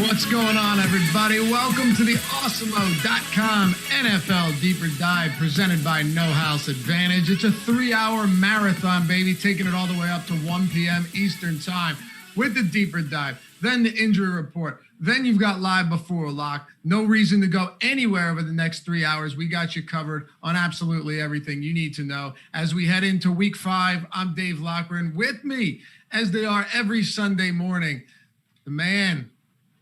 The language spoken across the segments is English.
What's going on, everybody? Welcome to the Awesemo.com NFL Deeper Dive presented by No House Advantage. It's a 3-hour marathon, baby, taking it all the way up to 1 p.m. Eastern Time with the Deeper Dive, then the injury report. Then you've got Live Before Lock. No reason to go anywhere over the next 3 hours. We got you covered on absolutely everything you need to know. As we head into Week 5, I'm Dave Loughran. With me, as they are every Sunday morning, the man,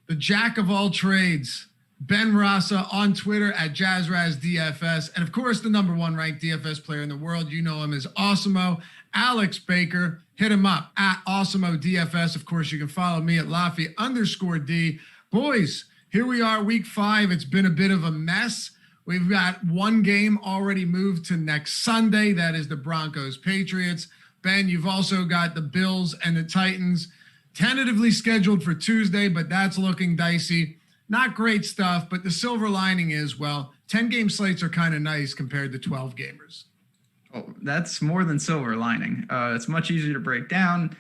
the jack of all trades, Ben Rasa on Twitter at JazzRazDFS. And of course, the number one ranked DFS player in the world. You know him as Awesemo. Alex Baker, hit him up at Awesemo DFS. Of course, you can follow me at Laffy_D. Boys, here we are, Week 5. It's been a bit of a mess. We've got one game already moved to next Sunday. That is the Broncos-Patriots. Ben, you've also got the Bills and the Titans tentatively scheduled for Tuesday, but that's looking dicey. Not great stuff, but the silver lining is, well, 10-game slates are kind of nice compared to 12 gamers. Oh, that's more than silver lining. It's much easier to break down.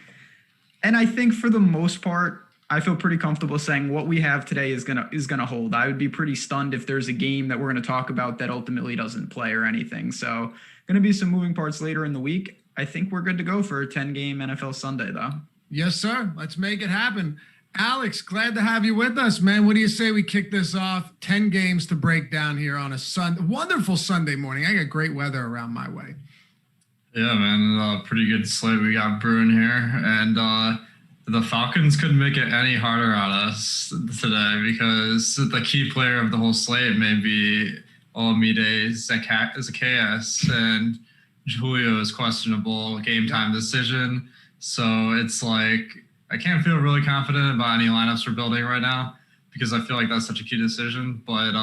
And I think for the most part, I feel pretty comfortable saying what we have today is gonna hold. I would be pretty stunned if there's a game that we're going to talk about that ultimately doesn't play or anything. So going to be some moving parts later in the week. I think we're good to go for a 10-game NFL Sunday, though. Yes, sir. Let's make it happen. Alex, glad to have you with us, man. What do you say we kick this off? 10 games to break down here on a wonderful Sunday morning. I got great weather around my way. Yeah, man. Pretty good slate we got brewing here. And the Falcons couldn't make it any harder on us today because the key player of the whole slate may be Olamide Zacchaeus, and Julio is questionable game time decision. So it's like I can't feel really confident about any lineups we're building right now because I feel like that's such a key decision. But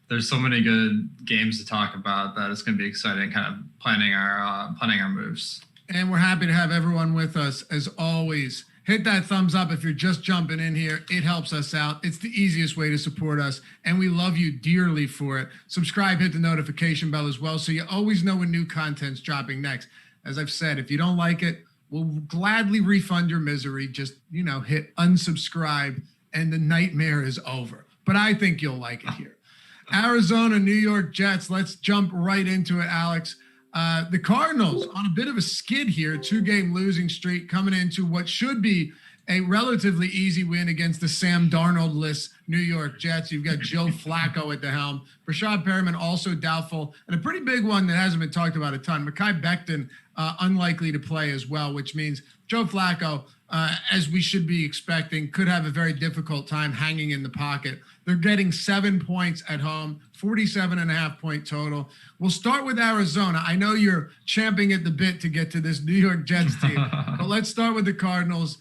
there's so many good games to talk about that it's going to be exciting, kind of planning our moves. And we're happy to have everyone with us as always. Hit that thumbs up if you're just jumping in here. It helps us out. It's the easiest way to support us, and we love you dearly for it. Subscribe, hit the notification bell as well so you always know when new content's dropping next. As I've said, if you don't like it, we'll gladly refund your misery. Just, hit unsubscribe and the nightmare is over. But I think you'll like it here. Arizona, New York Jets. Let's jump right into it, Alex. The Cardinals on a bit of a skid here, 2-game losing streak coming into what should be a relatively easy win against the Sam Darnold-less New York Jets. You've got Joe Flacco at the helm. Rashad Perriman also doubtful. And a pretty big one that hasn't been talked about a ton. Mekhi Becton unlikely to play as well, which means Joe Flacco, as we should be expecting, could have a very difficult time hanging in the pocket. They're getting 7 points at home, 47.5 point total. We'll start with Arizona. I know you're champing at the bit to get to this New York Jets team, but let's start with the Cardinals.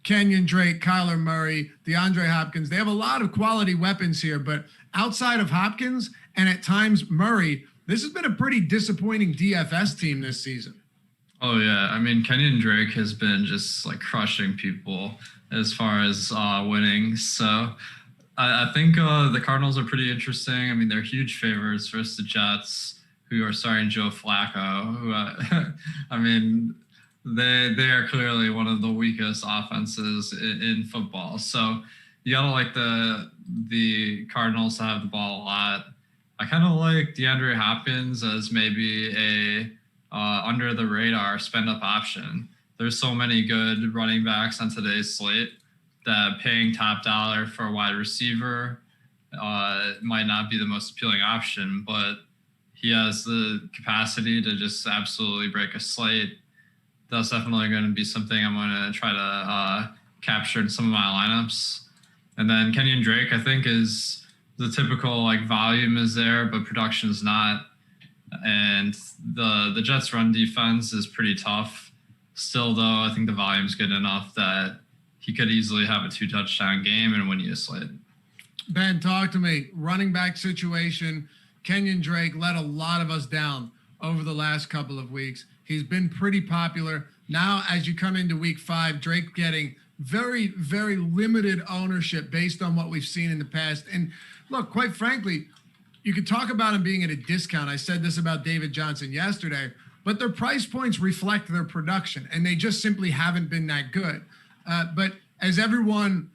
Kenyon Drake, Kyler Murray, DeAndre Hopkins. They have a lot of quality weapons here, but outside of Hopkins and at times Murray, this has been a pretty disappointing DFS team this season. Oh, yeah. I mean, Kenyon Drake has been just like crushing people as far as winning. So I think the Cardinals are pretty interesting. I mean, they're huge favorites versus the Jets, who are starting Joe Flacco, who, I mean, they are clearly one of the weakest offenses in football. So you gotta like the Cardinals to have the ball a lot. I kind of like DeAndre Hopkins as maybe a under the radar spend up option. There's so many good running backs on today's slate that paying top dollar for a wide receiver might not be the most appealing option, but he has the capacity to just absolutely break a slate. That's definitely going to be something I'm going to try to capture in some of my lineups. And then Kenyon Drake, I think, is the typical like volume is there, but production is not. And the Jets' run defense is pretty tough. Still, though, I think the volume's good enough that he could easily have a 2-touchdown game and win you a slate. Ben, talk to me. Running back situation. Kenyon Drake let a lot of us down over the last couple of weeks. He's been pretty popular. Now, as you come into Week 5, Drake getting very, very limited ownership based on what we've seen in the past. And look, quite frankly, you could talk about him being at a discount. I said this about David Johnson yesterday, but their price points reflect their production, and they just simply haven't been that good. But as everyone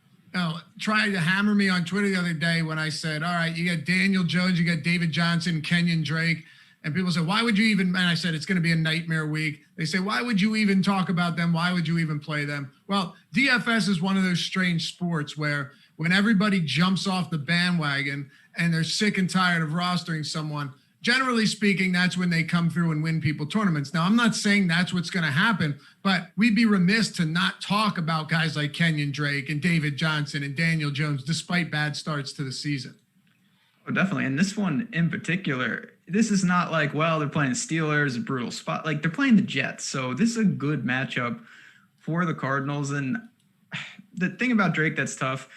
tried to hammer me on Twitter the other day when I said, all right, you got Daniel Jones, you got David Johnson, Kenyon Drake. And people said, why would you even, and I said, it's going to be a nightmare week. They say, why would you even talk about them? Why would you even play them? Well, DFS is one of those strange sports where when everybody jumps off the bandwagon and they're sick and tired of rostering someone, generally speaking, that's when they come through and win people tournaments. Now, I'm not saying that's what's going to happen, but we'd be remiss to not talk about guys like Kenyon Drake and David Johnson and Daniel Jones, despite bad starts to the season. Oh, definitely. And this one in particular, this is not like, well, they're playing the Steelers, a brutal spot. Like, they're playing the Jets. So this is a good matchup for the Cardinals. And the thing about Drake that's tough,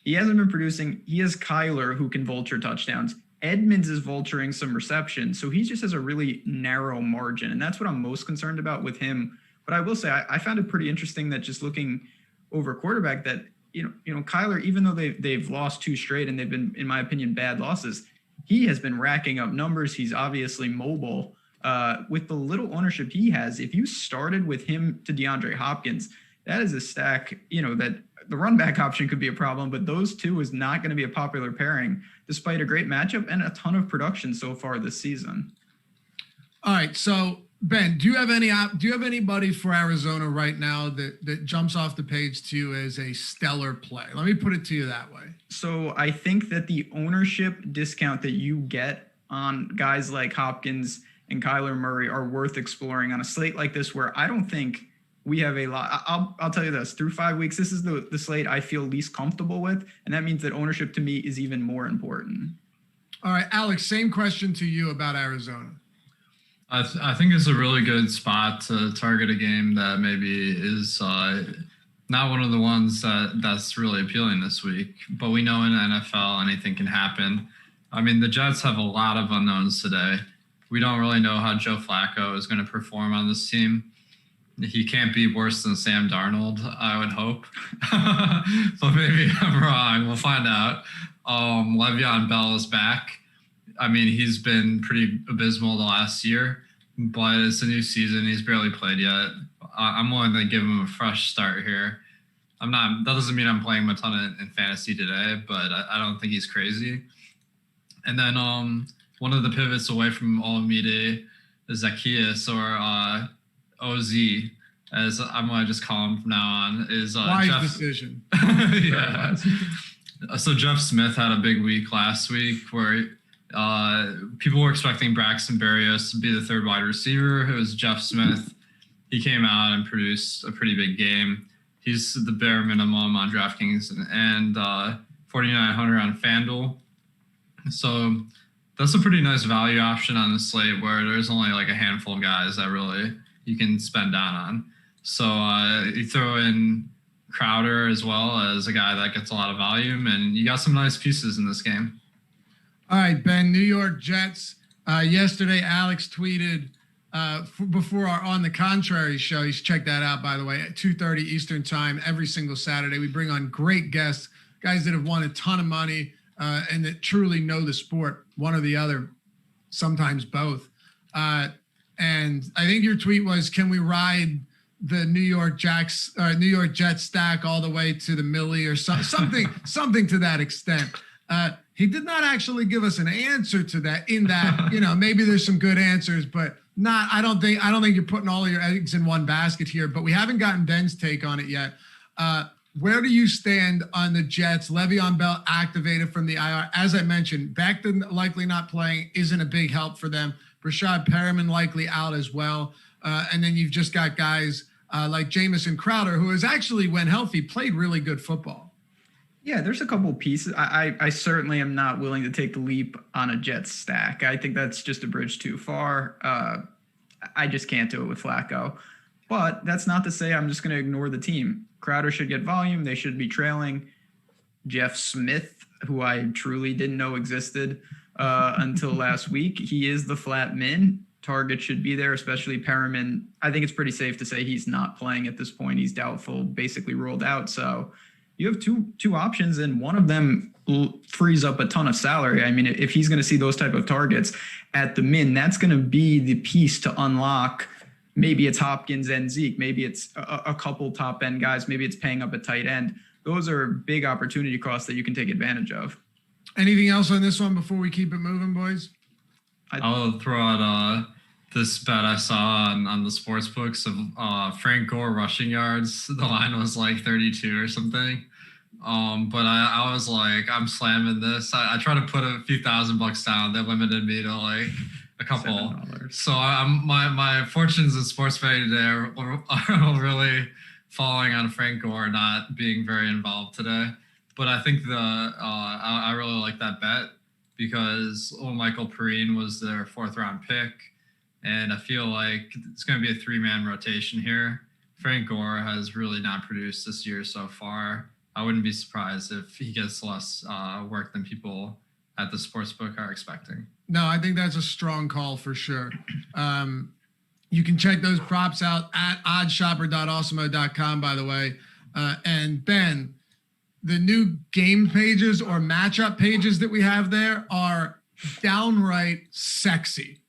he hasn't been producing. He has Kyler, who can vulture touchdowns. Edmonds is vulturing some reception. So he just has a really narrow margin. And that's what I'm most concerned about with him. But I will say, I found it pretty interesting that just looking over quarterback that, you know, Kyler, even though they've lost 2 straight and they've been, in my opinion, bad losses, he has been racking up numbers. He's obviously mobile. With the little ownership he has, if you started with him to DeAndre Hopkins, that is a stack, you know, that the run back option could be a problem, but those two is not going to be a popular pairing despite a great matchup and a ton of production so far this season. All right. So Ben, do you have anybody for Arizona right now that jumps off the page to you as a stellar play? Let me put it to you that way. So I think that the ownership discount that you get on guys like Hopkins and Kyler Murray are worth exploring on a slate like this, where I don't think we have a lot. I'll tell you this, through 5 weeks, this is the slate I feel least comfortable with. And that means that ownership to me is even more important. All right, Alex, same question to you about Arizona. I think it's a really good spot to target a game that maybe is not one of the ones that's really appealing this week. But we know in the NFL anything can happen. I mean, the Jets have a lot of unknowns today. We don't really know how Joe Flacco is going to perform on this team. He can't be worse than Sam Darnold, I would hope. But maybe I'm wrong. We'll find out. Le'Veon Bell is back. I mean, he's been pretty abysmal the last year, but it's a new season. He's barely played yet. I'm willing to give him a fresh start here. That doesn't mean I'm playing him a ton in fantasy today, but I don't think he's crazy. And then one of the pivots away from Olamide is Zacchaeus, or OZ, as I'm going to just call him from now on, is wise Jeff. Decision. Yeah. So Jeff Smith had a big week last week where people were expecting Braxton Berrios to be the third wide receiver. It was Jeff Smith. He came out and produced a pretty big game. He's the bare minimum on DraftKings and 4,900 on FanDuel. So that's a pretty nice value option on the slate where there's only like a handful of guys that really you can spend down on. So you throw in Crowder as well as a guy that gets a lot of volume, and you got some nice pieces in this game. All right, Ben, New York Jets. Yesterday, Alex tweeted before our On the Contrary show. You should check that out, by the way, at 2:30 Eastern time every single Saturday. We bring on great guests, guys that have won a ton of money and that truly know the sport, one or the other, sometimes both. And I think your tweet was, can we ride the New York Jets stack all the way to the Millie or something to that extent? He did not actually give us an answer to that, in that, you know, maybe there's some good answers, but I don't think you're putting all of your eggs in one basket here, but we haven't gotten Ben's take on it yet. Where do you stand on the Jets? Le'Veon Bell activated from the IR. As I mentioned, Becton likely not playing isn't a big help for them. Rashad Perriman likely out as well. And then you've just got guys like Jamison Crowder, who has actually, when healthy, played really good football. Yeah, there's a couple pieces. I certainly am not willing to take the leap on a Jets stack. I think that's just a bridge too far. I just can't do it with Flacco. But that's not to say I'm just going to ignore the team. Crowder should get volume. They should be trailing. Jeff Smith, who I truly didn't know existed until last week. He is the flat min. Target should be there, especially Perriman. I think it's pretty safe to say he's not playing at this point. He's doubtful, basically ruled out. So you have two options, and one of them frees up a ton of salary. I mean, if he's going to see those type of targets at the min, that's going to be the piece to unlock. Maybe it's Hopkins and Zeke. Maybe it's a couple top end guys. Maybe it's paying up a tight end. those are big opportunity costs that you can take advantage of. Anything else on this one before we keep it moving, boys? I'll throw out this bet I saw on the sports books of Frank Gore rushing yards. The line was like 32 or something. But I was like, I'm slamming this. I tried to put a few $1,000 down. They limited me to like a couple. $7. So my fortunes in sports betting today are really falling on Frank Gore not being very involved today. But I think I really like that bet because Michael Perrine was their 4th round pick. And I feel like it's going to be a 3-man rotation here. Frank Gore has really not produced this year so far. I wouldn't be surprised if he gets less work than people at the sportsbook are expecting. No, I think that's a strong call for sure. You can check those props out at oddshopper.awesemo.com, by the way. And Ben, the new game pages or matchup pages that we have there are downright sexy.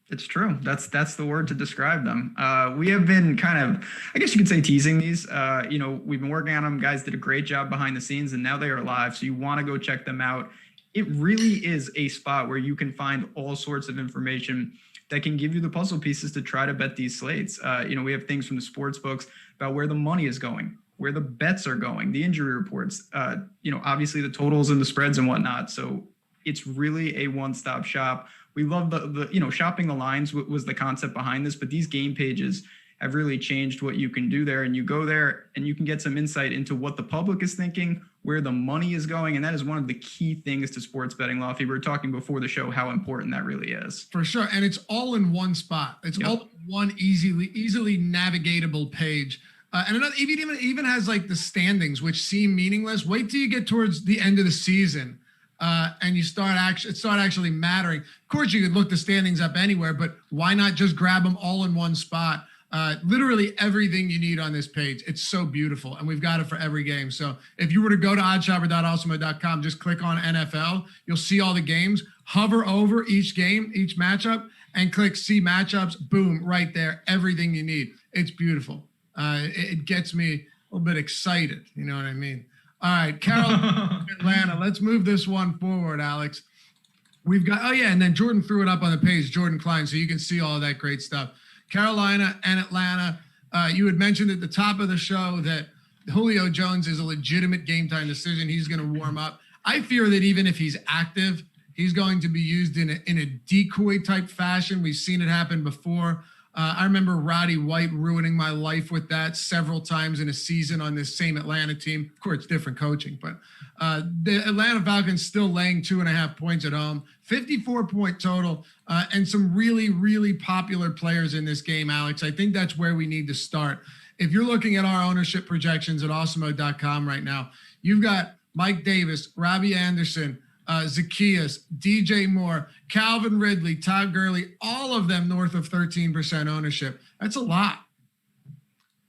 It's true. That's the word to describe them. We have been kind of, I guess you could say, teasing these. We've been working on them. Guys did a great job behind the scenes, and now they are live. So you want to go check them out. It really is a spot where you can find all sorts of information that can give you the puzzle pieces to try to bet these slates. We have things from the sports books about where the money is going, where the bets are going, the injury reports, obviously the totals and the spreads and whatnot. So it's really a one-stop shop. We love the shopping the lines was the concept behind this, but these game pages have really changed what you can do there. And you go there and you can get some insight into what the public is thinking, where the money is going. And that is one of the key things to sports betting, Lofty. We were talking before the show how important that really is. For sure. And it's all in one spot. It's all one easily navigatable page. And another, even has like the standings, which seem meaningless. Wait till you get towards the end of the season. And you start actually mattering. Of course, you could look the standings up anywhere, but why not just grab them all in one spot? Literally everything you need on this page. It's so beautiful, and we've got it for every game. So if you were to go to oddshopper.awesemo.com, just click on NFL. You'll see all the games. Hover over each game, each matchup, and click See Matchups. Boom, right there. Everything you need. It's beautiful. It gets me a little bit excited. You know what I mean? All right, Carolina, Atlanta. Let's move this one forward, Alex. We've got, and then Jordan threw it up on the page, Jordan Klein, so you can see all of that great stuff. Carolina and Atlanta. You had mentioned at the top of the show that Julio Jones is a legitimate game time decision. He's going to warm up. I fear that even if he's active, he's going to be used in a decoy type fashion. We've seen it happen before. I remember Roddy White ruining my life with that several times in a season on this same Atlanta team. Of course, different coaching, but the Atlanta Falcons still laying 2.5 points at home, 54-point total, and some really, really popular players in this game, Alex. I think that's where we need to start. If you're looking at our ownership projections at awesemo.com right now, you've got Mike Davis, Robbie Anderson, Zacchaeus, DJ Moore, Calvin Ridley, Todd Gurley, all of them north of 13% ownership. That's a lot.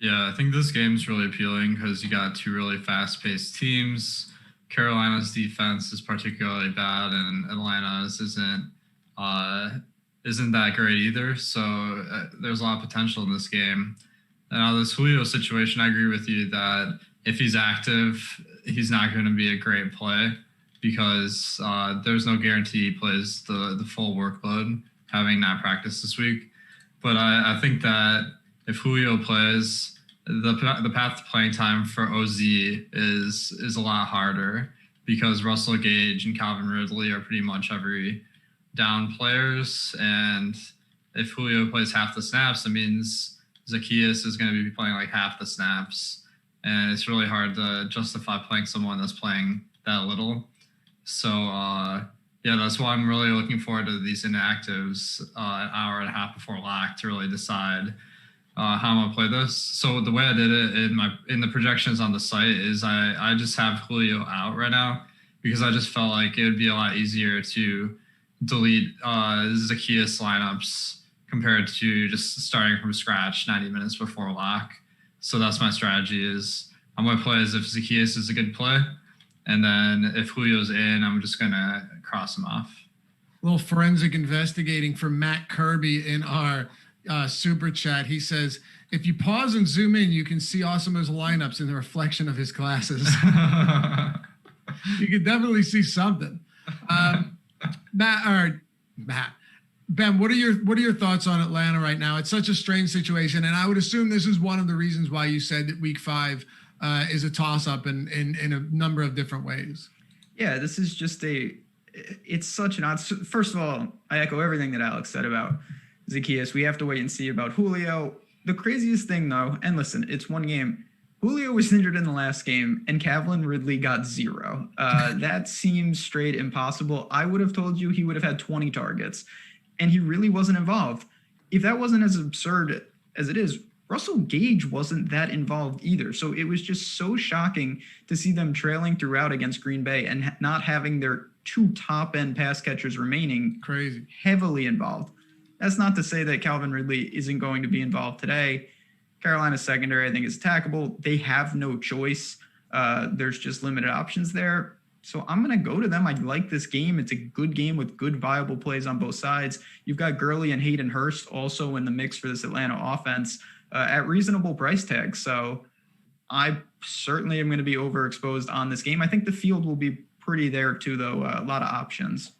Yeah, I think this game's really appealing because you got two really fast-paced teams. Carolina's defense is particularly bad, and Atlanta's isn't that great either. So there's a lot of potential in this game. And now this Julio situation, I agree with you that if he's active, he's not going to be a great play, because there's no guarantee he plays the full workload, having not practiced this week. But I think that if Julio plays, the path to playing time for OZ is a lot harder, because Russell Gage and Calvin Ridley are pretty much every down players. And if Julio plays half the snaps, that means Zacchaeus is going to be playing like half the snaps. And it's really hard to justify playing someone that's playing that little. So, that's why I'm really looking forward to these inactives an hour and a half before lock to really decide how I'm going to play this. So the way I did it in the projections on the site is I just have Julio out right now, because I just felt like it would be a lot easier to delete Zacchaeus lineups compared to just starting from scratch 90 minutes before lock. So that's my strategy. Is I'm going to play as if Zacchaeus is a good play. And then if Julio's in, I'm just going to cross him off. A little forensic investigating from Matt Kirby in our super chat. He says, If you pause and zoom in, you can see Awesemo's lineups in the reflection of his glasses. You can definitely see something. Matt, Ben, what are your thoughts on Atlanta right now? It's such a strange situation, and I would assume this is one of the reasons why you said that Week 5 is a toss-up in a number of different ways. Yeah, this is just it's such an odd. First of all, I echo everything that Alex said about Zacchaeus. We have to wait and see about Julio. The craziest thing, though, and listen, it's one game. Julio was injured in the last game, and Calvin Ridley got 0. That seems straight impossible. I would have told you he would have had 20 targets, and he really wasn't involved. If that wasn't as absurd as it is, Russell Gage wasn't that involved either. So it was just so shocking to see them trailing throughout against Green Bay and not having their 2 top-end pass catchers remaining Crazy. Heavily involved. That's not to say that Calvin Ridley isn't going to be involved today. Carolina's secondary, I think, is attackable. They have no choice. There's just limited options there. So I'm going to go to them. I like this game. It's a good game with good, viable plays on both sides. You've got Gurley and Hayden Hurst also in the mix for this Atlanta offense at reasonable price tags. So I certainly am going to be overexposed on this game. I think the field will be pretty there too, though. A lot of options.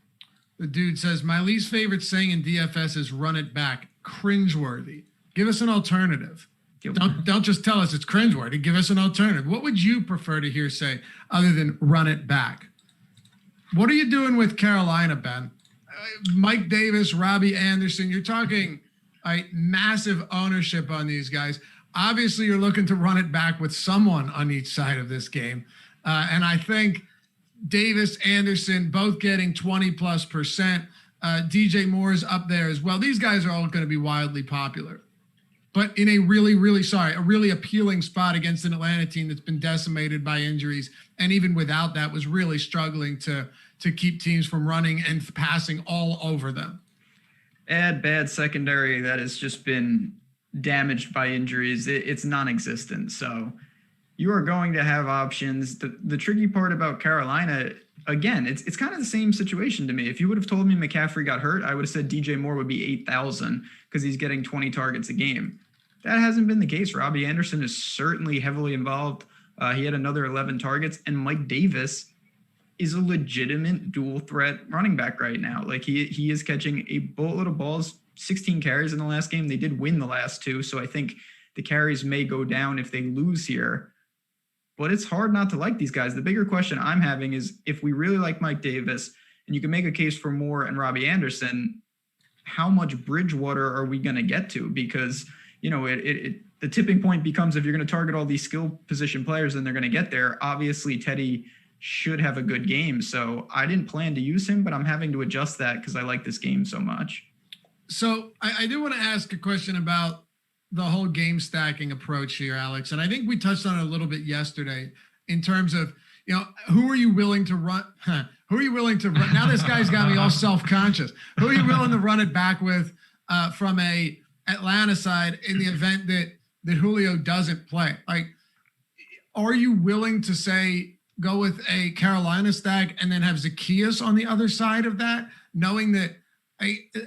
The dude says, my least favorite saying in DFS is run it back. Cringeworthy. Give us an alternative. Don't just tell us it's cringeworthy. Give us an alternative. What would you prefer to hear say other than run it back? What are you doing with Carolina, Ben? Mike Davis, Robbie Anderson. You're talking massive ownership on these guys. Obviously, you're looking to run it back with someone on each side of this game. And I think Davis, Anderson, both getting 20+%. DJ Moore's up there as well. These guys are all going to be wildly popular. But in a really appealing spot against an Atlanta team that's been decimated by injuries, and even without that was really struggling to keep teams from running and passing all over them. Bad secondary that has just been damaged by injuries. It's non-existent. So you are going to have options. The tricky part about Carolina, again, it's kind of the same situation to me. If you would have told me McCaffrey got hurt, I would have said DJ Moore would be 8,000 because he's getting 20 targets a game. That hasn't been the case. Robbie Anderson is certainly heavily involved. He had another 11 targets, and Mike Davis is a legitimate dual threat running back right now. Like he is catching a boatload of balls, 16 carries in the last game. They did win the last 2, so I think the carries may go down if they lose here. But it's hard not to like these guys. The bigger question I'm having is if we really like Mike Davis and you can make a case for Moore and Robbie Anderson, how much Bridgewater are we going to get to? Because, the tipping point becomes if you're going to target all these skill position players and they're going to get there. Obviously, Teddy should have a good game. So I didn't plan to use him, but I'm having to adjust that because I like this game so much. So I do want to ask a question about the whole game stacking approach here, Alex. And I think we touched on it a little bit yesterday in terms of, who are you willing to run? Who are you willing to run? Now this guy's got me all self-conscious. Who are you willing to run it back with from a Atlanta side in the event that Julio doesn't play? Like, are you willing to say, go with a Carolina stack and then have Zacchaeus on the other side of that, knowing that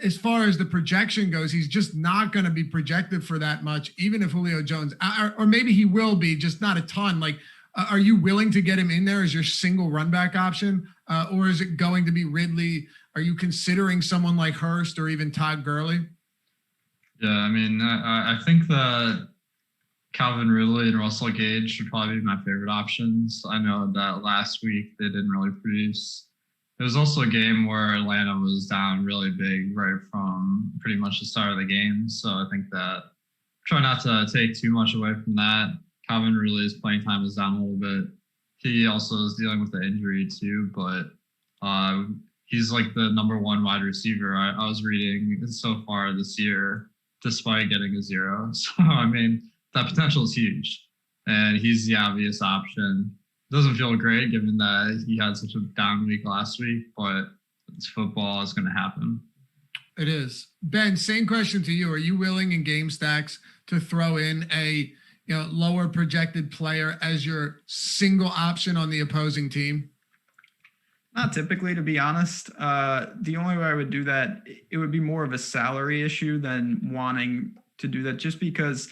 as far as the projection goes, he's just not going to be projected for that much, even if Julio Jones, or maybe he will be, just not a ton. Like, are you willing to get him in there as your single run back option? Or is it going to be Ridley? Are you considering someone like Hurst or even Todd Gurley? Yeah, I mean, I think that Calvin Ridley and Russell Gage should probably be my favorite options. I know that last week they didn't really produce. It was also a game where Atlanta was down really big right from pretty much the start of the game. So I think that try not to take too much away from that. Calvin Ridley's playing time is down a little bit. He also is dealing with the injury too, but he's like the number 1 wide receiver I was reading so far this year, despite getting a 0. So, I mean, that potential is huge. And he's the obvious option. Doesn't feel great given that he had such a down week last week, but it's football. It's going to happen. It is. Ben, same question to you. Are you willing in game stacks to throw in a lower projected player as your single option on the opposing team? Not typically, to be honest. The only way I would do that, it would be more of a salary issue than wanting to do that, just because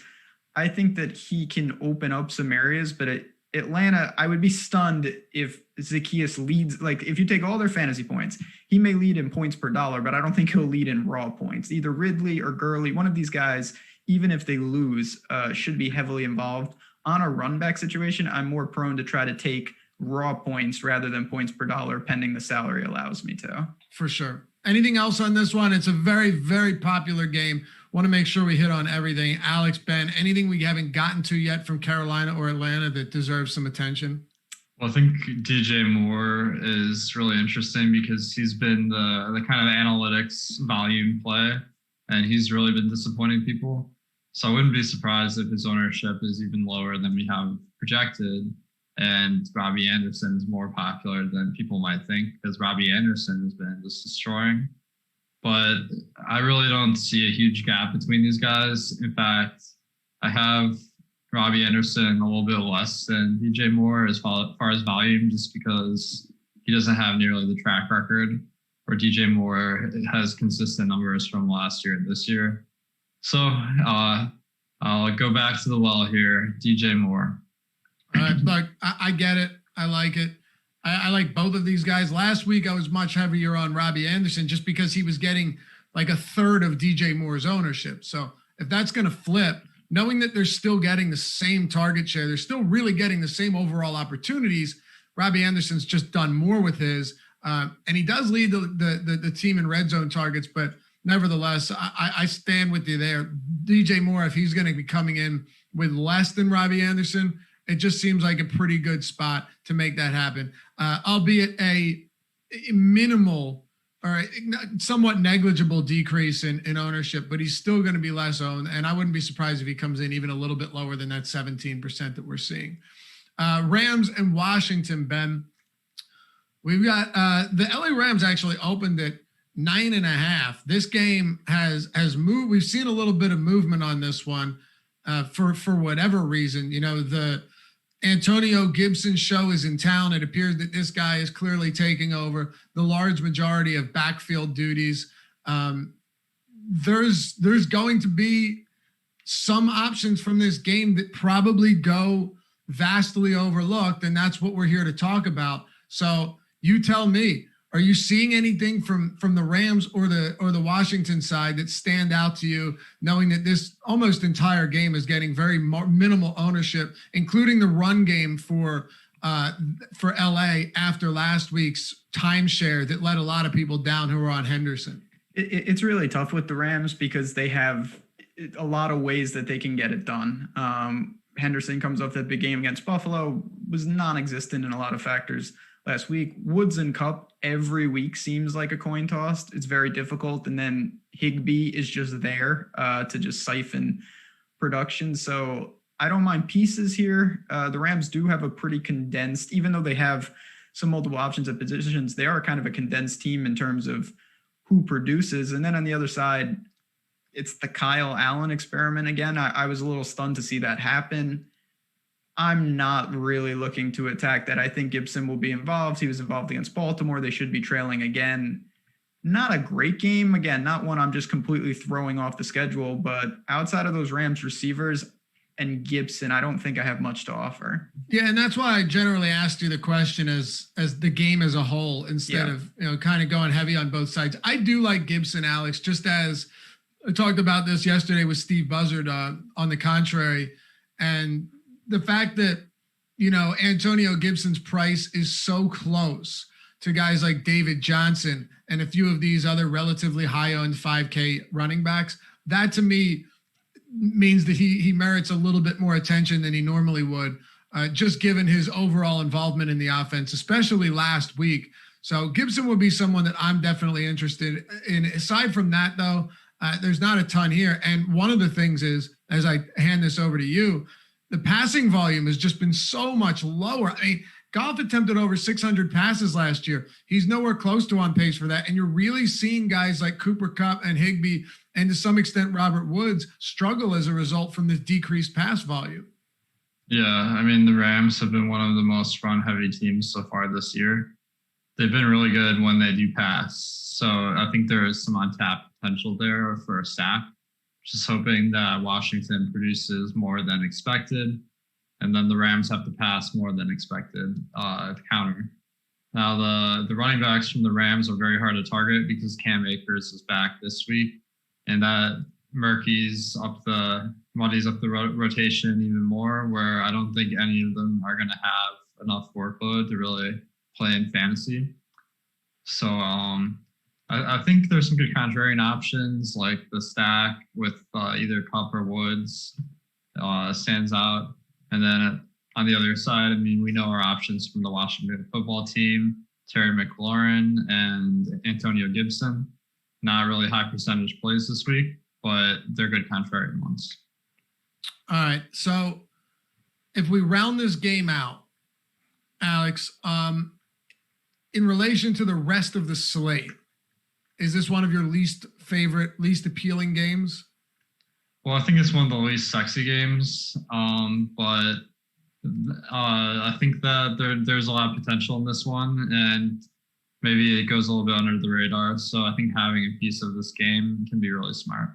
I think that he can open up some areas, but Atlanta, I would be stunned if Zacchaeus leads. Like, if you take all their fantasy points, he may lead in points per dollar, but I don't think he'll lead in raw points. Either Ridley or Gurley, one of these guys, even if they lose, should be heavily involved. On a run back situation, I'm more prone to try to take raw points rather than points per dollar, pending the salary allows me to. For sure. Anything else on this one? It's a very, very popular game. Want to make sure we hit on everything. Alex, Ben, anything we haven't gotten to yet from Carolina or Atlanta that deserves some attention? Well, I think DJ Moore is really interesting because he's been the kind of analytics volume play, and he's really been disappointing people. So I wouldn't be surprised if his ownership is even lower than we have projected. And Robbie Anderson is more popular than people might think because Robbie Anderson has been just destroying. But I really don't see a huge gap between these guys. In fact, I have Robbie Anderson a little bit less than DJ Moore as far as volume, just because he doesn't have nearly the track record where DJ Moore has consistent numbers from last year and this year. So I'll go back to the well here, DJ Moore. Look, I get it. I like it. I like both of these guys. Last week, I was much heavier on Robbie Anderson just because he was getting like a third of DJ Moore's ownership. So if that's going to flip, knowing that they're still getting the same target share, they're still really getting the same overall opportunities. Robbie Anderson's just done more with his, and he does lead the team in red zone targets. But nevertheless, I stand with you there. DJ Moore, if he's going to be coming in with less than Robbie Anderson, it just seems like a pretty good spot to make that happen, albeit a minimal or somewhat negligible decrease in ownership, but he's still going to be less owned. And I wouldn't be surprised if he comes in even a little bit lower than that 17% that we're seeing. Rams and Washington, Ben. We've got the LA Rams actually opened at 9.5. This game has moved. We've seen a little bit of movement on this one for whatever reason. You know, the Antonio Gibson show is in town. It appears that this guy is clearly taking over the large majority of backfield duties. There's going to be some options from this game that probably go vastly overlooked, and that's what we're here to talk about. So you tell me, are you seeing anything from the Rams or the Washington side that stand out to you, knowing that this almost entire game is getting very minimal ownership, including the run game for LA after last week's timeshare that let a lot of people down who were on Henderson? It's really tough with the Rams because they have a lot of ways that they can get it done. Henderson comes off that big game against Buffalo, was non-existent in a lot of factors last week. Woods and Kupp every week seems like a coin toss. It's very difficult. And then Higbee is just there to just siphon production. So I don't mind pieces here. The Rams do have a pretty condensed, even though they have some multiple options at positions, they are kind of a condensed team in terms of who produces. And then on the other side, it's the Kyle Allen experiment again. I was a little stunned to see that happen. I'm not really looking to attack that. I think Gibson will be involved. He was involved against Baltimore. They should be trailing again. Not a great game. Again, not one I'm just completely throwing off the schedule, but outside of those Rams receivers and Gibson, I don't think I have much to offer. Yeah, and that's why I generally asked you the question as the game as a whole instead of, kind of going heavy on both sides. I do like Gibson, Alex, just as I talked about this yesterday with Steve Buzzard on the Contrary, and the fact that, Antonio Gibson's price is so close to guys like David Johnson and a few of these other relatively high-owned 5K running backs, that to me means that he merits a little bit more attention than he normally would, just given his overall involvement in the offense, especially last week. So Gibson would be someone that I'm definitely interested in. Aside from that, though, there's not a ton here. And one of the things is, as I hand this over to you, the passing volume has just been so much lower. I mean, Goff attempted over 600 passes last year. He's nowhere close to on pace for that. And you're really seeing guys like Cooper Kupp and Higbee, and to some extent Robert Woods, struggle as a result from this decreased pass volume. Yeah, I mean, the Rams have been one of the most run-heavy teams so far this year. They've been really good when they do pass. So I think there is some untapped potential there for a sack. Just hoping that Washington produces more than expected, and then the Rams have to pass more than expected to counter. Now, the running backs from the Rams are very hard to target because Cam Akers is back this week, and that muddies up the rotation even more, where I don't think any of them are going to have enough workload to really play in fantasy. So I think there's some good contrarian options, like the stack with either Cup or Woods stands out. And then on the other side, I mean, we know our options from the Washington football team, Terry McLaurin and Antonio Gibson. Not really high percentage plays this week, but they're good contrarian ones. All right. So if we round this game out, Alex, in relation to the rest of the slate, is this one of your least favorite, least appealing games? Well, I think it's one of the least sexy games, but I think that there's a lot of potential in this one, and maybe it goes a little bit under the radar. So I think having a piece of this game can be really smart.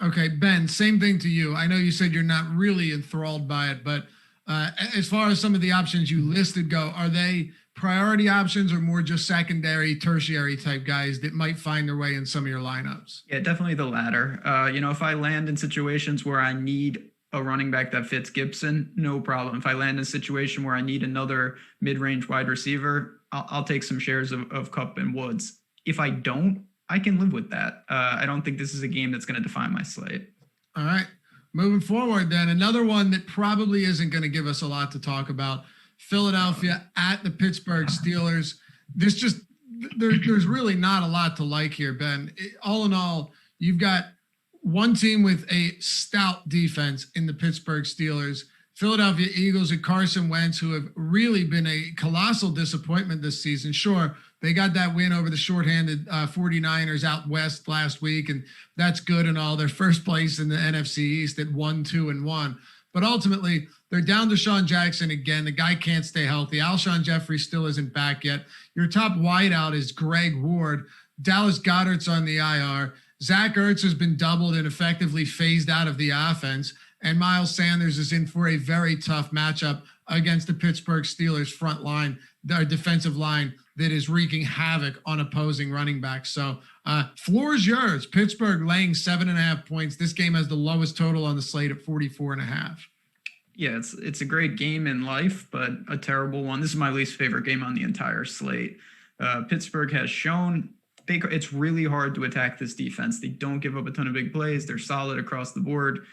Okay, Ben, same thing to you. I know you said you're not really enthralled by it, but as far as some of the options you listed go, are they priority options or more just secondary, tertiary type guys that might find their way in some of your lineups? Yeah, definitely the latter. If I land in situations where I need a running back that fits Gibson, no problem. If I land in a situation where I need another mid-range wide receiver, I'll take some shares of Kupp and Woods. If I don't, I can live with that. I don't think this is a game that's going to define my slate. All right. Moving forward then, another one that probably isn't going to give us a lot to talk about. Philadelphia at the Pittsburgh Steelers. There's really not a lot to like here, Ben. All in all, you've got one team with a stout defense in the Pittsburgh Steelers. Philadelphia Eagles and Carson Wentz, who have really been a colossal disappointment this season. Sure, they got that win over the shorthanded 49ers out west last week, and that's good and all. They're first place in the NFC East at 1-2-1. But ultimately, they're down to Deshaun Jackson again. The guy can't stay healthy. Alshon Jeffrey still isn't back yet. Your top wideout is Greg Ward. Dallas Goedert's on the IR. Zach Ertz has been doubled and effectively phased out of the offense. And Miles Sanders is in for a very tough matchup against the Pittsburgh Steelers front line, their defensive line that is wreaking havoc on opposing running backs. So floor is yours. Pittsburgh laying 7.5 points. This game has the lowest total on the slate at 44.5. Yeah, it's a great game in life, but a terrible one. This is my least favorite game on the entire slate. Pittsburgh has shown it's really hard to attack this defense. They don't give up a ton of big plays. They're solid across the board.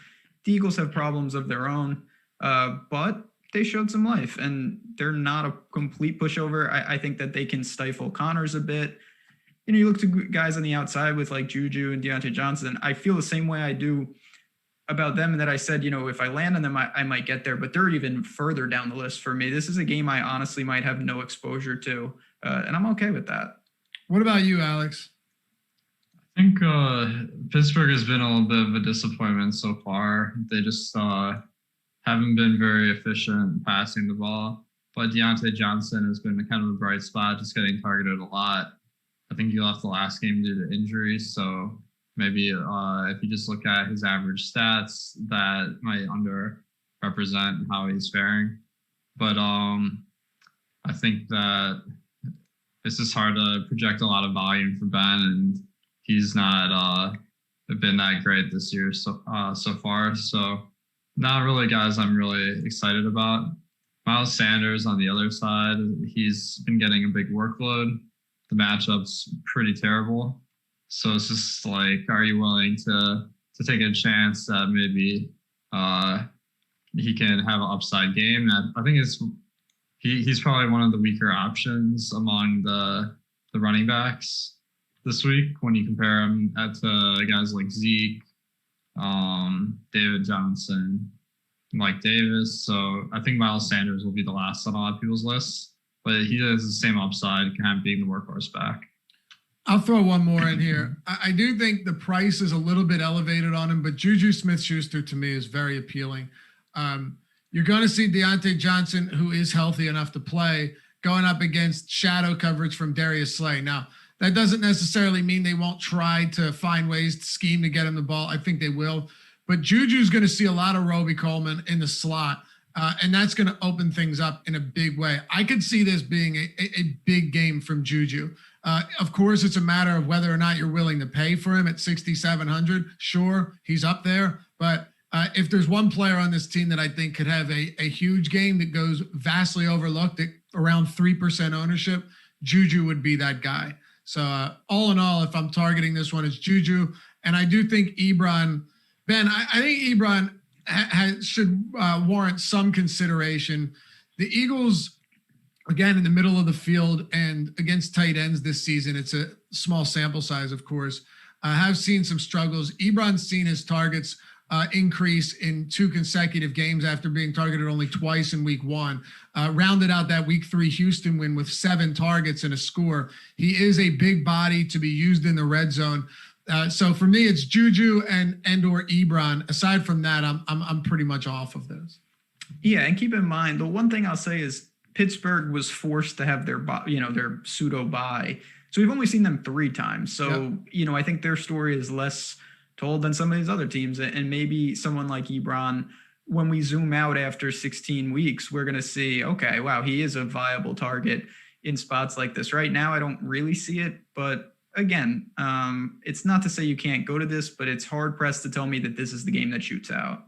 The Eagles have problems of their own, but they showed some life, and they're not a complete pushover. I think that they can stifle Connors a bit. You look to guys on the outside with like Juju and Deontay Johnson. I feel the same way I do about them, and that I said, if I land on them, I might get there, but they're even further down the list for me. This is a game I honestly might have no exposure to, and I'm okay with that. What about you, Alex? I think Pittsburgh has been a little bit of a disappointment so far. They just haven't been very efficient passing the ball. But Deontay Johnson has been kind of a bright spot, just getting targeted a lot. I think he left the last game due to injury. So maybe if you just look at his average stats, that might underrepresent how he's faring. But I think that it's just hard to project a lot of volume for Ben, and he's not been that great this year so far. So not really guys I'm really excited about. Miles Sanders on the other side, he's been getting a big workload. The matchup's pretty terrible. So it's just like, are you willing to take a chance that maybe he can have an upside game? And I think he's probably one of the weaker options among the running backs this week when you compare him to guys like Zeke, David Johnson, Mike Davis. So I think Miles Sanders will be the last on a lot of people's lists, but he has the same upside, kind of being the workhorse back. I'll throw one more in here. I do think the price is a little bit elevated on him, but Juju Smith-Schuster to me is very appealing. You're going to see Deontay Johnson, who is healthy enough to play, going up against shadow coverage from Darius Slay. Now, That doesn't necessarily mean they won't try to find ways to scheme to get him the ball. I think they will. But Juju's going to see a lot of Roby Coleman in the slot, and that's going to open things up in a big way. I could see this being a big game from Juju. Of course, it's a matter of whether or not you're willing to pay for him at 6,700. Sure, he's up there. But if there's one player on this team that I think could have a huge game that goes vastly overlooked at around 3% ownership, Juju would be that guy. So all in all, if I'm targeting this one, it's Juju. And I do think Ebron, Ben, I think Ebron should warrant some consideration. The Eagles, again, in the middle of the field and against tight ends this season, it's a small sample size, of course, have seen some struggles. Ebron's seen his targets increase in 2 consecutive games after being targeted only twice in week 1. Rounded out that week 3 Houston win with 7 targets and a score. He is a big body to be used in the red zone. So for me, it's Juju and or Ebron. Aside from that, I'm pretty much off of this. Yeah, and keep in mind, the one thing I'll say is Pittsburgh was forced to have their pseudo bye. So we've only seen them 3 times. So, I think their story is less told than some of these other teams. And maybe someone like Ebron, when we zoom out after 16 weeks, we're going to see, okay, wow, he is a viable target in spots like this. Right now, I don't really see it. But again, it's not to say you can't go to this, but it's hard pressed to tell me that this is the game that shoots out.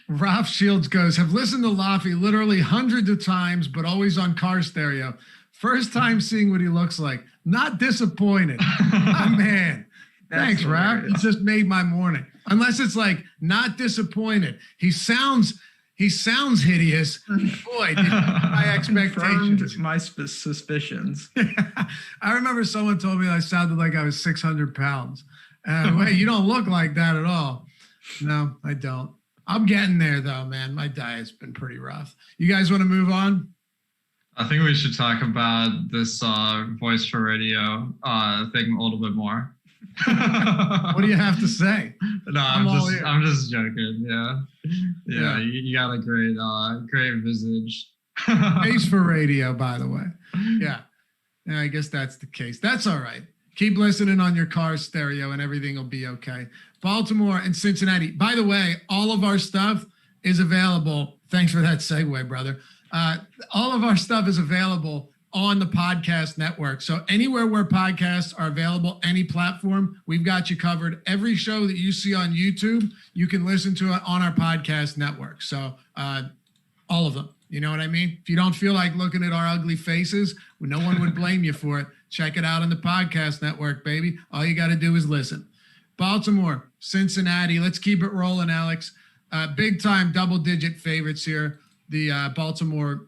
Ralph Shields goes, have listened to Laffy literally hundreds of times, but always on car stereo. First time seeing what he looks like. Not disappointed. Oh, man. Thanks, Ralph. It just made my morning. Unless it's like not disappointed. He sounds hideous. Boy, did my expectations. My suspicions. I remember someone told me I sounded like I was 600 pounds. Wait, you don't look like that at all. No, I don't. I'm getting there though, man. My diet's been pretty rough. You guys want to move on? I think we should talk about this voice for radio thing a little bit more. What do you have to say? No, I'm just joking. Yeah. You got a great visage. Face for radio, by the way. Yeah, I guess that's the case. That's all right. Keep listening on your car stereo and everything will be okay. Baltimore and Cincinnati. By the way, all of our stuff is available. Thanks for that segue, brother. All of our stuff is available on the podcast network. So anywhere where podcasts are available, any platform, we've got you covered. Every show that you see on YouTube, you can listen to it on our podcast network. So all of them, you know what I mean? If you don't feel like looking at our ugly faces, no one would blame you for it. Check it out on the podcast network, baby. All you got to do is listen. Baltimore, Cincinnati. Let's keep it rolling, Alex. Big time double-digit favorites here. The Baltimore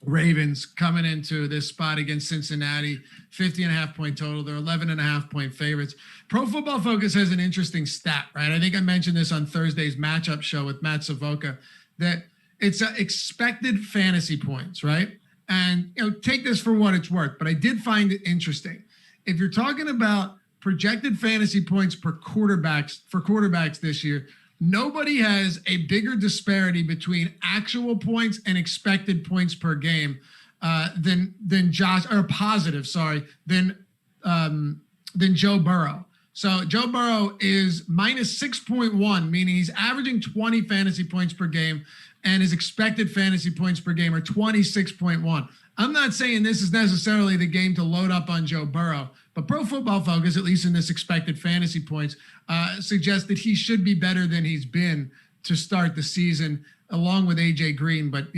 Ravens coming into this spot against Cincinnati, 50.5 point total. They're 11.5 point favorites. Pro Football Focus has an interesting stat, right? I think I mentioned this on Thursday's matchup show with Matt Savoca, that it's expected fantasy points, right? And, take this for what it's worth, but I did find it interesting. If you're talking about projected fantasy points for quarterbacks this year, nobody has a bigger disparity between actual points and expected points per game than Joe Burrow. So Joe Burrow is minus 6.1, meaning he's averaging 20 fantasy points per game, and his expected fantasy points per game are 26.1. I'm not saying this is necessarily the game to load up on Joe Burrow, but Pro Football Focus, at least in this expected fantasy points, suggests that he should be better than he's been to start the season, along with A.J. Green. But,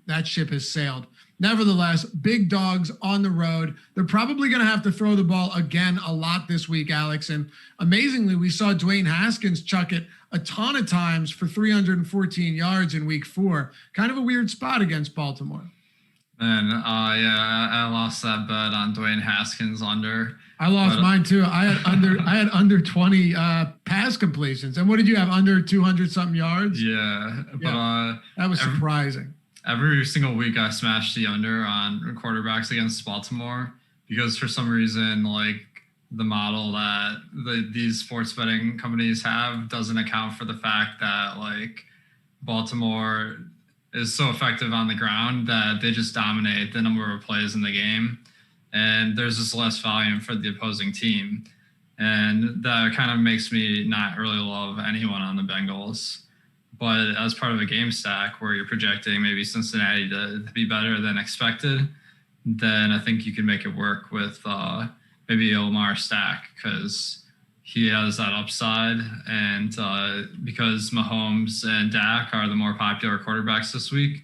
that ship has sailed. Nevertheless, big dogs on the road. They're probably going to have to throw the ball again a lot this week, Alex. And amazingly, we saw Dwayne Haskins chuck it a ton of times for 314 yards in week 4. Kind of a weird spot against Baltimore. And I lost that bet on Dwayne Haskins under. I lost mine too. I had under 20 pass completions. And what did you have, under 200 something yards? Yeah, but that was surprising. Every single week I smashed the under on quarterbacks against Baltimore because for some reason, like, the model that these sports betting companies have doesn't account for the fact that, like, Baltimore is so effective on the ground that they just dominate the number of plays in the game. and there's just less volume for the opposing team. And that kind of makes me not really love anyone on the Bengals. But as part of a game stack where you're projecting maybe Cincinnati to be better than expected, then I think you can make it work with maybe a Lamar stack, because he has that upside. And because Mahomes and Dak are the more popular quarterbacks this week,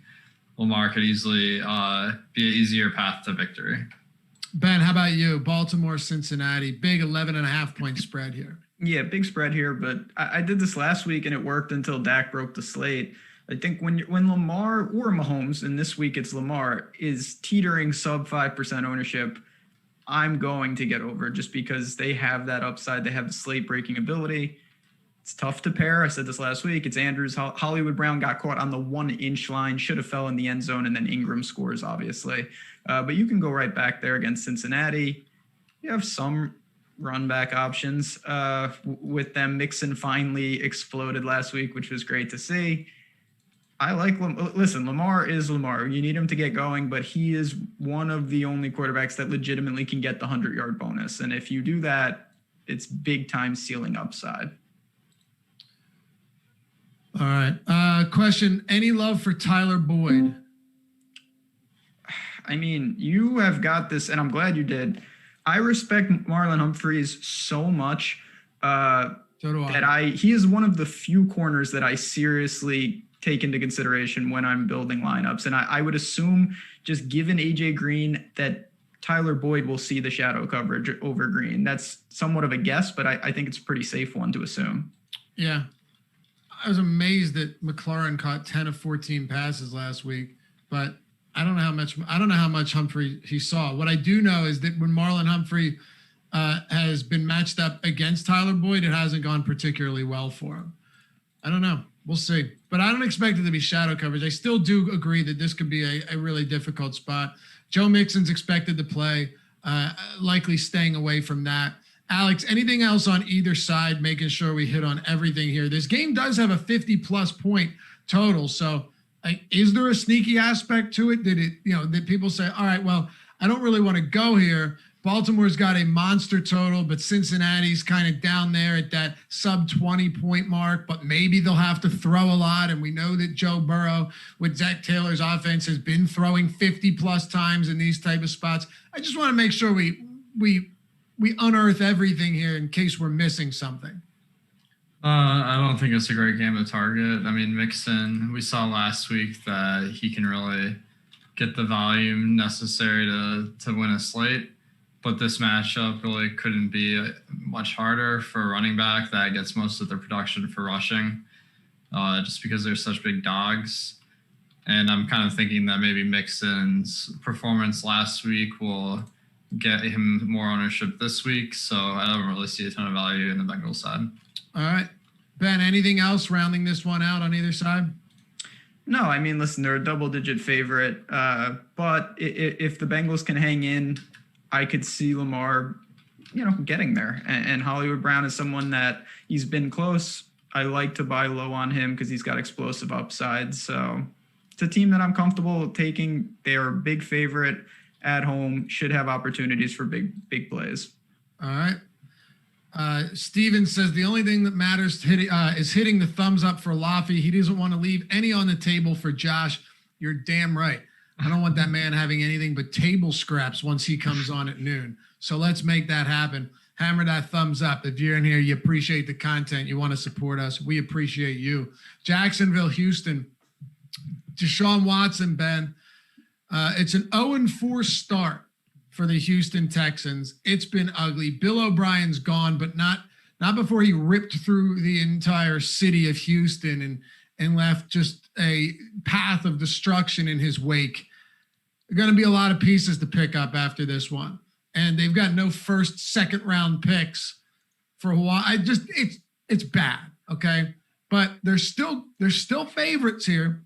Lamar could easily be an easier path to victory. Ben, how about you? Baltimore, Cincinnati, big 11.5 point spread here. Yeah, big spread here, but I did this last week and it worked until Dak broke the slate. I think when Lamar or Mahomes, and this week it's Lamar, is teetering sub 5% ownership, I'm going to get over just because they have that upside. They have the slate breaking ability. It's tough to pair. I said this last week. It's Andrews. Hollywood Brown got caught on the 1-inch line, should have fell in the end zone, and then Ingram scores, obviously. But you can go right back there against Cincinnati. You have some run back options with them. Mixon finally exploded last week, which was great to see. I like listen, Lamar is Lamar. You need him to get going, but he is one of the only quarterbacks that legitimately can get the 100-yard bonus. And if you do that, it's big time ceiling upside. All right. Question, any love for Tyler Boyd? I mean, you have got this, and I'm glad you did. I respect Marlon Humphreys so much So do I. he is one of the few corners that I seriously take into consideration when I'm building lineups. And I would assume, just given AJ Green, that Tyler Boyd will see the shadow coverage over Green. That's somewhat of a guess, but I think it's a pretty safe one to assume. Yeah. I was amazed that McLaurin caught 10 of 14 passes last week, but I don't know how much Humphrey he saw. What I do know is that when Marlon Humphrey has been matched up against Tyler Boyd, it hasn't gone particularly well for him. I don't know. We'll see. But I don't expect it to be shadow coverage. I still do agree that this could be a really difficult spot. Joe Mixon's expected to play, likely staying away from that. Alex, anything else on either side, making sure we hit on everything here? This game does have a 50-plus point total. So is there a sneaky aspect to it? Did people say, all right, well, I don't really want to go here. Baltimore's got a monster total, but Cincinnati's kind of down there at that sub 20 point mark, but maybe they'll have to throw a lot. And we know that Joe Burrow with Zach Taylor's offense has been throwing 50 plus times in these type of spots. I just want to make sure we unearth everything here in case we're missing something. I don't think it's a great game to target. I mean, Mixon, we saw last week that he can really get the volume necessary to win a slate. But this matchup really couldn't be much harder for a running back that gets most of their production for rushing, just because they're such big dogs. And I'm kind of thinking that maybe Mixon's performance last week will get him more ownership this week. So I don't really see a ton of value in the Bengals side. All right. Ben, anything else rounding this one out on either side? No, I mean, listen, they're a double-digit favorite. But if the Bengals can hang in, I could see Lamar, getting there. And Hollywood Brown is someone that he's been close. I like to buy low on him because he's got explosive upside. So it's a team that I'm comfortable taking. They are a big favorite at home, should have opportunities for big plays. All right. Steven says the only thing that matters is hitting the thumbs up for Laffy. He doesn't want to leave any on the table for Josh. You're damn right. I don't want that man having anything but table scraps once he comes on at noon. So let's make that happen. Hammer that thumbs up. If you're in here, you appreciate the content, you want to support us, we appreciate you. Jacksonville, Houston, Deshaun Watson, Ben. It's an 0-4 start for the Houston Texans. It's been ugly. Bill O'Brien's gone, but not before he ripped through the entire city of Houston and left just a path of destruction in his wake. There are going to be a lot of pieces to pick up after this one. And they've got no first, second round picks for a while. It's bad. Okay. But they're still favorites here.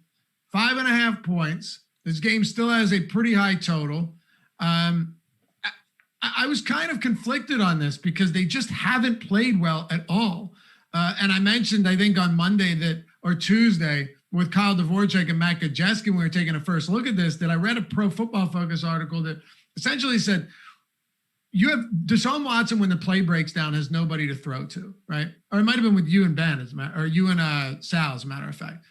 5.5 points. This game still has a pretty high total. I was kind of conflicted on this because they just haven't played well at all. And I mentioned, I think on Monday or Tuesday with Kyle Dvorak and Matt Gajewski, when we were taking a first look at this, that I read a Pro Football Focus article that essentially said, you have Deshaun Watson when the play breaks down has nobody to throw to, right? Or it might have been with you and Ben, or you and Sal, as a matter of fact.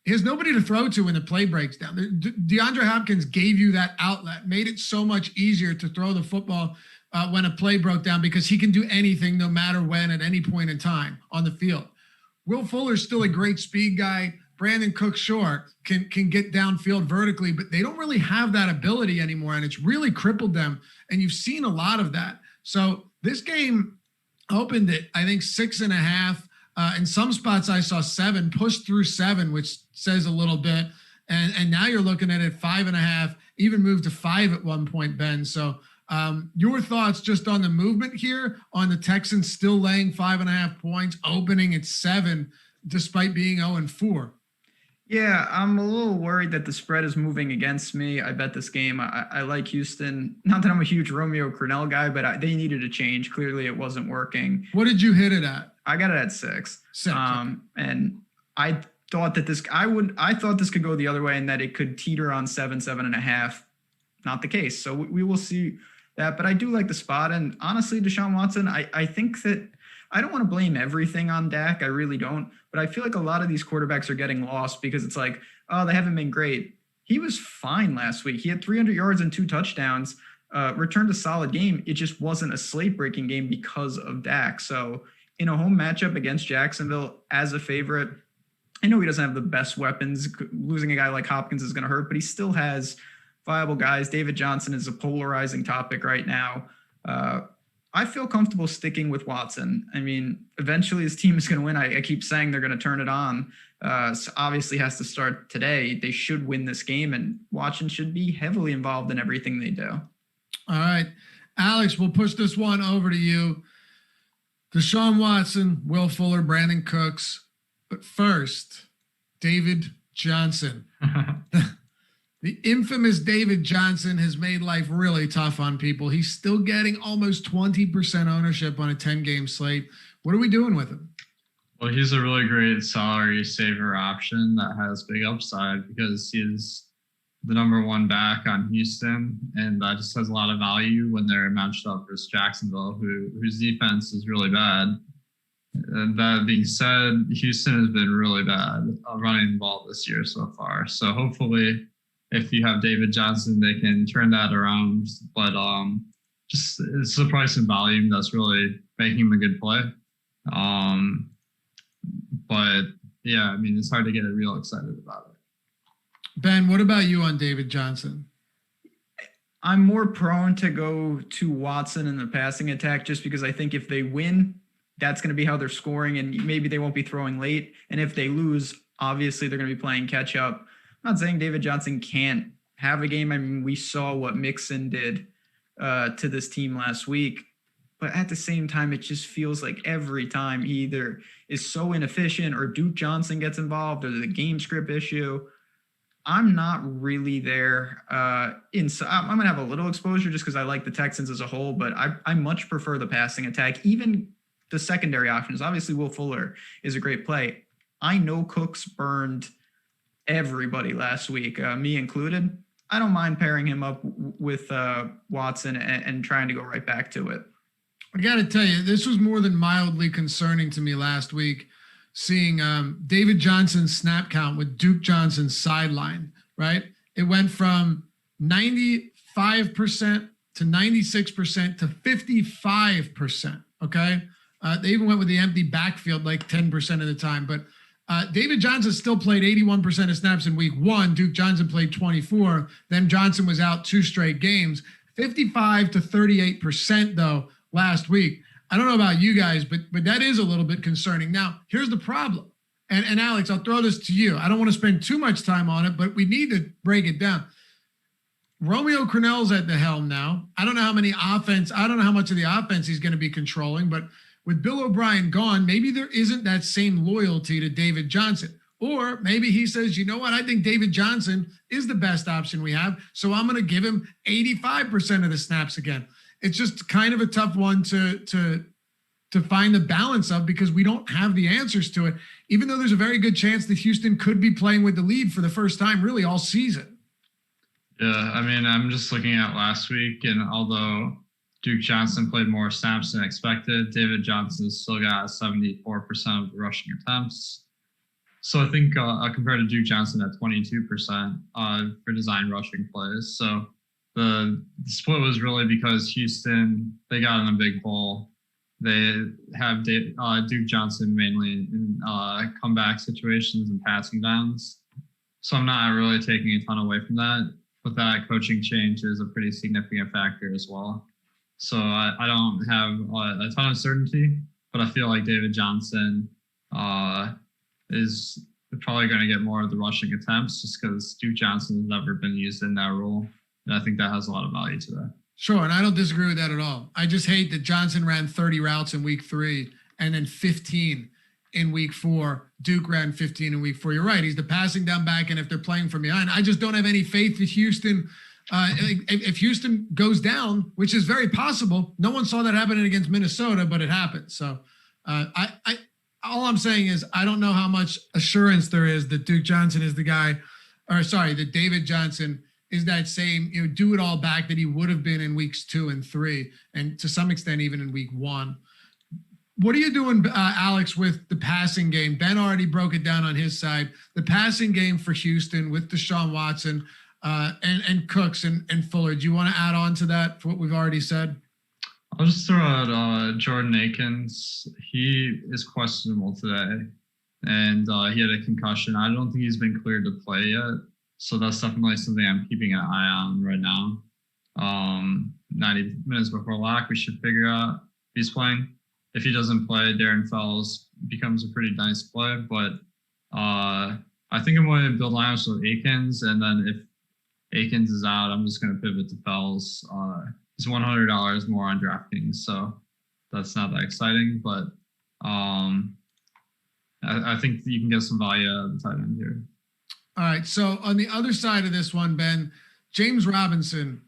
He has nobody to throw to when the play breaks down. DeAndre Hopkins gave you that outlet, made it so much easier to throw the football when a play broke down because he can do anything no matter when at any point in time on the field. Will Fuller's still a great speed guy. Brandon Cook, sure, can get downfield vertically, but they don't really have that ability anymore, and it's really crippled them, and you've seen a lot of that. So this game opened at, I think, 6.5. In some spots I saw 7, pushed through 7, which says a little bit, and now you're looking at it 5.5, even moved to 5 at one point, Ben. So your thoughts just on the movement here, on the Texans still laying 5.5 points, opening at 7, despite being 0-4. Yeah, I'm a little worried that the spread is moving against me. I bet this game. I like Houston. Not that I'm a huge Romeo Crennel guy, but they needed a change. Clearly, it wasn't working. What did you hit it at? I got it at 6. 6. Okay. And I thought that I thought this could go the other way and that it could teeter on 7.5. Not the case. So we will see that. But I do like the spot. And honestly, Deshaun Watson, I think that I don't want to blame everything on Dak. I really don't. But I feel like a lot of these quarterbacks are getting lost because it's like, oh, they haven't been great. He was fine last week. He had 300 yards and 2 touchdowns, returned a solid game. It just wasn't a slate-breaking game because of Dak. So in a home matchup against Jacksonville as a favorite, I know he doesn't have the best weapons. Losing a guy like Hopkins is going to hurt, but he still has viable guys. David Johnson is a polarizing topic right now. I feel comfortable sticking with Watson. I mean, eventually his team is going to win. I keep saying they're going to turn it on. So obviously has to start today. They should win this game, and Watson should be heavily involved in everything they do. All right. Alex, we'll push this one over to you. Deshaun Watson, Will Fuller, Brandon Cooks. But first, David Johnson. The infamous David Johnson has made life really tough on people. He's still getting almost 20% ownership on a 10-game slate. What are we doing with him? Well, he's a really great salary saver option that has big upside because he's the number 1 back on Houston, and that just has a lot of value when they're matched up versus Jacksonville, whose defense is really bad. And that being said, Houston has been really bad running the ball this year so far. So hopefully, if you have David Johnson, they can turn that around. But just it's the price and volume that's really making him a good play. But yeah, I mean, it's hard to get real excited about it. Ben, what about you on David Johnson? I'm more prone to go to Watson in the passing attack just because I think if they win, that's going to be how they're scoring, and maybe they won't be throwing late. And if they lose, obviously they're going to be playing catch up. I'm not saying David Johnson can't have a game. I mean, we saw what Mixon did to this team last week. But at the same time, it just feels like every time he either is so inefficient or Duke Johnson gets involved or the game script issue. I'm not really there. I'm going to have a little exposure just because I like the Texans as a whole, but I much prefer the passing attack. Even the secondary options. Obviously, Will Fuller is a great play. I know Cooks burned everybody last week, me included. I don't mind pairing him up with Watson and trying to go right back to it. I got to tell you, this was more than mildly concerning to me last week, seeing David Johnson's snap count with Duke Johnson's sideline, right? It went from 95% to 96% to 55%, okay? They even went with the empty backfield like 10% of the time, but David Johnson still played 81% of snaps in week 1. Duke Johnson played 24. Then Johnson was out 2 straight games. 55 to 38% though last week. I don't know about you guys, but that is a little bit concerning. Now, here's the problem. And Alex, I'll throw this to you. I don't want to spend too much time on it, but we need to break it down. Romeo Crennel's at the helm now. I don't know how much of the offense he's going to be controlling, but with Bill O'Brien gone, maybe there isn't that same loyalty to David Johnson. Or maybe he says, you know what, I think David Johnson is the best option we have, so I'm going to give him 85% of the snaps again. It's just kind of a tough one to find the balance of because we don't have the answers to it, even though there's a very good chance that Houston could be playing with the lead for the first time really all season. Yeah, I mean, I'm just looking at last week, and although Duke Johnson played more snaps than expected. David Johnson still got 74% of the rushing attempts. So I think compared to Duke Johnson at 22% for design rushing plays. So the split was really because Houston, they got in a big hole. They have Duke Johnson mainly in comeback situations and passing downs. So I'm not really taking a ton away from that. But that coaching change is a pretty significant factor as well. So I don't have a ton of certainty, but I feel like David Johnson is probably going to get more of the rushing attempts just because Duke Johnson has never been used in that role. And I think that has a lot of value to that. Sure, and I don't disagree with that at all. I just hate that Johnson ran 30 routes in week 3 and then 15 in week 4. Duke ran 15 in week 4. You're right. He's the passing down back, and if they're playing from behind, I just don't have any faith that Houston, if Houston goes down, which is very possible. No one saw that happening against Minnesota, but it happened. So all I'm saying is I don't know how much assurance there is that Duke Johnson is the guy, that David Johnson is that same, do it all back that he would have been in weeks 2 and 3, and to some extent even in week 1. What are you doing, Alex, with the passing game? Ben already broke it down on his side. The passing game for Houston with Deshaun Watson and Cooks and Fuller. Do you want to add on to that for what we've already said? I'll just throw out Jordan Akins. He is questionable today, and he had a concussion. I don't think he's been cleared to play yet. So that's definitely something I'm keeping an eye on right now. 90 minutes before lock, we should figure out if he's playing. If he doesn't play, Darren Fells becomes a pretty nice play. But I think I'm going to build lineups with Akins. And then if Akins is out, I'm just going to pivot to Fells. He's $100 more on DraftKings. So that's not that exciting. But I think you can get some value out of the tight end here. All right, so on the other side of this one, Ben, James Robinson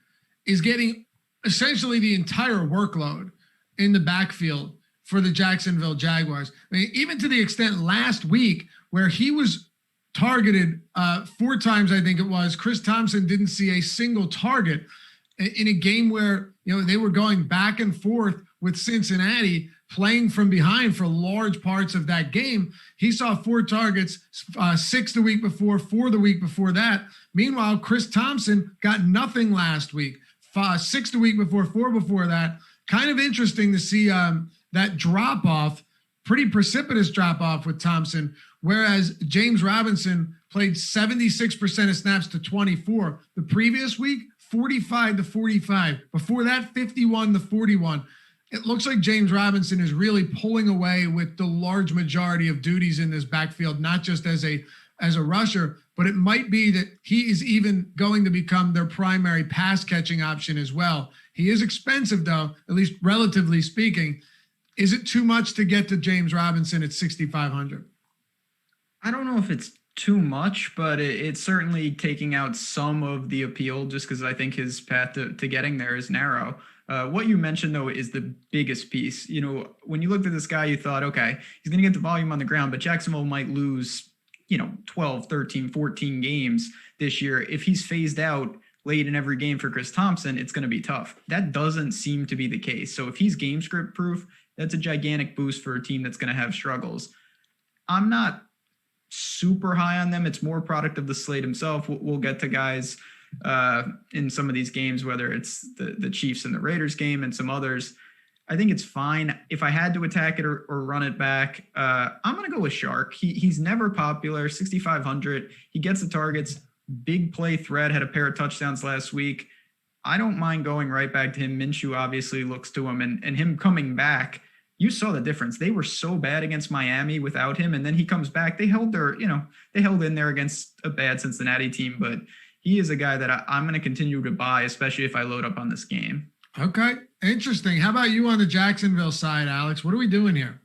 is getting essentially the entire workload in the backfield for the Jacksonville Jaguars. I mean, even to the extent last week where he was targeted 4 times, I think it was, Chris Thompson didn't see a single target in a game where, they were going back and forth with Cincinnati, playing from behind for large parts of that game. He saw 4 targets, 6 the week before, 4 the week before that. Meanwhile, Chris Thompson got nothing last week, 6 the week before, 4 before that. Kind of interesting to see that drop off, pretty precipitous drop off with Thompson, whereas James Robinson played 76% of snaps to 24. The previous week, 45 to 45. Before that, 51 to 41. It looks like James Robinson is really pulling away with the large majority of duties in this backfield, not just as a rusher, but it might be that he is even going to become their primary pass catching option as well. He is expensive though, at least relatively speaking. Is it too much to get to James Robinson at 6,500? I don't know if it's too much, but it's certainly taking out some of the appeal just because I think his path to getting there is narrow. What you mentioned, though, is the biggest piece. When you looked at this guy, you thought, okay, he's going to get the volume on the ground, but Jacksonville might lose, 12, 13, 14 games this year. If he's phased out late in every game for Chris Thompson, it's going to be tough. That doesn't seem to be the case. So if he's game script proof, that's a gigantic boost for a team that's going to have struggles. I'm not super high on them. It's more product of the slate himself. We'll get to guys in some of these games, whether it's the Chiefs and the Raiders game and some others. I think it's fine. If I had to attack it or run it back, I'm going to go with Shark. He's never popular, 6,500. He gets the targets, big play threat, had a pair of touchdowns last week. I don't mind going right back to him. Minshew obviously looks to him, and him coming back, you saw the difference. They were so bad against Miami without him, and then he comes back. They held in there against a bad Cincinnati team, but he is a guy that I'm going to continue to buy, especially if I load up on this game. Okay, interesting. How about you on the Jacksonville side, Alex? What are we doing here?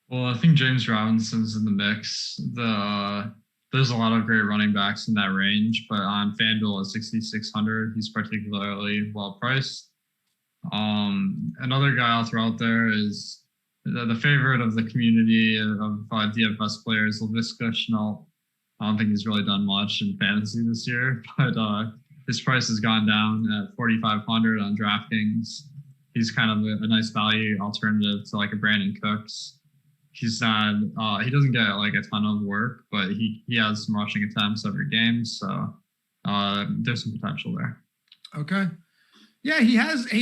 Well, I think James Robinson's in the mix. There's a lot of great running backs in that range, but on FanDuel at 6,600, he's particularly well priced. Another guy I'll throw out there is the favorite of the community of DFS players, Laviska Shenault. I don't think he's really done much in fantasy this year, but his price has gone down at 4,500 on DraftKings. he's kind of a nice value alternative to like a Brandon Cooks. He's not, he doesn't get like a ton of work, but he has some rushing attempts every game. So there's some potential there. Okay. Yeah, he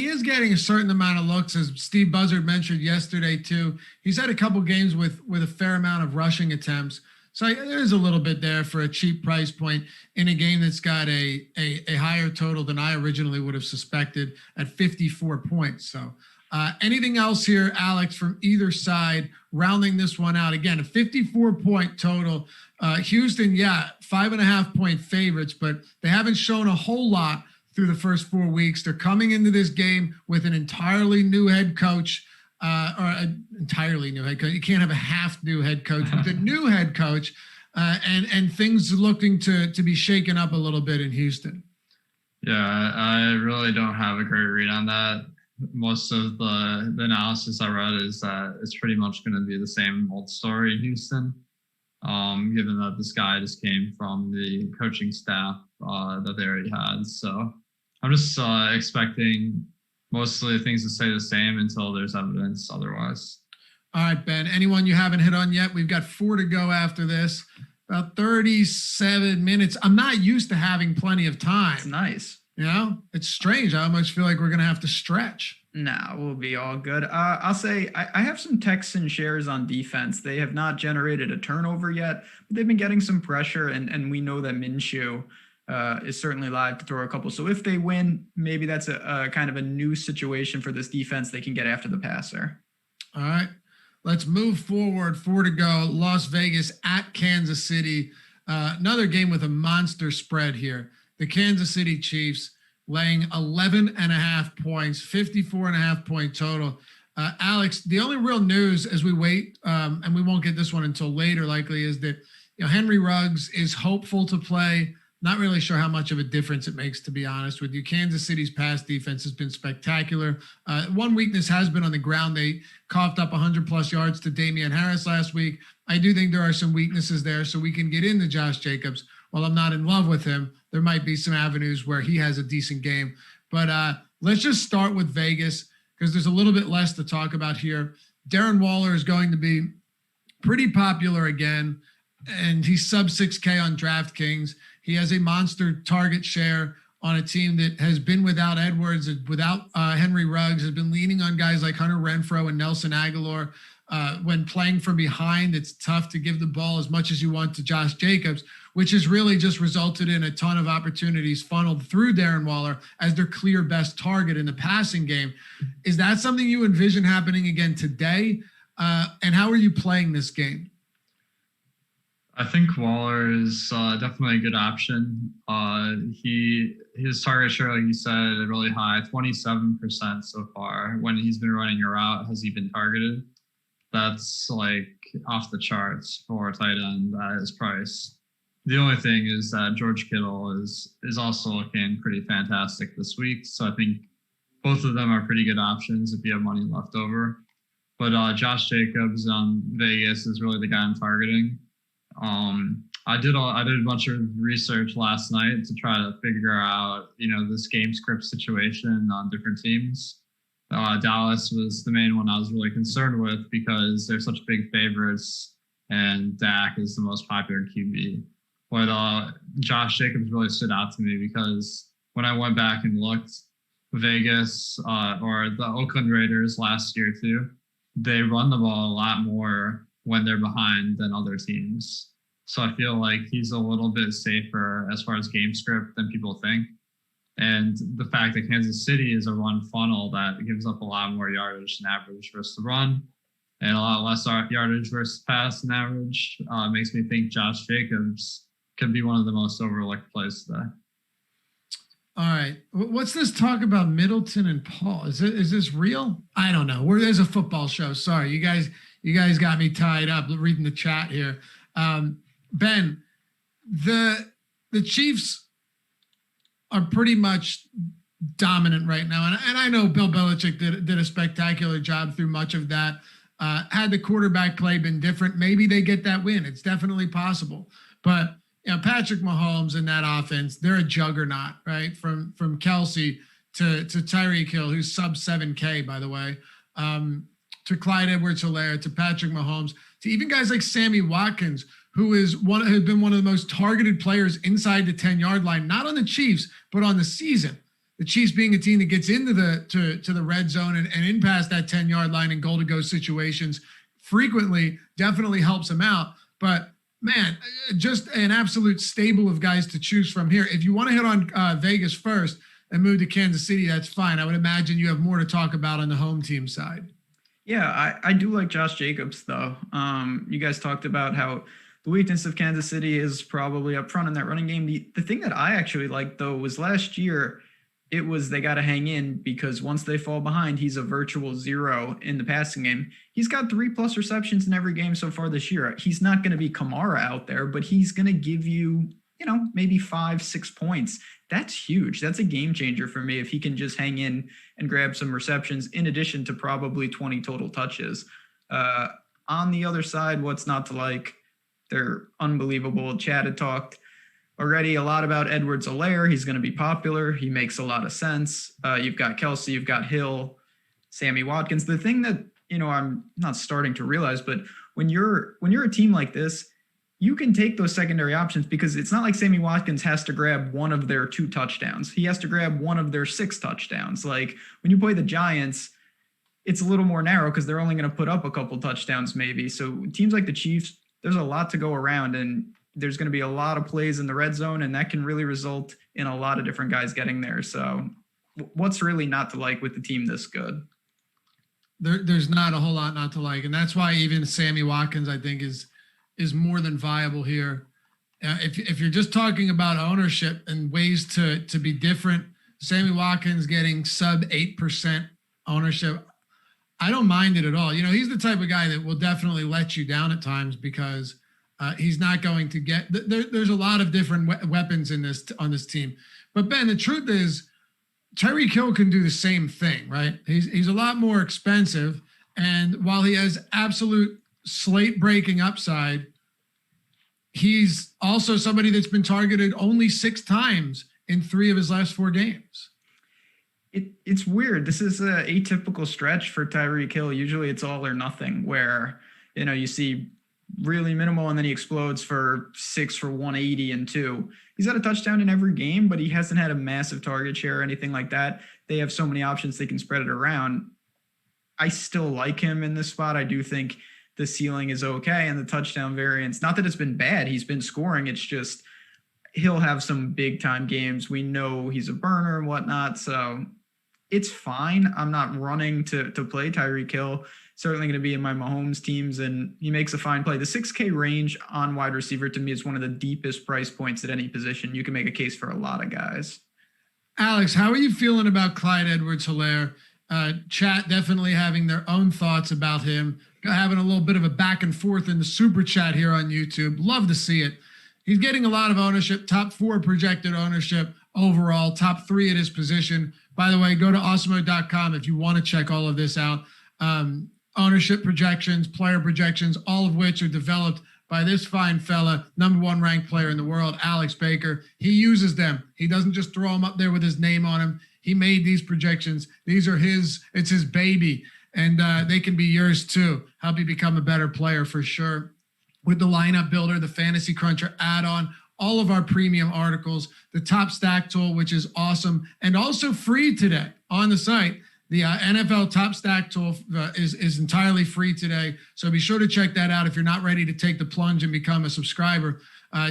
is getting a certain amount of looks, as Steve Buzzard mentioned yesterday too. He's had a couple games with a fair amount of rushing attempts. So there's a little bit there for a cheap price point in a game that's got a higher total than I originally would have suspected at 54 points. So anything else here, Alex, from either side, rounding this one out? Again, a 54-point total. Houston, 5.5-point favorites, but they haven't shown a whole lot through the first 4 weeks. They're coming into this game with an entirely new head coach, or an entirely new head coach. You can't have a half new head coach with a new head coach, and things looking to be shaken up a little bit in Houston. Yeah, I really don't have a great read on that. Most of the analysis I read is that it's pretty much going to be the same old story in Houston, given that this guy just came from the coaching staff that they already had. So I'm just expecting mostly things to stay the same until there's evidence otherwise. All right, Ben, anyone you haven't hit on yet? We've got 4 to go after this. About 37 minutes. I'm not used to having plenty of time. It's nice. You know, it's strange. I almost feel like we're going to have to stretch. Nah, we'll be all good. I'll say I have some Texan shares on defense. They have not generated a turnover yet, but they've been getting some pressure, and we know that Minshew is certainly live to throw a couple. So if they win, maybe that's a kind of a new situation for this defense. They can get after the passer. All right, let's move forward. 4 to go. Las Vegas at Kansas City. Another game with a monster spread here. The Kansas City Chiefs laying 11.5 points, 54.5-point total. Alex, the only real news as we wait, and we won't get this one until later likely, is that Henry Ruggs is hopeful to play. Not really sure how much of a difference it makes, to be honest with you. Kansas City's pass defense has been spectacular. One weakness has been on the ground. They coughed up 100-plus yards to Damian Harris last week. I do think there are some weaknesses there, so we can get into Josh Jacobs. While I'm not in love with him, there might be some avenues where he has a decent game. But let's just start with Vegas, because there's a little bit less to talk about here. Darren Waller is going to be pretty popular again, and he's sub 6K on DraftKings. He has a monster target share on a team that has been without Edwards, without Henry Ruggs, has been leaning on guys like Hunter Renfrow and Nelson Aguilar. When playing from behind, it's tough to give the ball as much as you want to Josh Jacobs, which has really just resulted in a ton of opportunities funneled through Darren Waller as their clear best target in the passing game. Is that something you envision happening again today? And how are you playing this game? I think Waller is definitely a good option. His target share, like you said, really high, 27% so far. When he's been running a route, has he been targeted? That's like off the charts for a tight end at his price. The only thing is that George Kittle is also looking pretty fantastic this week. So I think both of them are pretty good options if you have money left over. But Josh Jacobs on Vegas is really the guy I'm targeting. I did a bunch of research last night to try to figure out, this game script situation on different teams. Dallas was the main one I was really concerned with because they're such big favorites and Dak is the most popular QB. But Josh Jacobs really stood out to me because when I went back and looked, Vegas or the Oakland Raiders last year too, they run the ball a lot more when they're behind than other teams. So I feel like he's a little bit safer as far as game script than people think. And the fact that Kansas City is a run funnel that gives up a lot more yardage than average versus the run and a lot less yardage versus pass than average makes me think Josh Jacobs could be one of the most overlooked plays today. All right. What's this talk about Middleton and Paul? Is this real? I don't know. There's a football show. Sorry, you guys got me tied up reading the chat here. Ben, the Chiefs are pretty much dominant right now. And I know Bill Belichick did a spectacular job through much of that. Had the quarterback play been different, maybe they get that win. It's definitely possible. But Patrick Mahomes in that offense, they're a juggernaut, right? From Kelsey to Tyreek Hill, who's sub 7K, by the way, to Clyde Edwards-Helaire, to Patrick Mahomes, to even guys like Sammy Watkins, who has been one of the most targeted players inside the 10-yard line, not on the Chiefs, but on the season. The Chiefs being a team that gets into the red zone and in past that 10-yard line in goal-to-go situations frequently, definitely helps him out. But man, just an absolute stable of guys to choose from here. If you want to hit on Vegas first and move to Kansas City, that's fine. I would imagine you have more to talk about on the home team side. Yeah, I do like Josh Jacobs, though. You guys talked about how the weakness of Kansas City is probably up front in that running game. The thing that I actually liked, though, was last year, it was they got to hang in because once they fall behind, he's a virtual zero in the passing game. He's got 3+ receptions in every game so far this year. He's not going to be Kamara out there, but he's going to give you, maybe 5-6 points. That's huge. That's a game changer for me if he can just hang in and grab some receptions in addition to probably 20 total touches. On the other side, what's not to like? They're unbelievable. Chad had talked already a lot about Edwards-Helaire. He's going to be popular. He makes a lot of sense. You've got Kelsey, you've got Hill, Sammy Watkins. The thing that, I'm not starting to realize, but when you're a team like this, you can take those secondary options because it's not like Sammy Watkins has to grab one of their 2 touchdowns. He has to grab one of their 6 touchdowns. Like when you play the Giants, it's a little more narrow because they're only going to put up a couple touchdowns maybe. So teams like the Chiefs, there's a lot to go around and there's going to be a lot of plays in the red zone and that can really result in a lot of different guys getting there. So what's really not to like with the team this good? There's not a whole lot not to like. And that's why even Sammy Watkins, I think, is more than viable here. If you're just talking about ownership and ways to be different, Sammy Watkins getting sub 8% ownership, I don't mind it at all. He's the type of guy that will definitely let you down at times because he's not going to get there's a lot of different weapons on this team. But Ben, the truth is Tyreek Hill can do the same thing, right? He's a lot more expensive. And while he has absolute slate breaking upside, he's also somebody that's been targeted only 6 times in 3 of his last 4 games. It's weird. This is an atypical stretch for Tyreek Hill. Usually it's all or nothing where, you see really minimal and then he explodes for 6 for 180 and 2. He's had a touchdown in every game, but he hasn't had a massive target share or anything like that. They have so many options they can spread it around. I still like him in this spot. I do think the ceiling is okay and the touchdown variance, not that it's been bad. He's been scoring. It's just he'll have some big time games. We know he's a burner and whatnot. So it's fine. I'm not running to play Tyreek Hill. Certainly going to be in my Mahomes teams, and he makes a fine play. The 6K range on wide receiver to me is one of the deepest price points at any position. You can make a case for a lot of guys. Alex, how are you feeling about Clyde Edwards-Helaire? Chat definitely having their own thoughts about him. Having a little bit of a back and forth in the super chat here on YouTube. Love to see it. He's getting a lot of ownership, top 4 projected ownership overall, top 3 at his position. By the way, go to awesemo.com if you want to check all of this out. Ownership projections, player projections, all of which are developed by this fine fella, number 1 ranked player in the world, Alex Baker. He uses them. He doesn't just throw them up there with his name on them. He made these projections. These are it's his baby, and they can be yours too. Help you become a better player for sure. With the lineup builder, the Fantasy Cruncher add-on, all of our premium articles, the Top Stack tool, which is awesome, and also free today on the site. The NFL Top Stack tool is entirely free today. So be sure to check that out. If you're not ready to take the plunge and become a subscriber,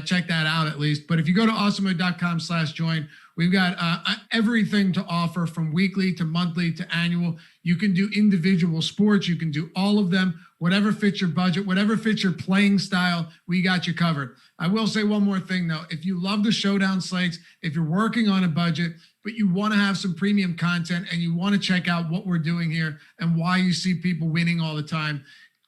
check that out at least. But if you go to awesemo.com/join, we've got everything to offer from weekly to monthly to annual. You can do individual sports. You can do all of them, whatever fits your budget, whatever fits your playing style, we got you covered. I will say one more thing though. If you love the showdown slates, if you're working on a budget, but you want to have some premium content and you want to check out what we're doing here and why you see people winning all the time,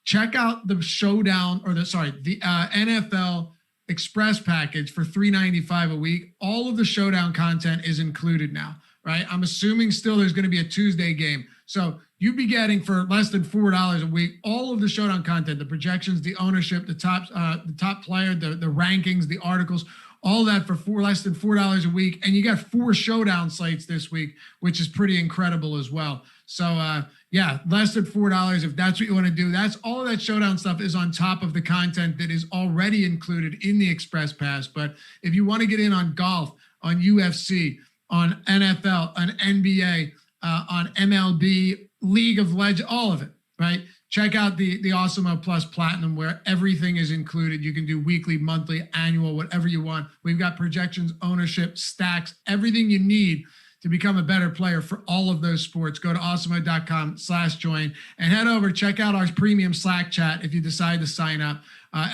check out the showdown the NFL Express package for $3.95 a week. All of the showdown content is included now, right? I'm assuming still there's going to be a Tuesday game. So you'd be getting for less than $4 a week, all of the showdown content, the projections, the ownership, the top player, the rankings, the articles, All that for less than $4 a week. And you got 4 showdown slates this week, which is pretty incredible as well. So yeah, less than $4 if that's what you want to do. That's all of that showdown stuff is on top of the content that is already included in the Express Pass. But if you want to get in on golf, on UFC, on NFL, on NBA, on MLB, League of Legends, all of it, right? Check out the Awesemo Plus Platinum where everything is included. You can do weekly, monthly, annual, whatever you want. We've got projections, ownership, stacks, everything you need to become a better player for all of those sports. Go to awesemo.com/join and head over, check out our premium Slack chat if you decide to sign up.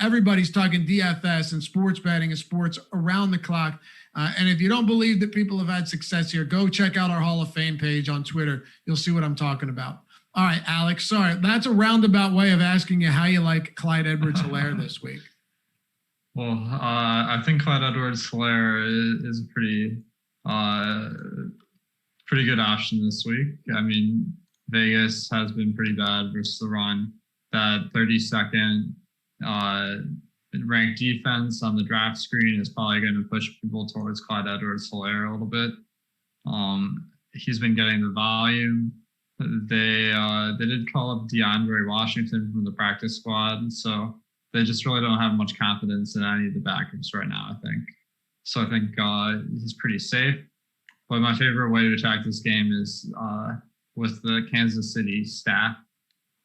Everybody's talking DFS and sports betting and sports around the clock. And if you don't believe that people have had success here, go check out our Hall of Fame page on Twitter. You'll see what I'm talking about. All right, Alex, sorry. That's a roundabout way of asking you how you like Clyde Edwards-Helaire this week. Well, I think Clyde Edwards-Helaire is a pretty good option this week. I mean, Vegas has been pretty bad versus the run. That 32nd ranked defense on the draft screen is probably going to push people towards Clyde Edwards-Helaire a little bit. He's been getting the volume. They did call up DeAndre Washington from the practice squad, so they just really don't have much confidence in any of the backups right now, I think. So I think he's pretty safe. But my favorite way to attack this game is with the Kansas City staff,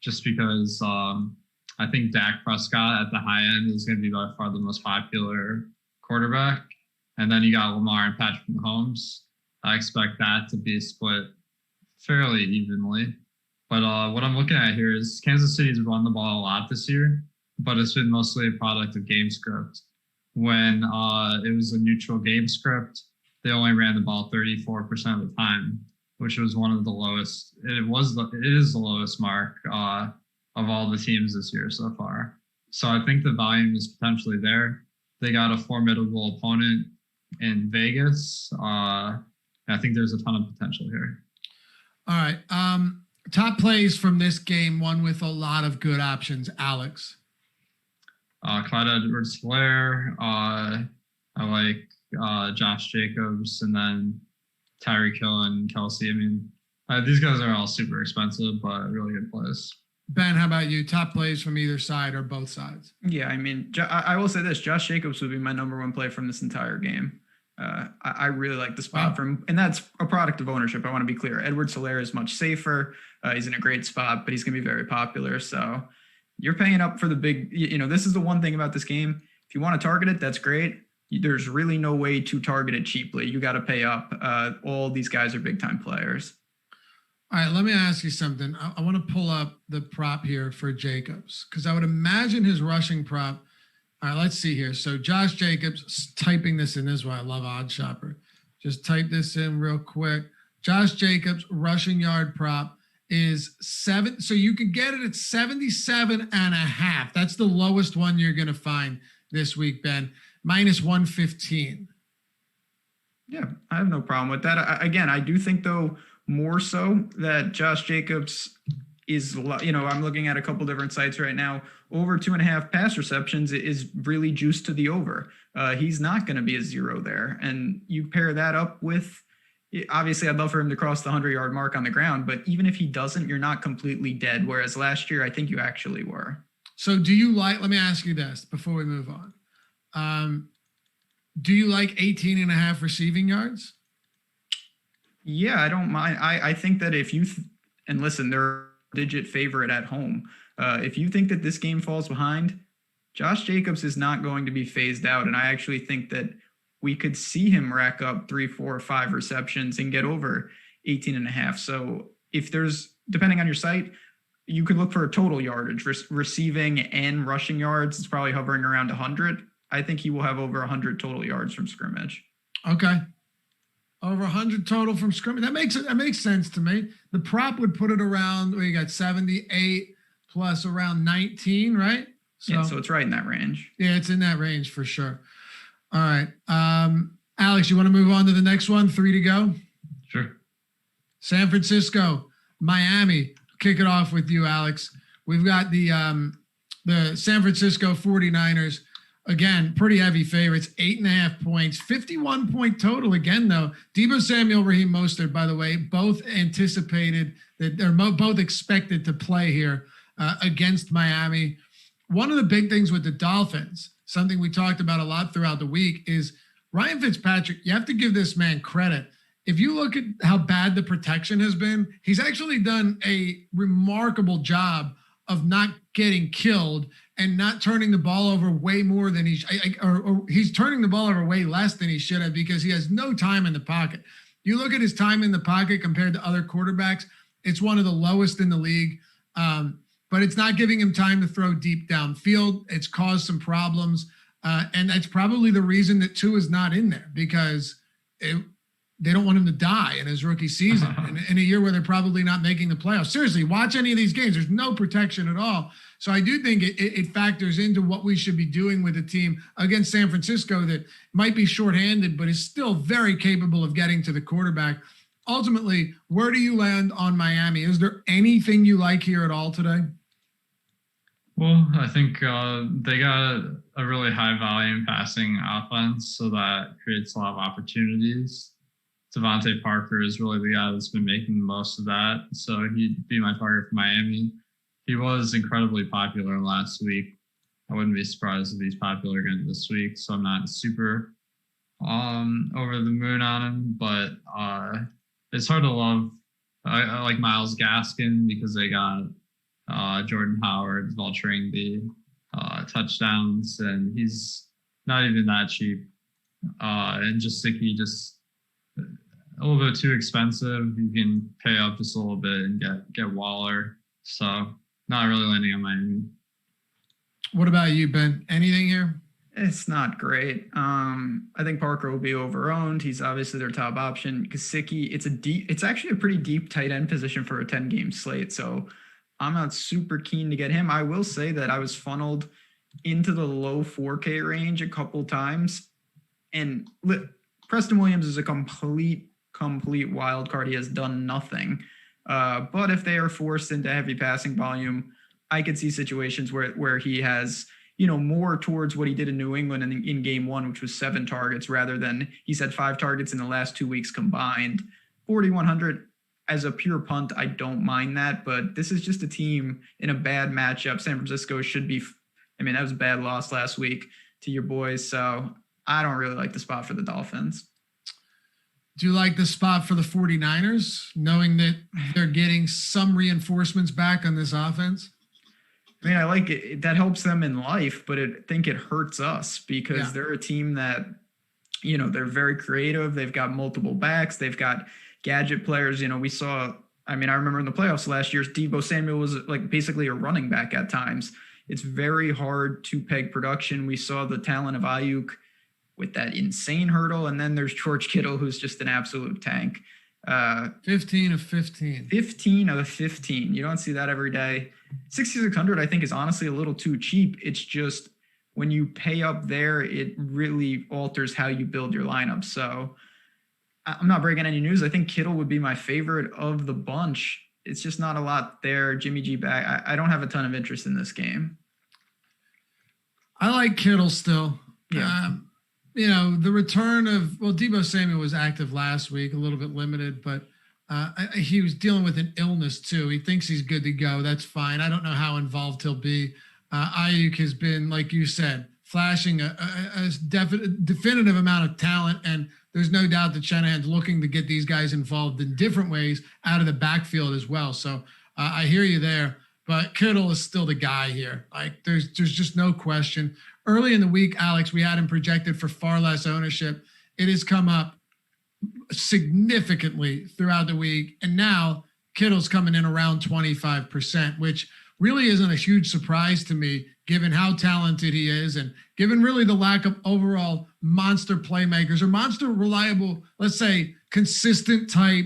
just because I think Dak Prescott at the high end is going to be by far the most popular quarterback. And then you got Lamar and Patrick Mahomes. I expect that to be split fairly evenly. But what I'm looking at here is Kansas City's run the ball a lot this year, but it's been mostly a product of game script. When it was a neutral game script, they only ran the ball 34% of the time, which was one of the lowest. It is the lowest mark of all the teams this year so far. So I think the volume is potentially there. They got a formidable opponent in Vegas. I think there's a ton of potential here. All right. Top plays from this game, one with a lot of good options. Alex. Clyde Edwards-Helaire. I like Josh Jacobs, and then Tyreek Hill and Kelsey. I mean, these guys are all super expensive, but really good plays. Ben, how about you? Top plays from either side or both sides? Yeah, I mean, I will say this. Josh Jacobs would be my number one play from this entire game. I really like the spot from him, and that's a product of ownership. I want to be clear. Edwards-Helaire is much safer. He's in a great spot, but he's going to be very popular. So you're paying up for the big, this is the one thing about this game. If you want to target it, that's great. There's really no way to target it cheaply. You got to pay up. All these guys are big time players. All right, let me ask you something. I want to pull up the prop here for Jacobs because I would imagine his rushing prop. All right, let's see here. So Josh Jacobs, typing this in. This is why I love Oddsshopper. Just type this in real quick. Josh Jacobs rushing yard prop is 7. So you can get it at 77.5. That's the lowest one you're going to find this week, Ben. Minus 115. Yeah, I have no problem with that. Again, I do think, though, more so that Josh Jacobs is, I'm looking at a couple different sites right now. Over 2.5 pass receptions is really juiced to the over. He's not going to be a 0 there. And you pair that up with, obviously, I'd love for him to cross the 100-yard mark on the ground. But even if he doesn't, you're not completely dead. Whereas last year, I think you actually were. So do you let me ask you this before we move on. Do you like 18.5 receiving yards? Yeah, I don't mind. I think that if you, and listen, they're a digit favorite at home. If you think that this game falls behind, Josh Jacobs is not going to be phased out. And I actually think that we could see him rack up 3, 4, 5 receptions and get over 18.5. So if there's, depending on your site, you could look for a total yardage, receiving and rushing yards. It's probably hovering around 100. I think he will have over 100 total yards from scrimmage. Okay. Over 100 total from scrimmage. That makes sense to me. The prop would put it around, you got 78 plus around 19, right? So it's right in that range. Yeah, it's in that range for sure. All right. Alex, you want to move on to the next one? 3 to go? Sure. San Francisco, Miami. Kick it off with you, Alex. We've got the San Francisco 49ers Again, pretty heavy favorites, 8.5 points, 51-point total. Again, though, Deebo Samuel, Raheem Mostert, by the way, both anticipated that they're both expected to play here against Miami. One of the big things with the Dolphins, something we talked about a lot throughout the week, is Ryan Fitzpatrick. You have to give this man credit. If you look at how bad the protection has been, he's actually done a remarkable job of not getting killed and not turning the ball over way more than he's turning the ball over way less than he should have, because he has no time in the pocket. You look at his time in the pocket compared to other quarterbacks, it's one of the lowest in the league. But it's not giving him time to throw deep downfield. It's caused some problems. And that's probably the reason that Tua is not in there, because they don't want him to die in his rookie season in a year where they're probably not making the playoffs. Seriously, watch any of these games. There's no protection at all. So I do think it factors into what we should be doing with a team against San Francisco that might be shorthanded, but is still very capable of getting to the quarterback. Ultimately, where do you land on Miami? Is there anything you like here at all today? Well, I think they got a really high volume passing offense, so that creates a lot of opportunities. Devontae Parker is really the guy that's been making the most of that, so he'd be my target for Miami. He was incredibly popular last week. I wouldn't be surprised if he's popular again this week, so I'm not super over the moon on him, but it's hard to love. I like Myles Gaskin because they got Jordan Howard vulturing the touchdowns, and he's not even that cheap. And Gajewski just a little bit too expensive. You can pay up just a little bit and get Waller. So not really landing on Miami. What about you, Ben? Anything here? It's not great. I think Parker will be overowned. He's obviously their top option. Gajewski, it's actually a pretty deep tight end position for a 10-game slate. So I'm not super keen to get him. I will say that I was funneled into the low 4K range a couple times, and Preston Williams is a complete wild card. He has done nothing. But if they are forced into heavy passing volume, I could see situations where he has, more towards what he did in New England in game one, which was 7 targets, rather than he's had 5 targets in the last 2 weeks combined. 4,100 as a pure punt, I don't mind that, but this is just a team in a bad matchup. San Francisco should be, that was a bad loss last week to your boys, so I don't really like the spot for the Dolphins. Do you like the spot for the 49ers, knowing that they're getting some reinforcements back on this offense? I like it. That helps them in life, but I think it hurts us because they're a team that, they're very creative. They've got multiple backs. They've got gadget players. We saw, I remember in the playoffs last year, Deebo Samuel was like basically a running back at times. It's very hard to peg production. We saw the talent of Ayuk with that insane hurdle. And then there's George Kittle, who's just an absolute tank. 15 of 15. 15 of 15. You don't see that every day. 6,600, I think, is honestly a little too cheap. It's just when you pay up there, it really alters how you build your lineup. So I'm not breaking any news. I think Kittle would be my favorite of the bunch. It's just not a lot there. Jimmy G back. I don't have a ton of interest in this game. I like Kittle still. Yeah. The return of, Deebo Samuel was active last week, a little bit limited, but he was dealing with an illness too. He thinks he's good to go. That's fine. I don't know how involved he'll be. Ayuk has been, like you said, flashing a definitive amount of talent, and there's no doubt that Shanahan's looking to get these guys involved in different ways out of the backfield as well. So I hear you there, but Kittle is still the guy here. Like there's just no question. Early in the week, Alex, we had him projected for far less ownership. It has come up significantly throughout the week. And now Kittle's coming in around 25%, which really isn't a huge surprise to me, given how talented he is and given really the lack of overall monster playmakers or monster reliable, let's say, consistent type,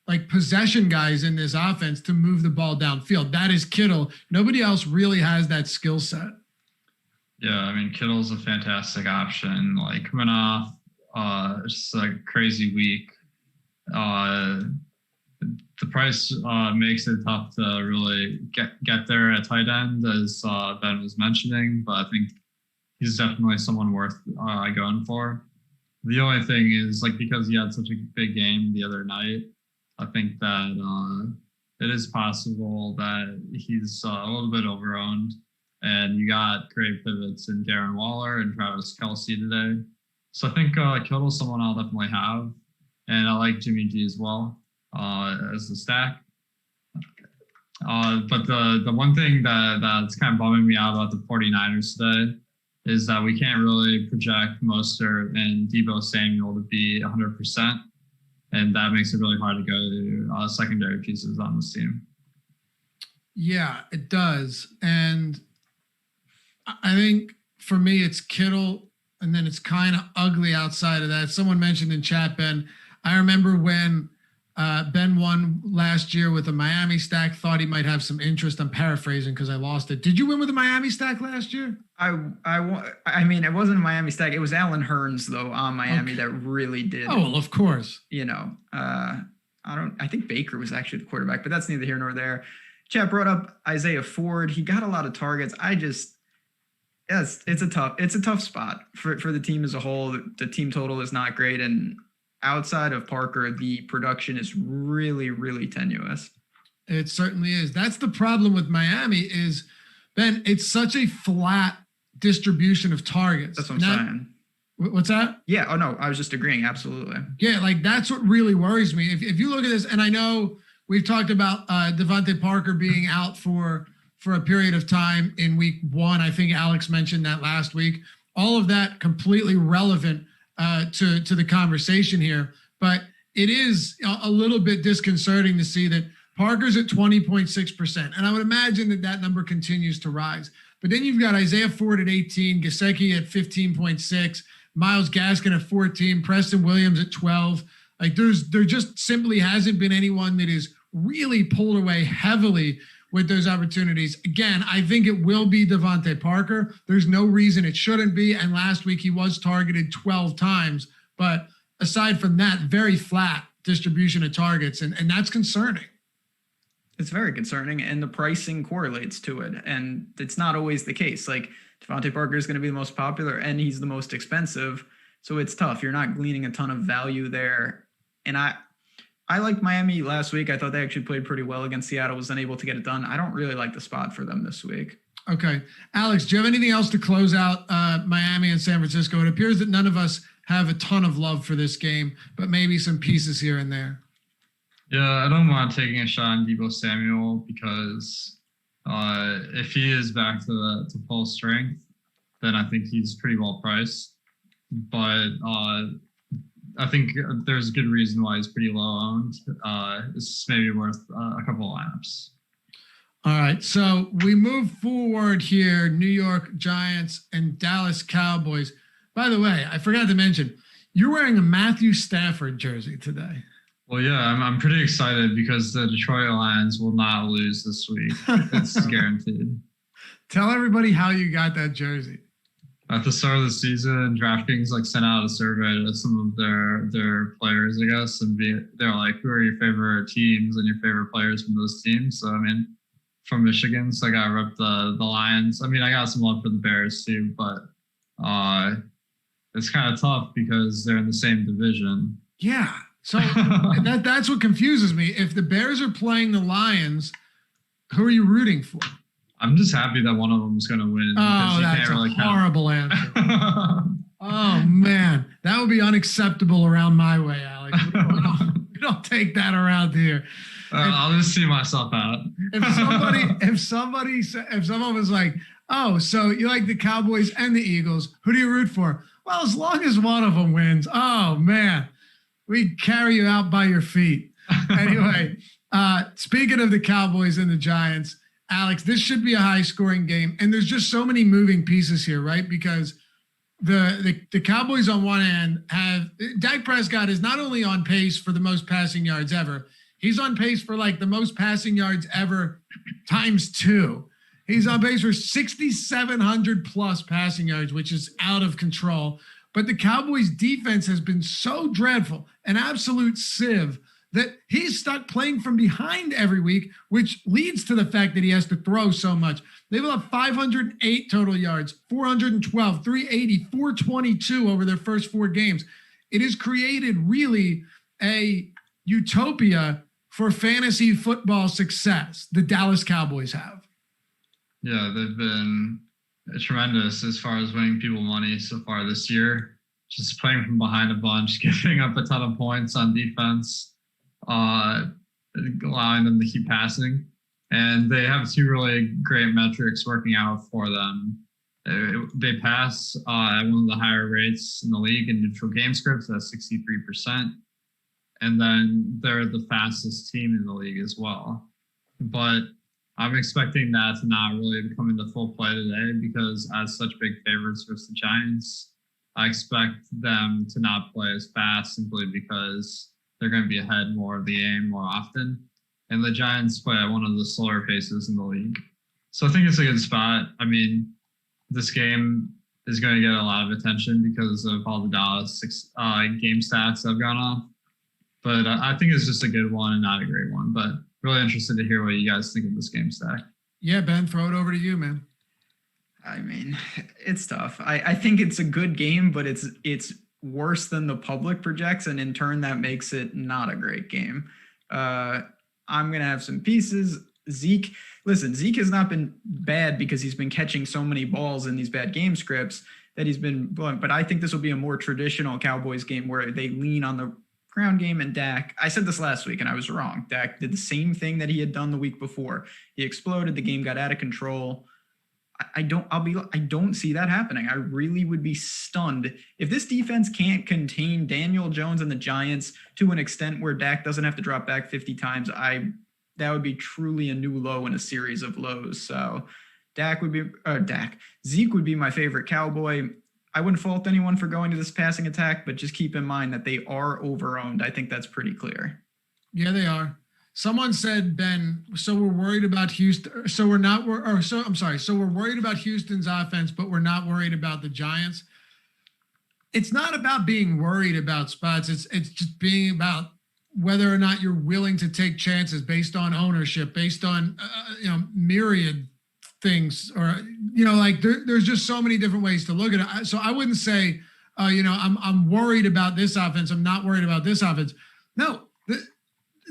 like possession guys in this offense to move the ball downfield. That is Kittle. Nobody else really has that skill set. Yeah, Kittle's a fantastic option. Like coming off just a crazy week. The price makes it tough to really get there at tight end, as Ben was mentioning. But I think he's definitely someone worth going for. The only thing is, like, because he had such a big game the other night, I think that it is possible that he's a little bit overowned. And you got great pivots in Darren Waller and Travis Kelce today. So I think Kittle's someone I'll definitely have. And I like Jimmy G as well as the stack. But the one thing that's kind of bumming me out about the 49ers today is that we can't really project Mostert and Deebo Samuel to be 100%. And that makes it really hard to go to secondary pieces on this team. Yeah, it does. And I think for me, it's Kittle, and then it's kind of ugly outside of that. Someone mentioned in chat, Ben, I remember when Ben won last year with a Miami stack, thought he might have some interest. I'm paraphrasing because I lost it. Did you win with a Miami stack last year? I mean, it wasn't a Miami stack. It was Allen Hurns, though, on Miami that really did. Oh, well, of course. I think Baker was actually the quarterback, but that's neither here nor there. Chat brought up Isaiah Ford. He got a lot of targets. Yes, it's a tough spot for the team as a whole. The team total is not great, and outside of Parker, the production is really, really tenuous. It certainly is. That's the problem with Miami is, Ben, it's such a flat distribution of targets. That's what I'm saying. What's that? Yeah. Oh, no, I was just agreeing. Absolutely. Yeah, like that's what really worries me. If you look at this, and I know we've talked about Devontae Parker being out for a period of time in week 1. I think Alex mentioned that last week. All of that completely relevant to the conversation here. But it is a little bit disconcerting to see that Parker's at 20.6%. And I would imagine that number continues to rise. But then you've got Isaiah Ford at 18, Gajewski at 15.6, Myles Gaskin at 14, Preston Williams at 12. Like there just simply hasn't been anyone that is really pulled away heavily with those opportunities. Again, I think it will be Devontae Parker. There's no reason it shouldn't be. And last week he was targeted 12 times. But aside from that, very flat distribution of targets. And that's concerning. It's very concerning. And the pricing correlates to it. And it's not always the case. Like Devontae Parker is going to be the most popular and he's the most expensive. So it's tough. You're not gleaning a ton of value there. And I liked Miami last week. I thought they actually played pretty well against Seattle, was unable to get it done. I don't really like the spot for them this week. Okay. Alex, do you have anything else to close out Miami and San Francisco? It appears that none of us have a ton of love for this game, but maybe some pieces here and there. Yeah, I don't mind taking a shot on Deebo Samuel because if he is back to full strength, then I think he's pretty well priced. But I think there's a good reason why he's pretty low owned. It's maybe worth a couple of lineups. All right, so we move forward here. New York Giants and Dallas Cowboys. By the way, I forgot to mention, you're wearing a Matthew Stafford jersey today. Well, yeah, I'm pretty excited because the Detroit Lions will not lose this week. It's guaranteed. Tell everybody how you got that jersey. At the start of the season, DraftKings sent out a survey to some of their players, I guess, and they're like, "Who are your favorite teams and your favorite players from those teams?" So I mean, from Michigan, so I got ripped the Lions. I mean, I got some love for the Bears too, but it's kind of tough because they're in the same division. Yeah, so that's what confuses me. If the Bears are playing the Lions, who are you rooting for? I'm just happy that one of them is going to win. Oh, that's a horrible answer. Oh, man. That would be unacceptable around my way, Alex. We don't take that around here. I'll just see myself out. If someone was like, "Oh, so you like the Cowboys and the Eagles, who do you root for?" Well, as long as one of them wins. Oh, man. We carry you out by your feet. Anyway, speaking of the Cowboys and the Giants, Alex, this should be a high-scoring game, and there's just so many moving pieces here, right? Because the Cowboys on one hand have Dak Prescott is not only on pace for the most passing yards ever, he's on pace for like the most passing yards ever times 2. He's on pace for 6,700 plus passing yards, which is out of control. But the Cowboys defense has been so dreadful, an absolute sieve, that he's stuck playing from behind every week, which leads to the fact that he has to throw so much. They've allowed 508 total yards, 412, 380, 422 over their first 4 games. It has created really a utopia for fantasy football success. The Dallas Cowboys have. Yeah, they've been tremendous as far as winning people money so far this year. Just playing from behind a bunch, giving up a ton of points on defense, allowing them to keep passing. And they have 2 really great metrics working out for them. They pass at one of the higher rates in the league in neutral game scripts, that's 63%. And then they're the fastest team in the league as well. But I'm expecting that to not really come into full play today because as such big favorites versus the Giants, I expect them to not play as fast simply because they're going to be ahead more of the game more often. And the Giants play at one of the slower paces in the league. So I think it's a good spot. I mean, this game is going to get a lot of attention because of all the Dallas game stats that have gone off. But I think it's just a good one and not a great one. But really interested to hear what you guys think of this game stack. Yeah, Ben, throw it over to you, man. I mean, it's tough. I think it's a good game, but it's worse than the public projects, and in turn, that makes it not a great game. I'm going to have some pieces. Zeke has not been bad because he's been catching so many balls in these bad game scripts that he's been blunt. But I think this will be a more traditional Cowboys game where they lean on the ground game. And Dak, I said this last week and I was wrong. Dak did the same thing that he had done the week before. He exploded. The game got out of control. I don't see that happening. I really would be stunned if this defense can't contain Daniel Jones and the Giants to an extent where Dak doesn't have to drop back 50 times. That would be truly a new low in a series of lows. So Zeke would be my favorite Cowboy. I wouldn't fault anyone for going to this passing attack, but just keep in mind that they are over-owned. I think that's pretty clear. Yeah, they are. Someone said, Ben, so we're worried about Houston. So we're worried about Houston's offense, but we're not worried about the Giants. It's not about being worried about spots. It's just being about whether or not you're willing to take chances based on ownership, based on, myriad things, or, there's just so many different ways to look at it. So I wouldn't say, I'm worried about this offense. I'm not worried about this offense. No,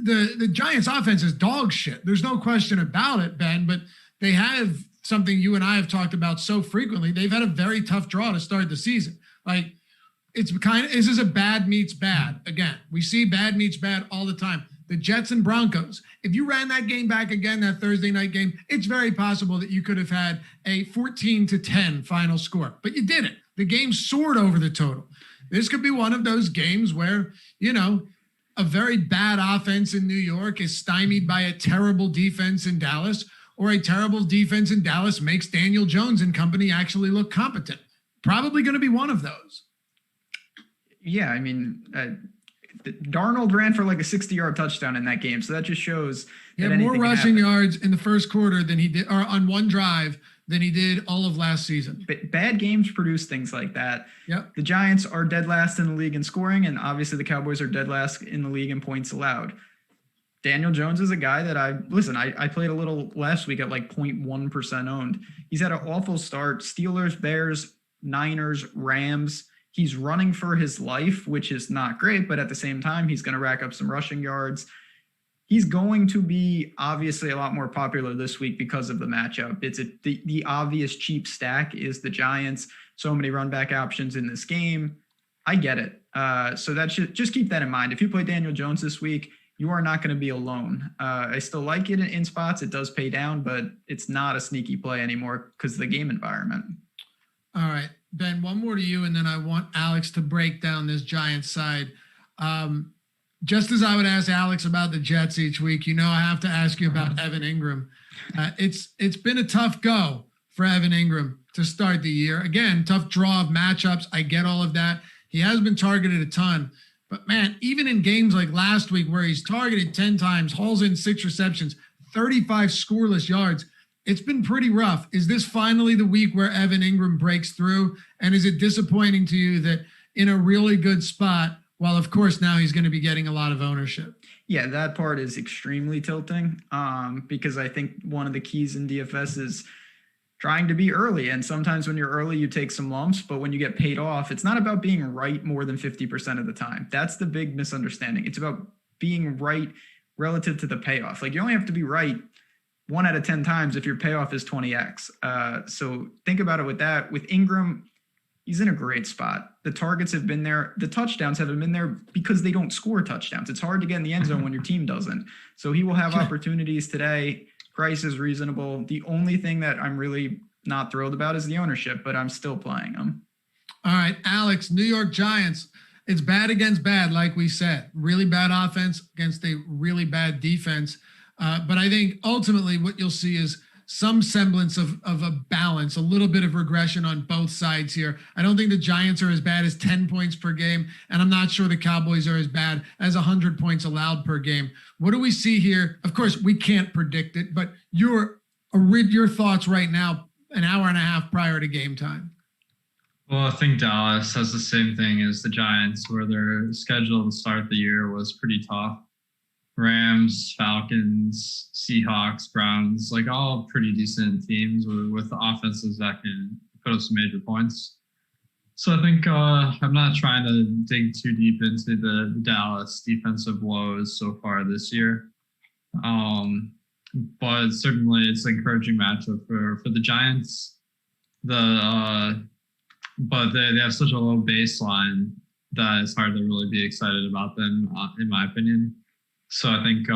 the Giants offense is dog shit. There's no question about it, Ben, but they have something you and I have talked about so frequently. They've had a very tough draw to start the season. Like, this is a bad meets bad. Again, we see bad meets bad all the time. The Jets and Broncos, if you ran that game back again, that Thursday night game, it's very possible that you could have had a 14-10 final score, but you didn't. The game soared over the total. This could be one of those games where, a very bad offense in New York is stymied by a terrible defense in Dallas, or a terrible defense in Dallas makes Daniel Jones and company actually look competent. Probably going to be one of those. Yeah, I mean, Darnold ran for like a 60-yard touchdown in that game, so that just shows he had more rushing yards in the first quarter than he did, or on one drive, than he did all of last season. But bad games produce things like that. Yep. The Giants are dead last in the league in scoring, and obviously the Cowboys are dead last in the league in points allowed. Daniel Jones is a guy that I played a little last week at like 0.1% owned. He's had an awful start. Steelers, Bears, Niners, Rams. He's running for his life, which is not great, but at the same time, he's going to rack up some rushing yards. He's going to be obviously a lot more popular this week because of the matchup. The obvious cheap stack is the Giants. So many run back options in this game. I get it. So that should just keep that in mind. If you play Daniel Jones this week, you are not going to be alone. I still like it in spots. It does pay down, but it's not a sneaky play anymore because of the game environment. All right, Ben, one more to you, and then I want Alex to break down this Giants side. Just as I would ask Alex about the Jets each week, I have to ask you about Evan Engram. It's been a tough go for Evan Engram to start the year. Again, tough draw of matchups. I get all of that. He has been targeted a ton. But, man, even in games like last week where he's targeted 10 times, hauls in 6 receptions, 35 scoreless yards, it's been pretty rough. Is this finally the week where Evan Engram breaks through? And is it disappointing to you that in a really good spot While, of course, now he's going to be getting a lot of ownership. Yeah, that part is extremely tilting because I think one of the keys in DFS is trying to be early. And sometimes when you're early, you take some lumps, but when you get paid off, it's not about being right more than 50% of the time. That's the big misunderstanding. It's about being right relative to the payoff. Like, you only have to be right 1 out of 10 times if your payoff is 20x. So think about it with that. With Ingram, he's in a great spot. The targets have been there. The touchdowns haven't been there because they don't score touchdowns. It's hard to get in the end zone when your team doesn't. So he will have opportunities today. Price is reasonable. The only thing that I'm really not thrilled about is the ownership, but I'm still playing him. All right, Alex, New York Giants. It's bad against bad, like we said. Really bad offense against a really bad defense. But I think ultimately what you'll see is some semblance of a balance, a little bit of regression on both sides here. I don't think the Giants are as bad as 10 points per game, and I'm not sure the Cowboys are as bad as 100 points allowed per game. What do we see here? Of course, we can't predict it, but your thoughts right now, an hour and a half prior to game time. Well, I think Dallas has the same thing as the Giants, where their schedule to start the year was pretty tough. Rams, Falcons, Seahawks, Browns, like all pretty decent teams with offenses that can put up some major points. So I think I'm not trying to dig too deep into the Dallas defensive woes so far this year. But certainly it's an encouraging matchup for the Giants. But they have such a low baseline that it's hard to really be excited about them, in my opinion. So I think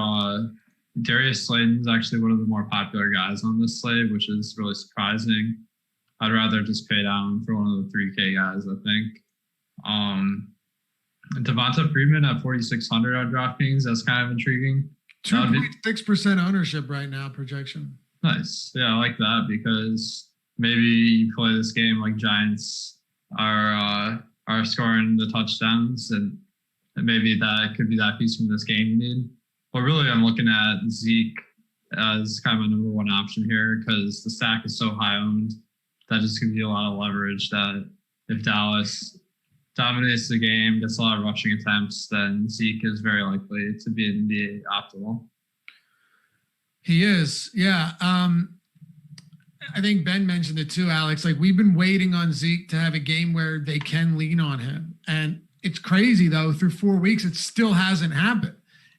Darius Slayton is actually one of the more popular guys on this slate, which is really surprising. I'd rather just pay down for one of the 3K guys, I think. Devonta Freeman at 4,600 on DraftKings, that's kind of intriguing. 2.6% ownership right now, projection. Nice. Yeah, I like that because maybe you play this game like Giants are scoring the touchdowns, and maybe that could be that piece from this game you need. But really, I'm looking at Zeke as kind of a number one option here because the stack is so high owned that just gives you a lot of leverage that if Dallas dominates the game, gets a lot of rushing attempts, then Zeke is very likely to be in the optimal. He is, yeah. I think Ben mentioned it too, Alex. Like, we've been waiting on Zeke to have a game where they can lean on him. And it's crazy, though, through 4 weeks, it still hasn't happened.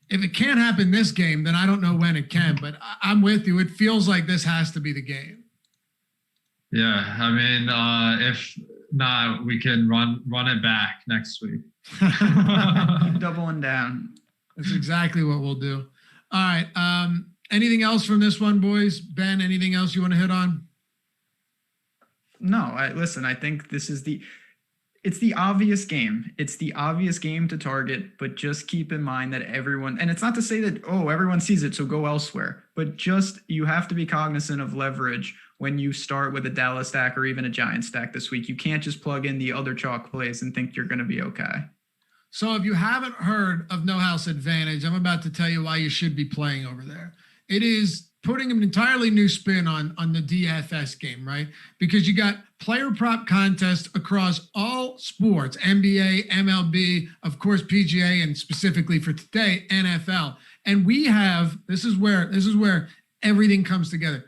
If it can't happen this game, then I don't know when it can. But I'm with you. It feels like this has to be the game. Yeah, I mean, if not, we can run it back next week. Doubling down. That's exactly what we'll do. All right. Anything else from this one, boys? Ben, anything else you want to hit on? No, listen, I think this is it's the obvious game. It's the obvious game to target, but just keep in mind that everyone, and it's not to say that, everyone sees it, so go elsewhere, but just, you have to be cognizant of leverage when you start with a Dallas stack or even a Giant stack this week. You can't just plug in the other chalk plays and think you're going to be okay. So if you haven't heard of No House Advantage, I'm about to tell you why you should be playing over there. It is putting an entirely new spin on the DFS game, right? Because you got player prop contests across all sports, NBA, MLB, of course, PGA, and specifically for today, NFL. And we have, this is where everything comes together.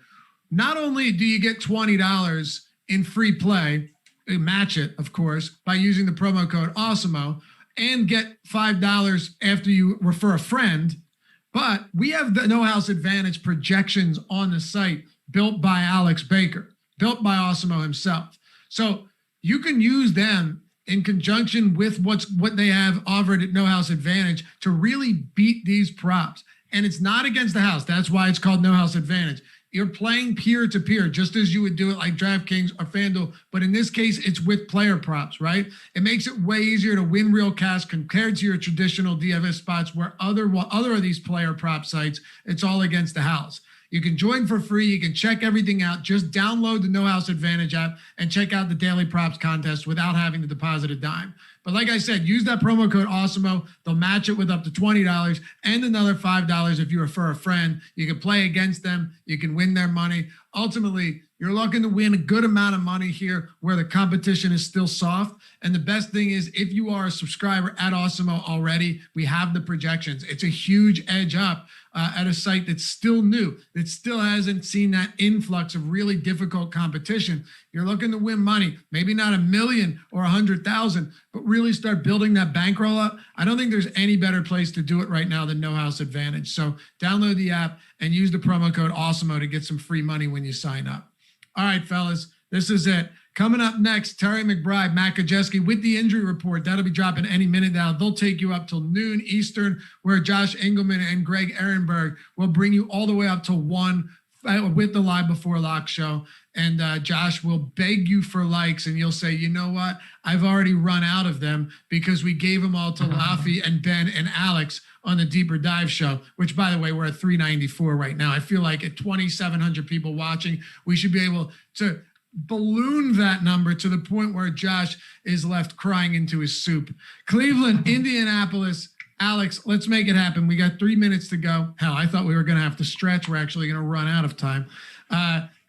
Not only do you get $20 in free play, match it, of course, by using the promo code Awesemo, and get $5 after you refer a friend, but we have the No House Advantage projections on the site built by Alex Baker, built by Awesemo himself. So you can use them in conjunction with what they have offered at No House Advantage to really beat these props. And it's not against the house. That's why it's called No House Advantage. You're playing peer-to-peer, just as you would do it like DraftKings or FanDuel. But in this case, it's with player props, right? It makes it way easier to win real cash compared to your traditional DFS spots where other of these player prop sites, it's all against the house. You can join for free. You can check everything out. Just download the No House Advantage app and check out the daily props contest without having to deposit a dime. But like I said, use that promo code Awesemo. They'll match it with up to $20 and another $5 if you refer a friend. You can play against them. You can win their money. Ultimately, You're looking to win a good amount of money here where the competition is still soft. And the best thing is, if you are a subscriber at Awesemo already, we have the projections. It's a huge edge up at a site that's still new, that still hasn't seen that influx of really difficult competition. You're looking to win money, maybe not $1 million or 100,000, but really start building that bankroll up. I don't think there's any better place to do it right now than No House Advantage. So download the app and use the promo code Awesemo to get some free money when you sign up. All right, fellas, this is it. Coming up next, Terry McBride, Matt Gajewski with the injury report. That'll be dropping any minute now. They'll take you up till noon Eastern, where Josh Engleman and Greg Ehrenberg will bring you all the way up to 1 with the Live Before Lock show. And Josh will beg you for likes, and you'll say, you know what? I've already run out of them because we gave them all to Loughran and Ben and Alex on the Deeper Dive show, which, by the way, we're at 394 right now. I feel like at 2,700 people watching, we should be able to balloon that number to the point where Josh is left crying into his soup. Cleveland, Indianapolis. Alex, let's make it happen. We got 3 minutes to go. Hell, I thought we were going to have to stretch. We're actually going to run out of time.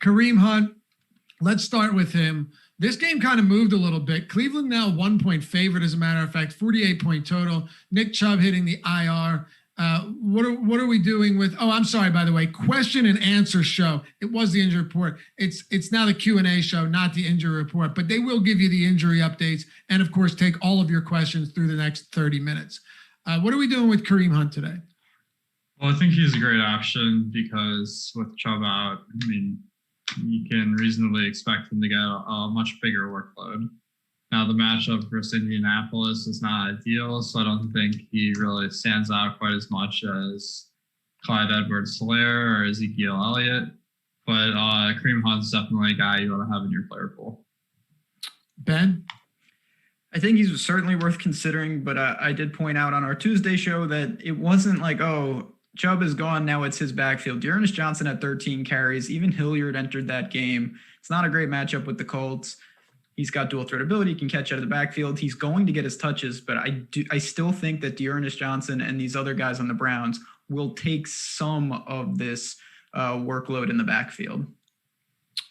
Kareem Hunt, let's start with him. This game kind of moved a little bit. Cleveland now 1-point favorite, as a matter of fact, 48-point total. Nick Chubb hitting the IR. What are we doing with? Oh, I'm sorry, by the way. Question and answer show. It was the injury report. It's now the Q&A show, not the injury report. But they will give you the injury updates and, of course, take all of your questions through the next 30 minutes. What are we doing with Kareem Hunt today? Well, I think he's a great option because with Chubb out, I mean, you can reasonably expect him to get a much bigger workload. Now, the matchup versus Indianapolis is not ideal, so I don't think he really stands out quite as much as Clyde Edwards-Helaire or Ezekiel Elliott. But Kareem Hunt's definitely a guy you want to have in your player pool. Ben? I think he's certainly worth considering, but I did point out on our Tuesday show that it wasn't like, oh, Chubb is gone, now it's his backfield. Dearness Johnson had 13 carries. Even Hilliard entered that game. It's not a great matchup with the Colts. He's got dual threat ability, can catch out of the backfield. He's going to get his touches, but I still think that Dearness Johnson and these other guys on the Browns will take some of this workload in the backfield.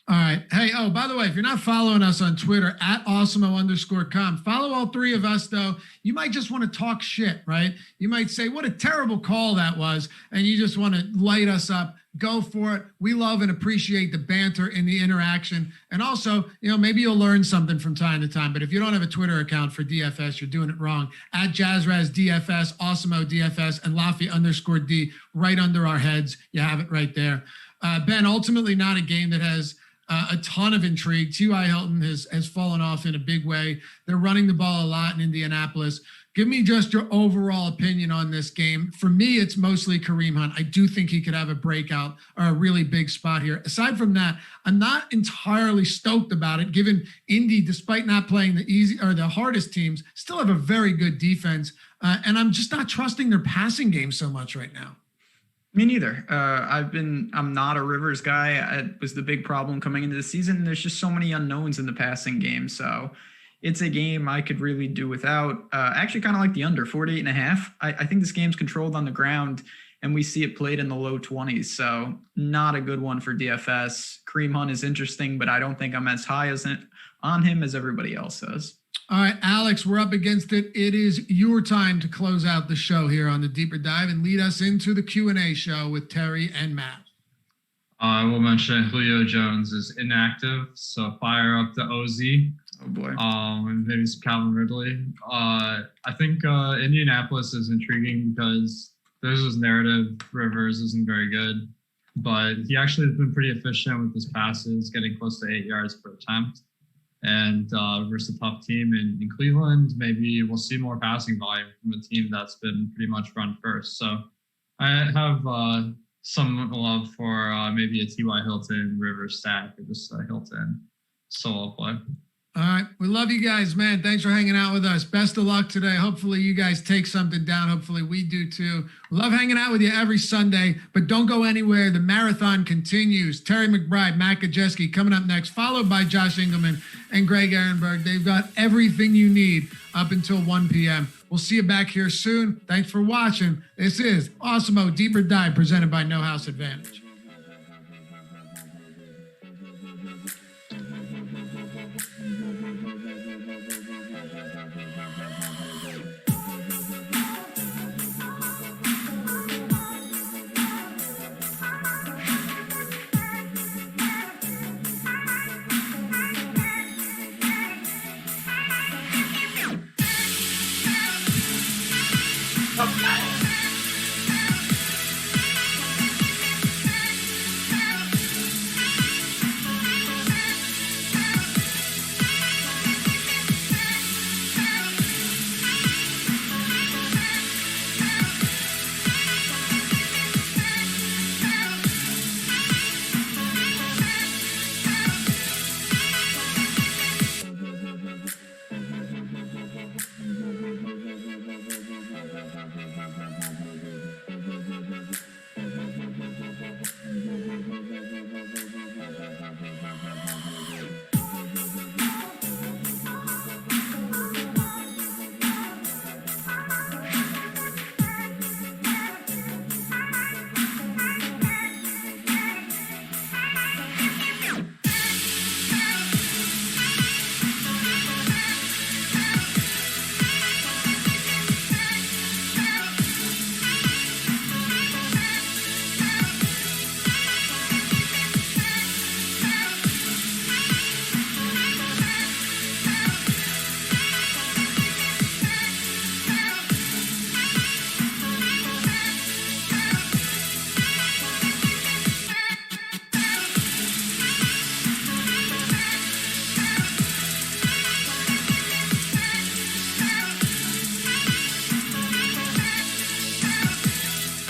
All right. Hey, oh, by the way, if you're not following us on Twitter at Awesemo_com, follow all three of us, though. You might just want to talk shit, right? You might say, what a terrible call that was, and you just want to light us up. Go for it. We love and appreciate the banter and the interaction. And also, maybe you'll learn something from time to time. But if you don't have a Twitter account for DFS, you're doing it wrong. At Jazzraz DFS, Awesemo DFS, and Laffy_D right under our heads. You have it right there. Ben, ultimately not a game that has a ton of intrigue. T.Y. Hilton has fallen off in a big way. They're running the ball a lot in Indianapolis. Give me just your overall opinion on this game. For me, it's mostly Kareem Hunt. I do think he could have a breakout or a really big spot here. Aside from that, I'm not entirely stoked about it, given Indy, despite not playing the easy or the hardest teams, still have a very good defense. And I'm just not trusting their passing game so much right now. Me neither. I'm not a Rivers guy. It was the big problem coming into the season. There's just so many unknowns in the passing game. So it's a game I could really do without. Actually, kind of like the under 48.5. I think this game's controlled on the ground, and we see it played in the low 20s. So not a good one for DFS. Kareem Hunt is interesting, but I don't think I'm as high on him as everybody else is. All right, Alex, we're up against it. It is your time to close out the show here on the Deeper Dive and lead us into the Q&A show with Terry and Matt. I will mention Julio Jones is inactive, so fire up the OZ. Oh, boy. And maybe some Calvin Ridley. I think Indianapolis is intriguing because there's this narrative Rivers isn't very good, but he actually has been pretty efficient with his passes, getting close to 8 yards per attempt. And versus a tough team in Cleveland, maybe we'll see more passing volume from a team that's been pretty much run first. So I have some love for maybe a T.Y. Hilton Rivers stack or just a Hilton solo play. All right. We love you guys, man. Thanks for hanging out with us. Best of luck today. Hopefully you guys take something down. Hopefully we do too. We love hanging out with you every Sunday, but don't go anywhere. The marathon continues. Terry McBride, Matt Gajewski coming up next, followed by Josh Engleman and Greg Ehrenberg. They've got everything you need up until 1 p.m. We'll see you back here soon. Thanks for watching. This is Awesemo Deeper Dive presented by No House Advantage.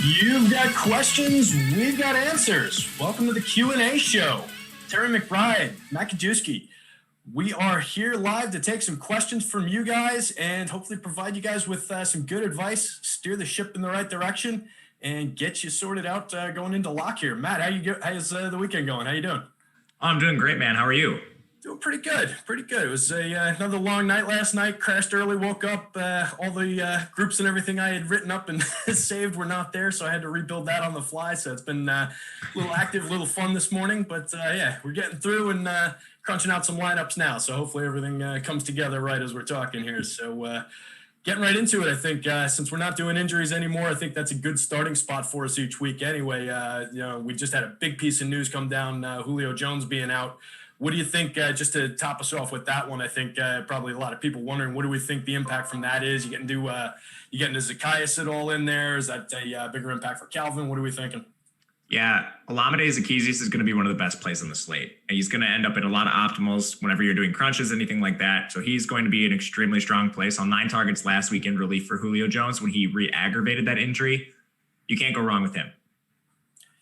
You've got questions, we've got answers. Welcome to the Q&A show. Terry McBride, Matt Gajewski. We are here live to take some questions from you guys and hopefully provide you guys with some good advice, steer the ship in the right direction, and get you sorted out going into lock here. Matt, how's the weekend going? How you doing? I'm doing great, man. How are you? Doing pretty good. It was another long night last night. Crashed early, woke up. All the groups and everything I had written up and saved were not there, so I had to rebuild that on the fly. So it's been a little active, a little fun this morning. But we're getting through and crunching out some lineups now. So hopefully everything comes together right as we're talking here. So getting right into it, I think since we're not doing injuries anymore, I think that's a good starting spot for us each week. Anyway, we just had a big piece of news come down, Julio Jones being out. What do you think, just to top us off with that one? I think probably a lot of people wondering, what do we think the impact from that is? You getting to Zacchaeus at all in there? Is that a bigger impact for Calvin? What are we thinking? Yeah, Olamide Zacchaeus is going to be one of the best plays on the slate. And he's going to end up in a lot of optimals whenever you're doing crunches, anything like that. So he's going to be an extremely strong play. On 9 targets last week in relief for Julio Jones when he re-aggravated that injury. You can't go wrong with him.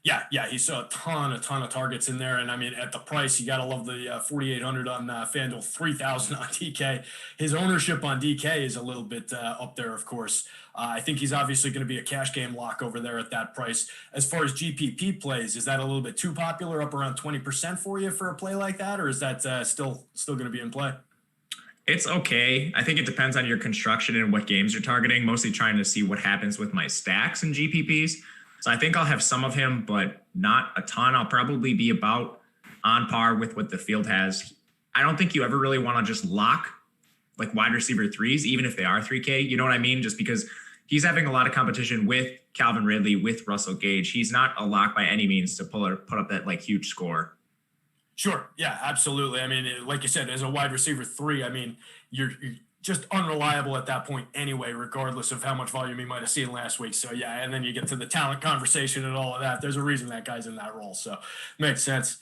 Yeah, he saw a ton of targets in there, and I mean, at the price, you gotta love the 4,800 on FanDuel, 3,000 on DK. His ownership on DK is a little bit up there, of course. I think he's obviously going to be a cash game lock over there at that price. As far as GPP plays, is that a little bit too popular, up around 20% for you for a play like that, or is that still going to be in play? It's okay. I think it depends on your construction and what games you're targeting. Mostly trying to see what happens with my stacks and GPPs. So I think I'll have some of him, but not a ton. I'll probably be about on par with what the field has. I don't think you ever really want to just lock like wide receiver 3s, even if they are 3K. You know what I mean? Just because he's having a lot of competition with Calvin Ridley, with Russell Gage. He's not a lock by any means to put up that like huge score. Sure. Yeah, absolutely. I mean, like you said, as a wide receiver 3, I mean, you're just unreliable at that point anyway, regardless of how much volume he might have seen last week. So yeah, and then you get to the talent conversation and all of that. There's a reason that guy's in that role. So makes sense.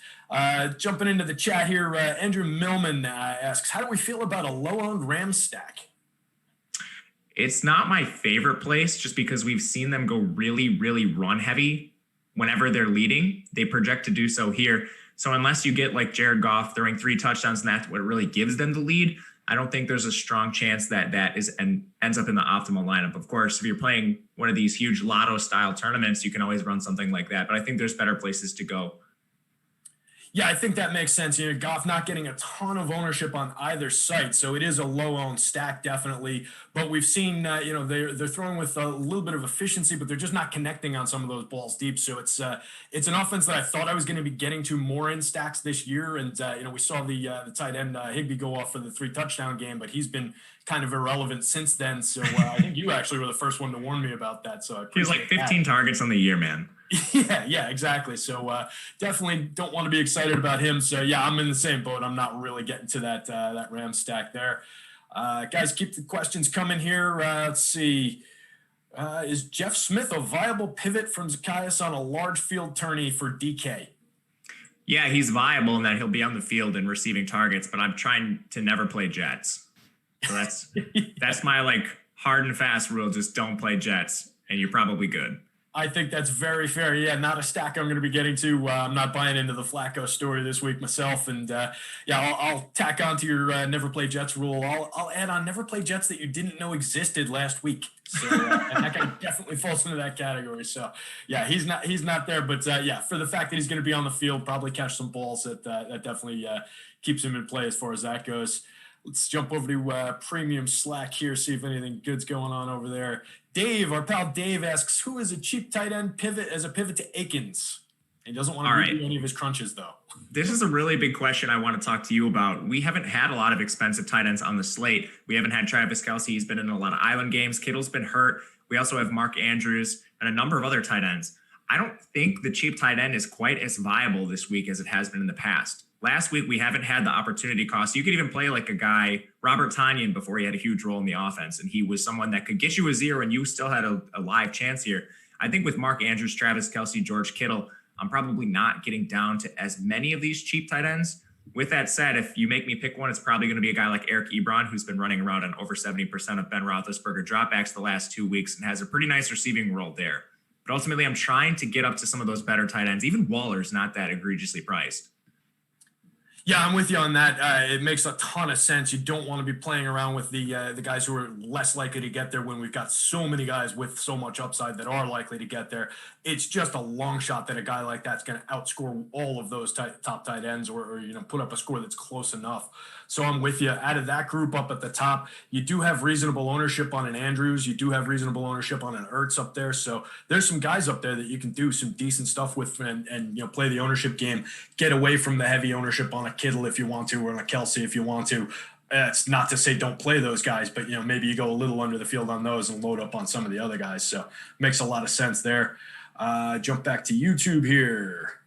Jumping into the chat here, Andrew Millman asks, how do we feel about a low-owned Rams stack? It's not my favorite place just because we've seen them go really, really run heavy whenever they're leading. They project to do so here. So unless you get like Jared Goff throwing 3 touchdowns and that's what really gives them the lead, I don't think there's a strong chance that ends up in the optimal lineup. Of course, if you're playing one of these huge lotto style tournaments, you can always run something like that. But I think there's better places to go. Yeah, I think that makes sense. Goff not getting a ton of ownership on either site, so it is a low-owned stack, definitely. But we've seen, they're throwing with a little bit of efficiency, but they're just not connecting on some of those balls deep. So it's an offense that I thought I was going to be getting to more in stacks this year. And we saw the tight end Higbee go off for the 3 touchdown game, but he's been kind of irrelevant since then. So I think you actually were the first one to warn me about that. So he was like 15 targets on the year, man. Yeah, exactly. So definitely don't want to be excited about him. So yeah, I'm in the same boat. I'm not really getting to that Ram stack there. Guys, keep the questions coming here. Let's see. Is Jeff Smith a viable pivot from Zacchaeus on a large field tourney for DK? Yeah, he's viable in that he'll be on the field and receiving targets, but I'm trying to never play Jets. So that's my like hard and fast rule. Just don't play Jets and you're probably good. I think that's very fair. Yeah, not a stack I'm going to be getting to. I'm not buying into the Flacco story this week myself. And I'll tack on to your never play Jets rule. I'll add on never play Jets that you didn't know existed last week. So and that guy definitely falls into that category. So yeah, he's not there. But for the fact that he's going to be on the field, probably catch some balls, that definitely keeps him in play as far as that goes. Let's jump over to Premium Slack here, see if anything good's going on over there. Dave, our pal Dave asks, who is a cheap tight end pivot as a pivot to Akins? He doesn't want to redo any of his crunches, though. This is a really big question I want to talk to you about. We haven't had a lot of expensive tight ends on the slate. We haven't had Travis Kelce. He's been in a lot of island games. Kittle's been hurt. We also have Mark Andrews and a number of other tight ends. I don't think the cheap tight end is quite as viable this week as it has been in the past. Last week, we haven't had the opportunity cost. You could even play like a guy, Robert Tonyan, before he had a huge role in the offense, and he was someone that could get you a 0, and you still had a live chance here. I think with Mark Andrews, Travis Kelce, George Kittle, I'm probably not getting down to as many of these cheap tight ends. With that said, if you make me pick one, it's probably going to be a guy like Eric Ebron, who's been running around on over 70% of Ben Roethlisberger dropbacks the last 2 weeks and has a pretty nice receiving role there. But But ultimately, I'm trying to get up to some of those better tight ends. Even Waller's not that egregiously priced. Yeah, I'm with you on that. It makes a ton of sense. You don't want to be playing around with the guys who are less likely to get there when we've got so many guys with so much upside that are likely to get there. It's just a long shot that a guy like that's going to outscore all of those top tight ends or put up a score that's close enough. So I'm with you. Out of that group up at the top, you do have reasonable ownership on an Andrews. You do have reasonable ownership on an Ertz up there. So there's some guys up there that you can do some decent stuff with and play the ownership game. Get away from the heavy ownership on a Kittle if you want to, or on a Kelsey if you want to. It's not to say don't play those guys, but maybe you go a little under the field on those and load up on some of the other guys. So makes a lot of sense there. Jump back to YouTube here.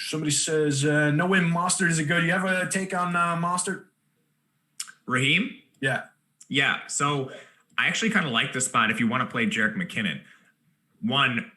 Somebody says, no way Mostert is a good. You have a take on Mostert? Raheem? Yeah. Yeah. So I actually kind of like this spot if you want to play Jerick McKinnon. One,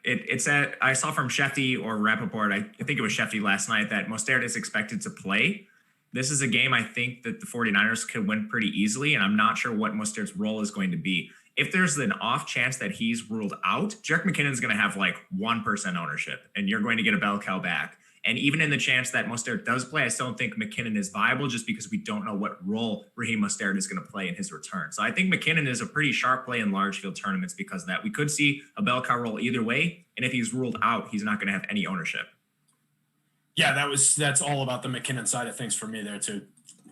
I saw from Shefty or Rappaport, I think it was Shefty last night, that Mostert is expected to play. This is a game I think that the 49ers could win pretty easily, and I'm not sure what Mostert's role is going to be. If there's an off chance that he's ruled out, Jerick McKinnon is going to have like 1% ownership, and you're going to get a bell cow back. And even in the chance that Mostert does play, I still don't think McKinnon is viable just because we don't know what role Raheem Mostert is going to play in his return. So I think McKinnon is a pretty sharp play in large field tournaments because of that. We could see a bell cow roll either way, and if he's ruled out, he's not going to have any ownership. Yeah, that's all about the McKinnon side of things for me there too.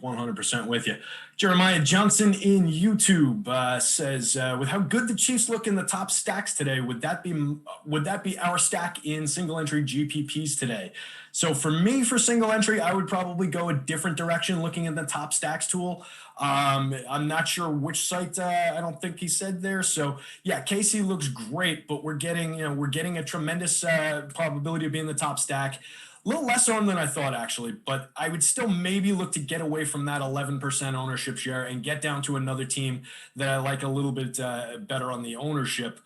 100% with you. Jeremiah Johnson in YouTube says, with how good the Chiefs look in the top stacks today, would that be our stack in single entry GPPs today? So for me, for single entry, I would probably go a different direction looking at the top stacks tool. I'm not sure which site. I don't think he said there. So yeah, Casey looks great, but we're getting a tremendous probability of being the top stack. A little less owned than I thought, actually, but I would still maybe look to get away from that 11% ownership share and get down to another team that I like a little bit better on the ownership.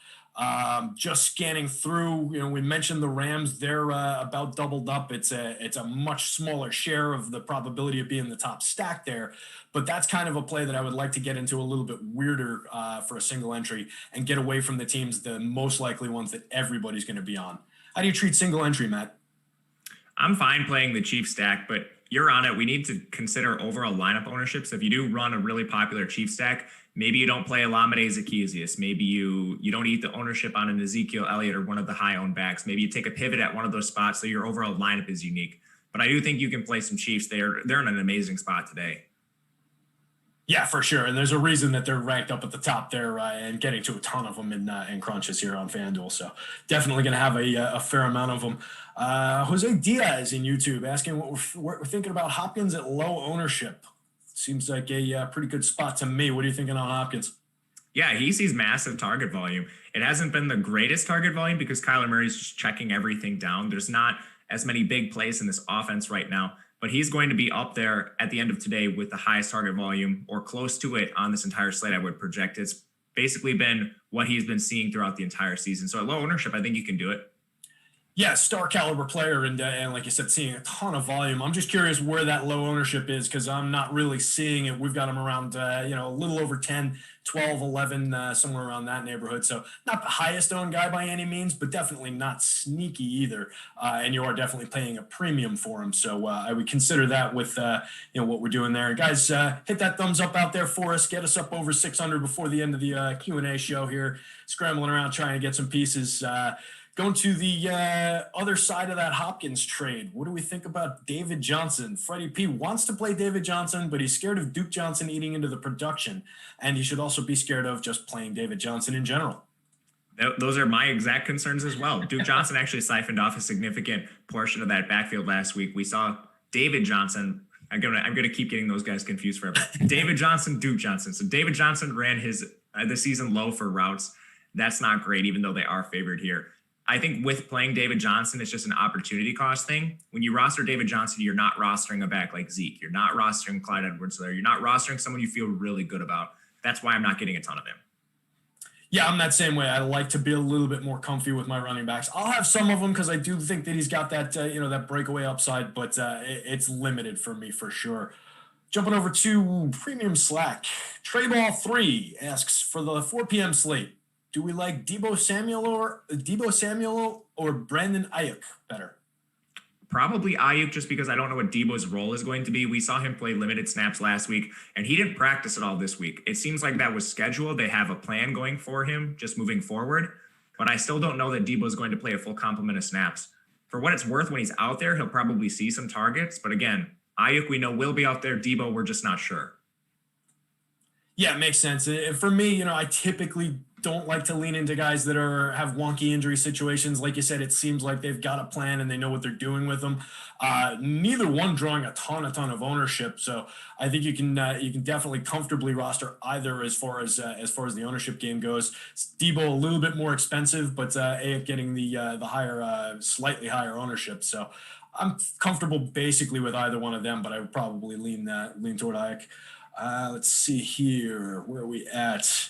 Just scanning through, we mentioned the Rams. They're about doubled up. It's a much smaller share of the probability of being the top stack there, but that's kind of a play that I would like to get into a little bit weirder for a single entry and get away from the teams, the most likely ones that everybody's going to be on. How do you treat single entry, Matt? I'm fine playing the Chiefs stack, but you're on it. We need to consider overall lineup ownership. So if you do run a really popular Chiefs stack, maybe you don't play Olamide Zaccheaus. Maybe you don't eat the ownership on an Ezekiel Elliott or one of the high-owned backs. Maybe you take a pivot at one of those spots so your overall lineup is unique. But I do think you can play some Chiefs. They're in an amazing spot today. Yeah, for sure. And there's a reason that they're ranked up at the top there and getting to a ton of them in crunches here on FanDuel. So definitely going to have a fair amount of them. Jose Diaz in YouTube asking what we're thinking about Hopkins at low ownership. Seems like a pretty good spot to me. What are you thinking on Hopkins? Yeah, he sees massive target volume. It hasn't been the greatest target volume because Kyler Murray's just checking everything down. There's not as many big plays in this offense right now. But he's going to be up there at the end of today with the highest target volume or close to it on this entire slate, I would project. It's basically been what he's been seeing throughout the entire season. So at low ownership, I think you can do it. Yeah, star caliber player and like you said, seeing a ton of volume. I'm just curious where that low ownership is because I'm not really seeing it. We've got him around, a little over 10, 12, 11, somewhere around that neighborhood. So not the highest owned guy by any means, but definitely not sneaky either. And you are definitely paying a premium for him. So I would consider that with, what we're doing there. And guys, hit that thumbs up out there for us. Get us up over 600 before the end of the Q&A show here. Scrambling around trying to get some pieces. Going to the other side of that Hopkins trade, what do we think about David Johnson? Freddie P wants to play David Johnson, but he's scared of Duke Johnson eating into the production. And he should also be scared of just playing David Johnson in general. Those are my exact concerns as well. Duke Johnson actually siphoned off a significant portion of that backfield last week. We saw David Johnson. I'm gonna keep getting those guys confused forever. David Johnson, Duke Johnson. So David Johnson ran the season low for routes. That's not great, even though they are favored here. I think with playing David Johnson, it's just an opportunity cost thing. When you roster David Johnson, you're not rostering a back like Zeke. You're not rostering Clyde Edwards-Helaire. You're not rostering someone you feel really good about. That's why I'm not getting a ton of him. Yeah, I'm that same way. I like to be a little bit more comfy with my running backs. I'll have some of them because I do think that he's got that, that breakaway upside, but it's limited for me for sure. Jumping over to Premium Slack. Trayball3 asks, for the 4 p.m. slate, Do we like Debo Samuel or Brandon Ayuk better? Probably Ayuk, just because I don't know what Debo's role is going to be. We saw him play limited snaps last week, and he didn't practice at all this week. It seems like that was scheduled. They have a plan going for him just moving forward, but I still don't know that Debo's going to play a full complement of snaps. For what it's worth, when he's out there, he'll probably see some targets. But again, Ayuk, we know will be out there. Debo, we're just not sure. Yeah, it makes sense. For me, I typically don't like to lean into guys that have wonky injury situations. Like you said, it seems like they've got a plan and they know what they're doing with them. Neither one drawing a ton of ownership. So I think you can definitely comfortably roster either as far as the ownership game goes. Debo a little bit more expensive, but AF getting the higher, slightly higher ownership. So I'm comfortable basically with either one of them, but I would probably lean toward Ayuk. Let's see here. Where are we at?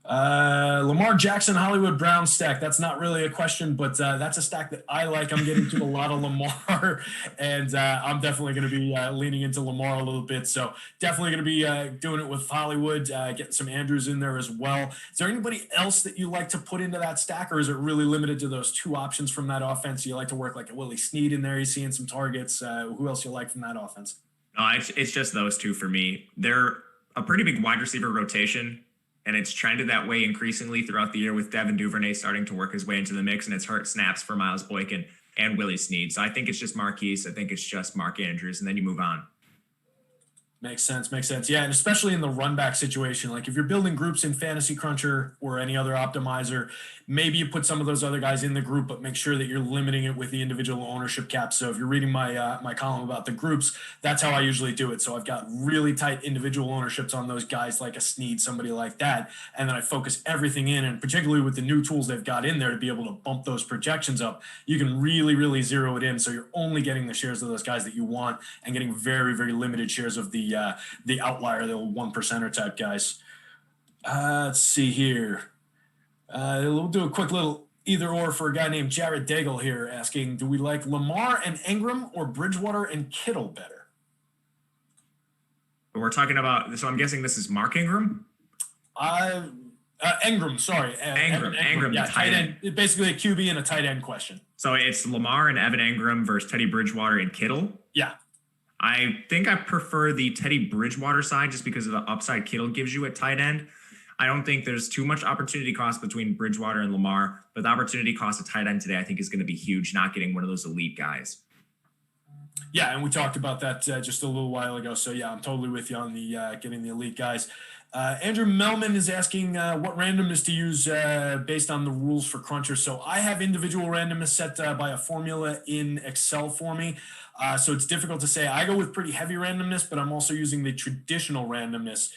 Lamar Jackson, Hollywood Brown stack. That's not really a question, but that's a stack that I like. I'm getting to a lot of Lamar, and I'm definitely going to be leaning into Lamar a little bit. So definitely going to be doing it with Hollywood, getting some Andrews in there as well. Is there anybody else that you like to put into that stack, or is it really limited to those two options from that offense? You like to work like a Willie Snead in there. You're seeing some targets. Who else you like from that offense? No, it's just those two for me. They're a pretty big wide receiver rotation, and it's trended that way increasingly throughout the year with Devin Duvernay starting to work his way into the mix, and it's hurt snaps for Miles Boykin and Willie Snead. So I think it's just Marquise. I think it's just Mark Andrews, and then you move on. Makes sense. Yeah, and especially in the run back situation, like if you're building groups in Fantasy Cruncher or any other optimizer, maybe you put some of those other guys in the group, but make sure that you're limiting it with the individual ownership cap. So if you're reading my column about the groups, that's how I usually do it. So I've got really tight individual ownerships on those guys like a Snead, somebody like that, and then I focus everything in, and particularly with the new tools they've got in there to be able to bump those projections up, you can really zero it in. So you're only getting the shares of those guys that you want and getting very limited shares of the outlier, the 1%er type guys. Let's see here. We'll do a quick little either or for a guy named Jared Daigle here asking, do we like Lamar and Ingram or Bridgewater and Kittle better? We're talking about, so I'm guessing this is Mark Ingram? Ingram, sorry. Ingram, yeah, tight end. Basically a QB and a tight end question. So it's Lamar and Evan Ingram versus Teddy Bridgewater and Kittle? Yeah. I think I prefer the Teddy Bridgewater side just because of the upside Kittle gives you at tight end. I don't think there's too much opportunity cost between Bridgewater and Lamar, but the opportunity cost of tight end today I think is going to be huge, not getting one of those elite guys. Yeah, and we talked about that just a little while ago. So, yeah, I'm totally with you on the getting the elite guys. Andrew Melman is asking what randomness to use based on the rules for Cruncher. So I have individual randomness set by a formula in Excel for me. So it's difficult to say. I go with pretty heavy randomness, but I'm also using the traditional randomness.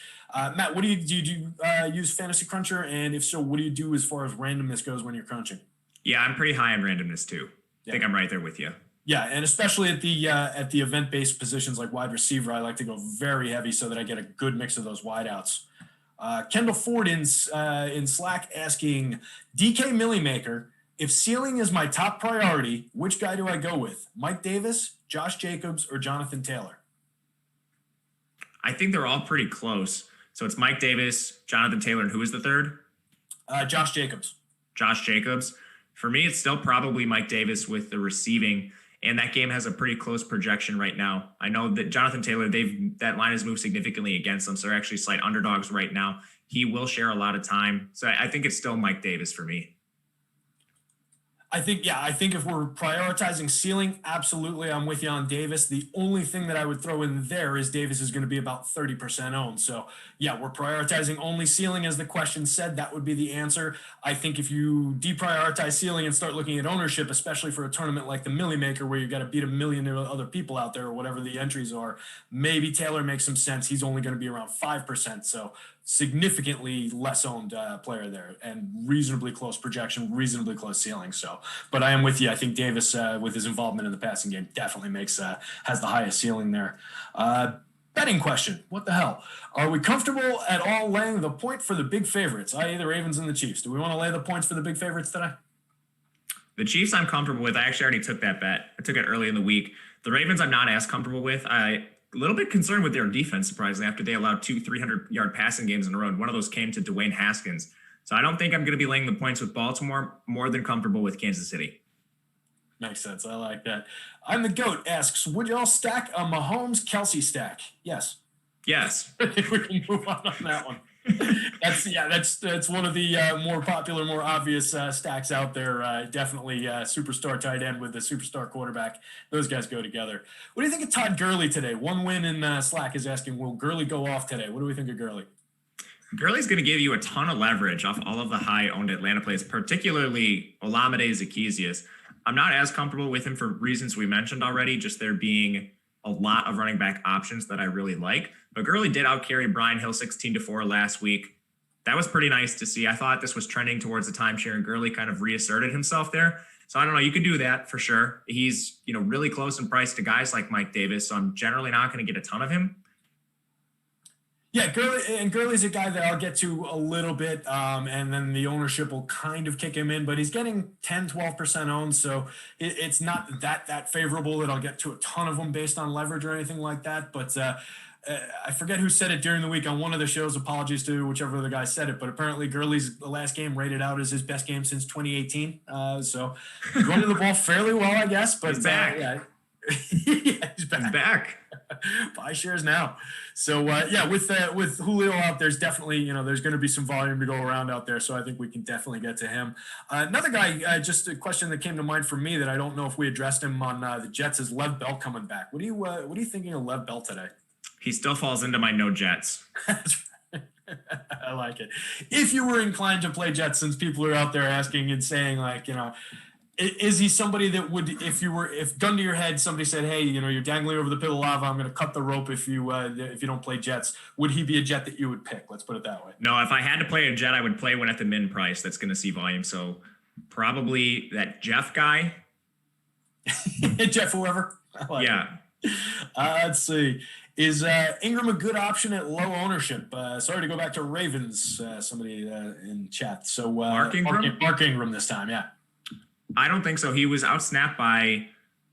Matt, what do you use Fantasy Cruncher? And if so, what do you do as far as randomness goes when you're crunching? Yeah, I'm pretty high on randomness too. I think I'm right there with you. Yeah, and especially at the event-based positions like wide receiver, I like to go very heavy so that I get a good mix of those wideouts. Kendall Ford in Slack asking, DK Millimaker, if ceiling is my top priority, which guy do I go with? Mike Davis, Josh Jacobs, or Jonathan Taylor? I think they're all pretty close. So it's Mike Davis, Jonathan Taylor, and who is the third? Josh Jacobs. Josh Jacobs. For me, it's still probably Mike Davis with the receiving, and that game has a pretty close projection right now. I know that Jonathan Taylor, that line has moved significantly against them, so they're actually slight underdogs right now. He will share a lot of time. So I think it's still Mike Davis for me. I think if we're prioritizing ceiling, absolutely, I'm with you on Davis. The only thing that I would throw in there is Davis is going to be about 30% owned. So, yeah, we're prioritizing only ceiling as the question said. That would be the answer. I think if you deprioritize ceiling and start looking at ownership, especially for a tournament like the Millie Maker where you've got to beat a million other people out there or whatever the entries are, maybe Taylor makes some sense. He's only going to be around 5%. So significantly less owned player there and reasonably close projection, reasonably close ceiling. So, but I am with you. I think Davis, with his involvement in the passing game, definitely has the highest ceiling there. Betting question. What the hell? Are we comfortable at all laying the point for the big favorites, i.e. the Ravens and the Chiefs? Do we want to lay the points for the big favorites today? The Chiefs I'm comfortable with. I actually already took that bet. I took it early in the week. The Ravens I'm not as comfortable with. A little bit concerned with their defense, surprisingly, after they allowed 2 300-yard passing games in a row. And one of those came to Dwayne Haskins. So I don't think I'm going to be laying the points with Baltimore. More than comfortable with Kansas City. Makes sense. I like that. I'm the GOAT asks, would y'all stack a Mahomes-Kelsey stack? Yes. Yes. I think we can move on that one. That's one of the more popular, more obvious stacks out there. Definitely superstar tight end with the superstar quarterback. Those guys go together. What do you think of Todd Gurley today? One win in Slack is asking, will Gurley go off today? What do we think of Gurley? Gurley's going to give you a ton of leverage off all of the high-owned Atlanta plays, particularly Olamide Zaccheaus. I'm not as comfortable with him for reasons we mentioned already, just there being a lot of running back options that I really like. But Gurley did outcarry Brian Hill 16-4 last week. That was pretty nice to see. I thought this was trending towards the timeshare, and Gurley kind of reasserted himself there. So I don't know. You could do that for sure. He's, really close in price to guys like Mike Davis. So I'm generally not going to get a ton of him. Yeah, Gurley's a guy that I'll get to a little bit, and then the ownership will kind of kick him in, but he's getting 10, 12% owned, so it's not that favorable that I'll get to a ton of them based on leverage or anything like that. But I forget who said it during the week on one of the shows. Apologies to whichever other guy said it, but apparently Gurley's last game rated out as his best game since 2018. So he's running the ball fairly well, I guess. But he's back. Yeah, he's back. He's back. Buy shares now. So with Julio out, there's definitely there's going to be some volume to go around out there. So I think we can definitely get to him. Another guy, just a question that came to mind for me that I don't know if we addressed him on the Jets is Lev Bell coming back. What are you thinking of Lev Bell today? He still falls into my no Jets. I like it. If you were inclined to play Jets, since people are out there asking and saying is he somebody that would, if gun to your head, somebody said, hey, you're dangling over the pit of lava, I'm going to cut the rope if you don't play Jets, would he be a Jet that you would pick? Let's put it that way. No, if I had to play a Jet, I would play one at the min price that's going to see volume. So probably that Jeff guy. Jeff whoever. Yeah. Let's see. Is Ingram a good option at low ownership? Sorry to go back to Ravens, somebody in chat. So Mark Ingram? Mark Ingram this time, yeah. I don't think so. He was outsnapped by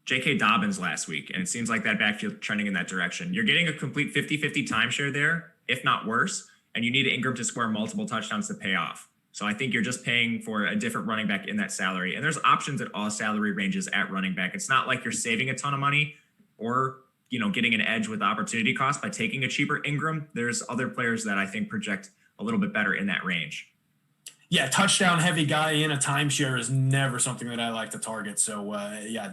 J.K. Dobbins last week, and it seems like that backfield trending in that direction. You're getting a complete 50-50 timeshare there, if not worse, and you need Ingram to score multiple touchdowns to pay off. So I think you're just paying for a different running back in that salary. And there's options at all salary ranges at running back. It's not like you're saving a ton of money or getting an edge with opportunity cost by taking a cheaper Ingram. There's other players that I think project a little bit better in that range. Yeah, touchdown heavy guy in a timeshare is never something that I like to target. So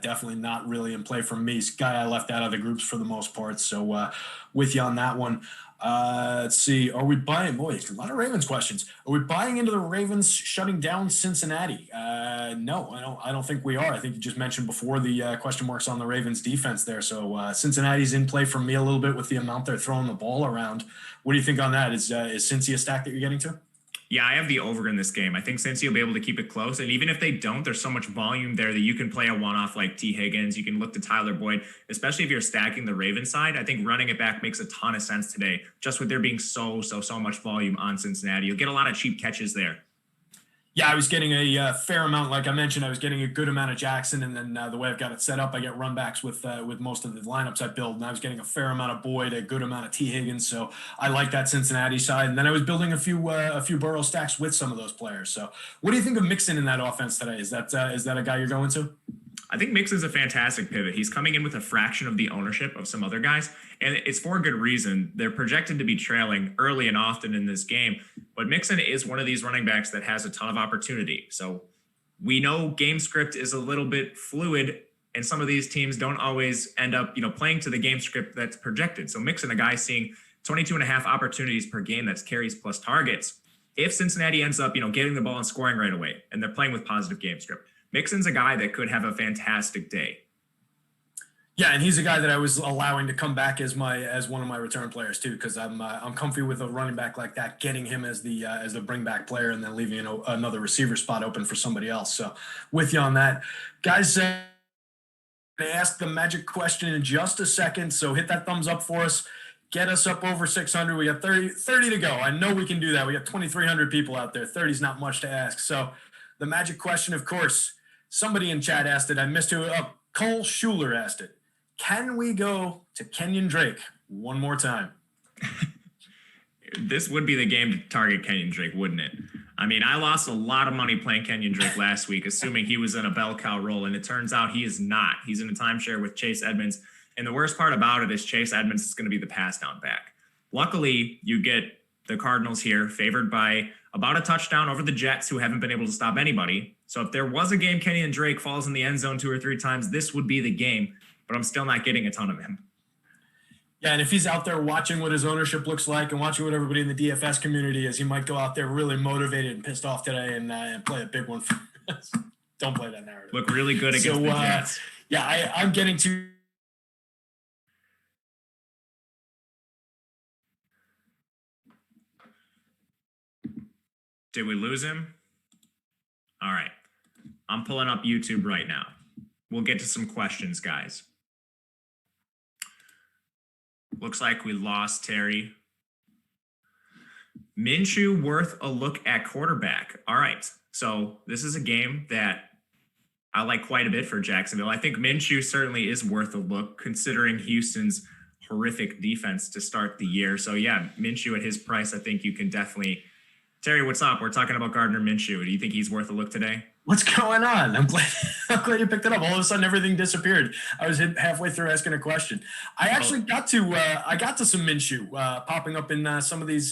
definitely not really in play for me. He's a guy I left out of the groups for the most part. So with you on that one. Let's see. Are we buying? Boy, a lot of Ravens questions. Are we buying into the Ravens shutting down Cincinnati? No, I don't think we are. I think you just mentioned before the question marks on the Ravens defense there. So Cincinnati's in play for me a little bit with the amount they're throwing the ball around. What do you think on that? Is Cincy a stack that you're getting to? Yeah, I have the over in this game. I think Cincy will be able to keep it close. And even if they don't, there's so much volume there that you can play a one-off like T. Higgins. You can look to Tyler Boyd, especially if you're stacking the Ravens side. I think running it back makes a ton of sense today, just with there being so much volume on Cincinnati. You'll get a lot of cheap catches there. Yeah, I was getting a fair amount. Like I mentioned, I was getting a good amount of Jackson, and then the way I've got it set up, I get run backs with most of the lineups I build, and I was getting a fair amount of Boyd, a good amount of T. Higgins, so I like that Cincinnati side. And then I was building a few Burrow stacks with some of those players. So, what do you think of Mixon in that offense today? Is that a guy you're going to? I think Mixon's a fantastic pivot. He's coming in with a fraction of the ownership of some other guys, and it's for a good reason. They're projected to be trailing early and often in this game, but Mixon is one of these running backs that has a ton of opportunity. So we know game script is a little bit fluid, and some of these teams don't always end up, playing to the game script that's projected. So Mixon, a guy seeing 22.5 opportunities per game, that's carries plus targets. If Cincinnati ends up, getting the ball and scoring right away, and they're playing with positive game script, Mixon's a guy that could have a fantastic day. Yeah, and he's a guy that I was allowing to come back as one of my return players too, because I'm comfy with a running back like that, getting him as the bring back player, and then leaving another receiver spot open for somebody else. So with you on that, guys. I'm gonna ask the magic question in just a second. So hit that thumbs up for us. Get us up over 600. We got 30 to go. I know we can do that. We got 2,300 people out there. 30 is not much to ask. So the magic question, of course. Somebody in chat asked it. I missed who. Cole Schuler asked it. Can we go to Kenyon Drake one more time? This would be the game to target Kenyon Drake, wouldn't it? I mean, I lost a lot of money playing Kenyon Drake last week, assuming he was in a bell cow role, and it turns out he is not. He's in a timeshare with Chase Edmonds, and the worst part about it is Chase Edmonds is going to be the pass down back. Luckily, you get the Cardinals here favored by about a touchdown over the Jets, who haven't been able to stop anybody. So if there was a game Kenyon Drake falls in the end zone 2 or 3 times, this would be the game, but I'm still not getting a ton of him. Yeah, and if he's out there watching what his ownership looks like and watching what everybody in the DFS community is, he might go out there really motivated and pissed off today and play a big one for us. Don't play that narrative. Look really good against the Jets. Yeah, I'm getting to. Did we lose him? All right. I'm pulling up YouTube right now. We'll get to some questions, guys. Looks like we lost Terry. Minshew worth a look at quarterback. All right. So this is a game that I like quite a bit for Jacksonville. I think Minshew certainly is worth a look considering Houston's horrific defense to start the year. So yeah, Minshew at his price, I think you can definitely. Terry, what's up? We're talking about Gardner Minshew. Do you think he's worth a look today? What's going on? I'm glad you picked it up. All of a sudden, everything disappeared. I was halfway through asking a question. I actually got to some Minshew popping up in some of these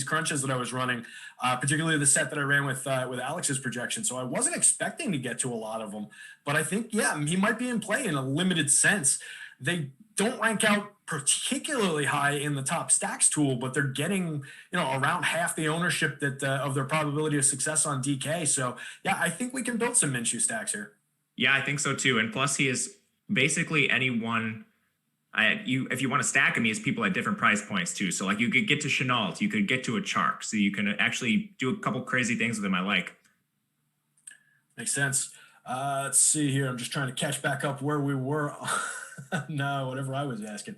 crunches that I was running, particularly the set that I ran with Alex's projection. So I wasn't expecting to get to a lot of them, but I think he might be in play in a limited sense. They don't rank out particularly high in the top stacks tool, but they're getting, around half the ownership that of their probability of success on DK. So yeah, I think we can build some Minshew stacks here. Yeah, I think so too. And plus he is basically anyone, if you want to stack him, he has people at different price points too. So like you could get to Chenault, you could get to a Chark. So you can actually do a couple crazy things with him. I like. Makes sense. Let's see here. I'm just trying to catch back up where we were. No, whatever I was asking.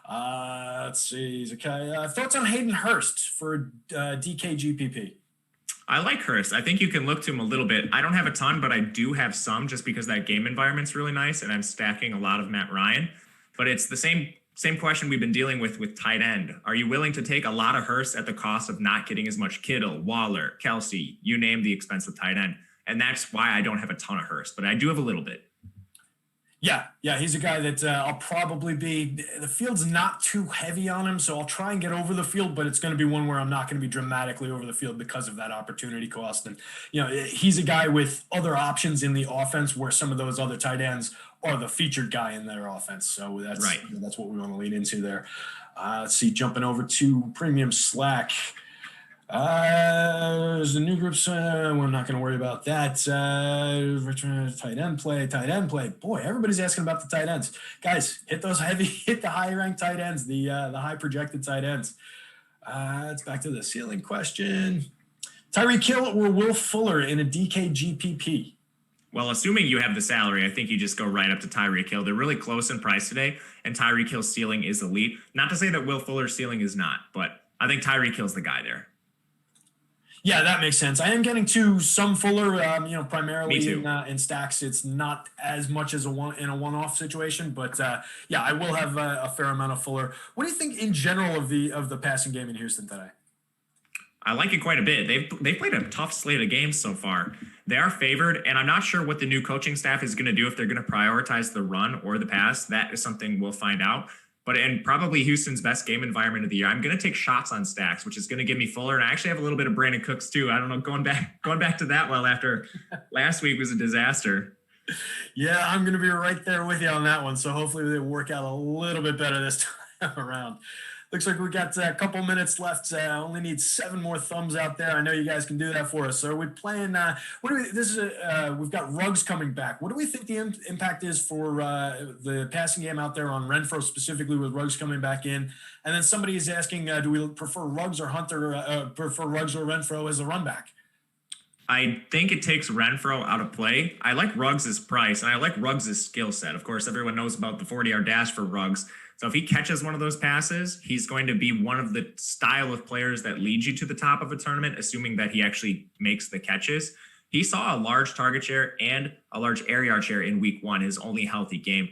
Let's see. Okay. Thoughts on Hayden Hurst for DK GPP? I like Hurst. I think you can look to him a little bit. I don't have a ton, but I do have some just because that game environment's really nice, and I'm stacking a lot of Matt Ryan. But it's the same question we've been dealing with tight end. Are you willing to take a lot of Hurst at the cost of not getting as much Kittle, Waller, Kelsey, you name the expensive tight end? And that's why I don't have a ton of Hurst, but I do have a little bit. Yeah, he's a guy that I'll probably be. The field's not too heavy on him, so I'll try and get over the field, but it's going to be one where I'm not going to be dramatically over the field because of that opportunity cost. And he's a guy with other options in the offense where some of those other tight ends are the featured guy in their offense. So that's right. That's what we want to lean into there. Let's see, jumping over to Premium Slack. There's the new groups. We're not going to worry about that. Tight end play. Boy, everybody's asking about the tight ends. Guys, hit the high ranked tight ends, the high projected tight ends. It's back to the ceiling question. Tyreek Hill or Will Fuller in a DK GPP? Well, assuming you have the salary, I think you just go right up to Tyreek Hill. They're really close in price today, and Tyreek Hill's ceiling is elite. Not to say that Will Fuller's ceiling is not, but I think Tyreek Hill's the guy there. Yeah, that makes sense. I am getting to some Fuller, primarily in stacks. It's not as much as a one-off situation, but I will have a fair amount of Fuller. What do you think in general of the passing game in Houston today? I like it quite a bit. They've played a tough slate of games so far. They are favored, and I'm not sure what the new coaching staff is going to do, if they're going to prioritize the run or the pass. That is something we'll find out. But in probably Houston's best game environment of the year, I'm going to take shots on stacks, which is going to give me Fuller. And I actually have a little bit of Brandon Cooks too. I don't know, going back to that after last week was a disaster. Yeah, I'm going to be right there with you on that one. So hopefully they work out a little bit better this time around. Looks like we got a couple minutes left. Only need 7 more thumbs out there. I know you guys can do that for us. So are we playing? We've got Ruggs coming back. What do we think the impact is for the passing game out there on Renfro specifically with Ruggs coming back in? And then somebody is asking, do we prefer Ruggs or Hunter? Prefer Ruggs or Renfro as a run back? I think it takes Renfro out of play. I like Ruggs' price, and I like Ruggs' skill set. Of course, everyone knows about the 40-yard dash for Ruggs. So if he catches one of those passes, he's going to be one of the style of players that leads you to the top of a tournament, assuming that he actually makes the catches. He saw a large target share and a large air yard share in week 1, his only healthy game.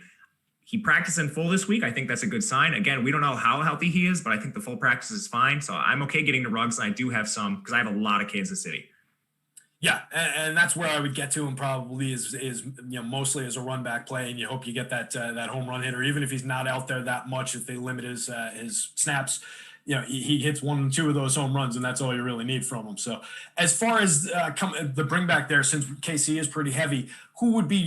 he practiced in full this week. I think that's a good sign. Again, we don't know how healthy he is, but I think the full practice is fine. So I'm okay getting to Ruggs, and I do have some because I have a lot of Kansas City. Yeah, and that's where I would get to him probably is mostly as a run back play, and you hope you get that home run hitter, even if he's not out there that much. If they limit his snaps, he hits 1 and 2 of those home runs, and that's all you really need from him. So as far as the bring back there, since KC is pretty heavy, who would be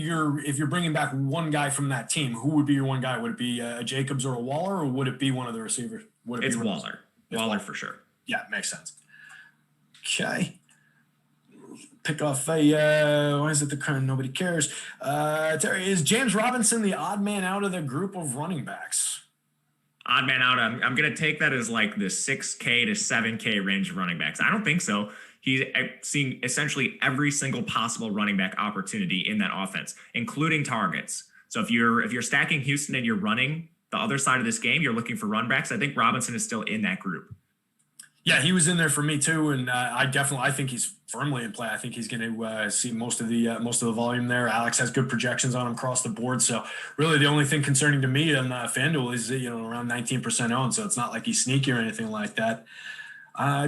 if you're bringing back one guy from that team, who would be your one guy? Would it be a Jacobs or a Waller, or would it be one of the receivers? It's Waller. Waller for sure. Yeah, makes sense. Okay. Pick off why is it the current? Nobody cares. Terry, is James Robinson the odd man out of the group of running backs? Odd man out. I'm going to take that as like the 6K to 7K range of running backs. I don't think so. He's seeing essentially every single possible running back opportunity in that offense, including targets. So if you're stacking Houston and you're running the other side of this game, you're looking for run backs. I think Robinson is still in that group. Yeah, he was in there for me too, and I think he's firmly in play. I think he's going to see most of the volume there. Alex has good projections on him across the board, so really the only thing concerning to me on FanDuel is around 19% owned, so it's not like he's sneaky or anything like that.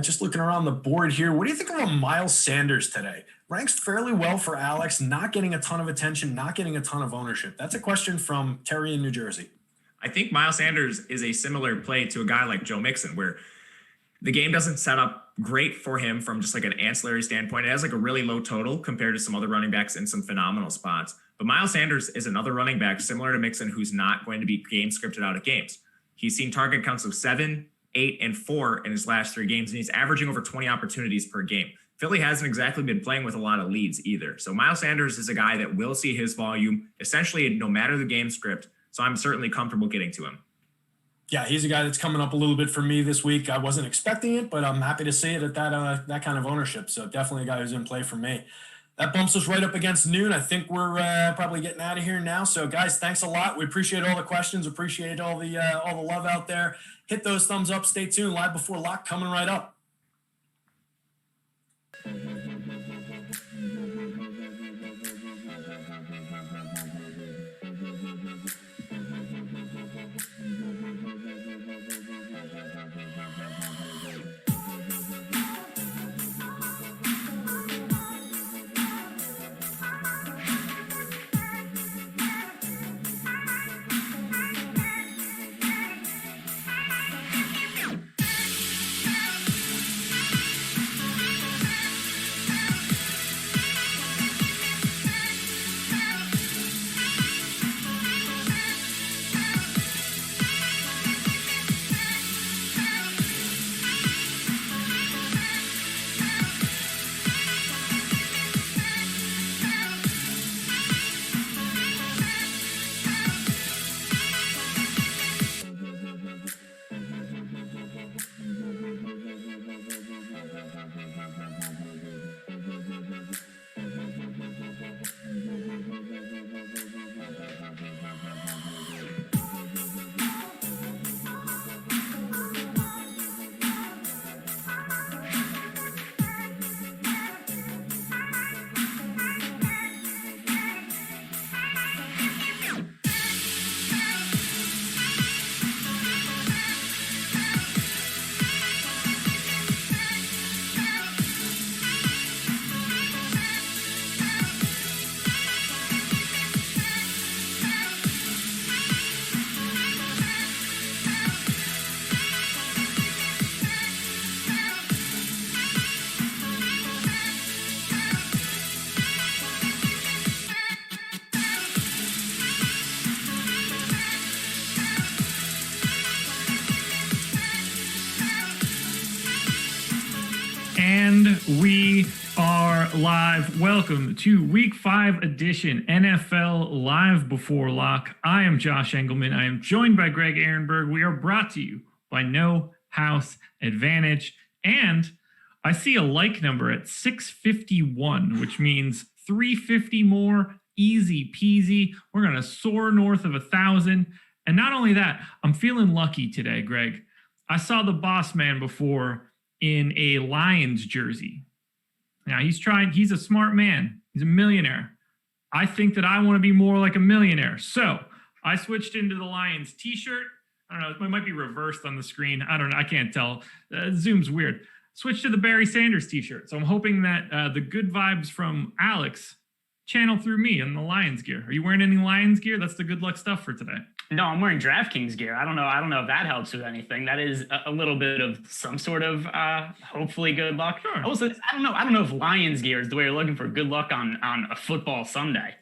Just looking around the board here, what do you think of Miles Sanders today? Ranks fairly well for Alex, not getting a ton of attention, not getting a ton of ownership. That's a question from Terry in New Jersey. I think Miles Sanders is a similar play to a guy like Joe Mixon, where the game doesn't set up great for him from just like an ancillary standpoint. It has like a really low total compared to some other running backs in some phenomenal spots. But Miles Sanders is another running back similar to Mixon who's not going to be game scripted out of games. He's seen target counts of 7, 8, and 4 in his last 3 games, and he's averaging over 20 opportunities per game. Philly hasn't exactly been playing with a lot of leads either. So Miles Sanders is a guy that will see his volume essentially no matter the game script. So I'm certainly comfortable getting to him. Yeah, he's a guy that's coming up a little bit for me this week. I wasn't expecting it, but I'm happy to see it at that kind of ownership. So definitely a guy who's in play for me. That bumps us right up against noon. I think we're probably getting out of here now. So guys, thanks a lot. We appreciate all the questions. Appreciate all the love out there. Hit those thumbs up. Stay tuned. Live Before Lock coming right up. And we are live. Welcome to Week 5 edition NFL Live Before Lock. I am Josh Engleman. I am joined by Greg Ehrenberg. We are brought to you by No House Advantage. And I see a like number at 651, which means 350 more, easy peasy. We're going to soar north of 1,000. And not only that, I'm feeling lucky today, Greg. I saw the boss man before in a Lions jersey. Now he's a smart man. He's a millionaire. I think that I want to be more like a millionaire. So I switched into the Lions t-shirt. I don't know. It might be reversed on the screen. I don't know. I can't tell. Zoom's weird. Switched to the Barry Sanders t-shirt. So I'm hoping that the good vibes from Alex channel through me in the Lions gear. Are you wearing any Lions gear? That's the good luck stuff for today. No, I'm wearing DraftKings gear. I don't know if that helps with anything. That is a little bit of some sort of hopefully good luck. Sure. Also, I don't know if Lions gear is the way you're looking for good luck on a football Sunday.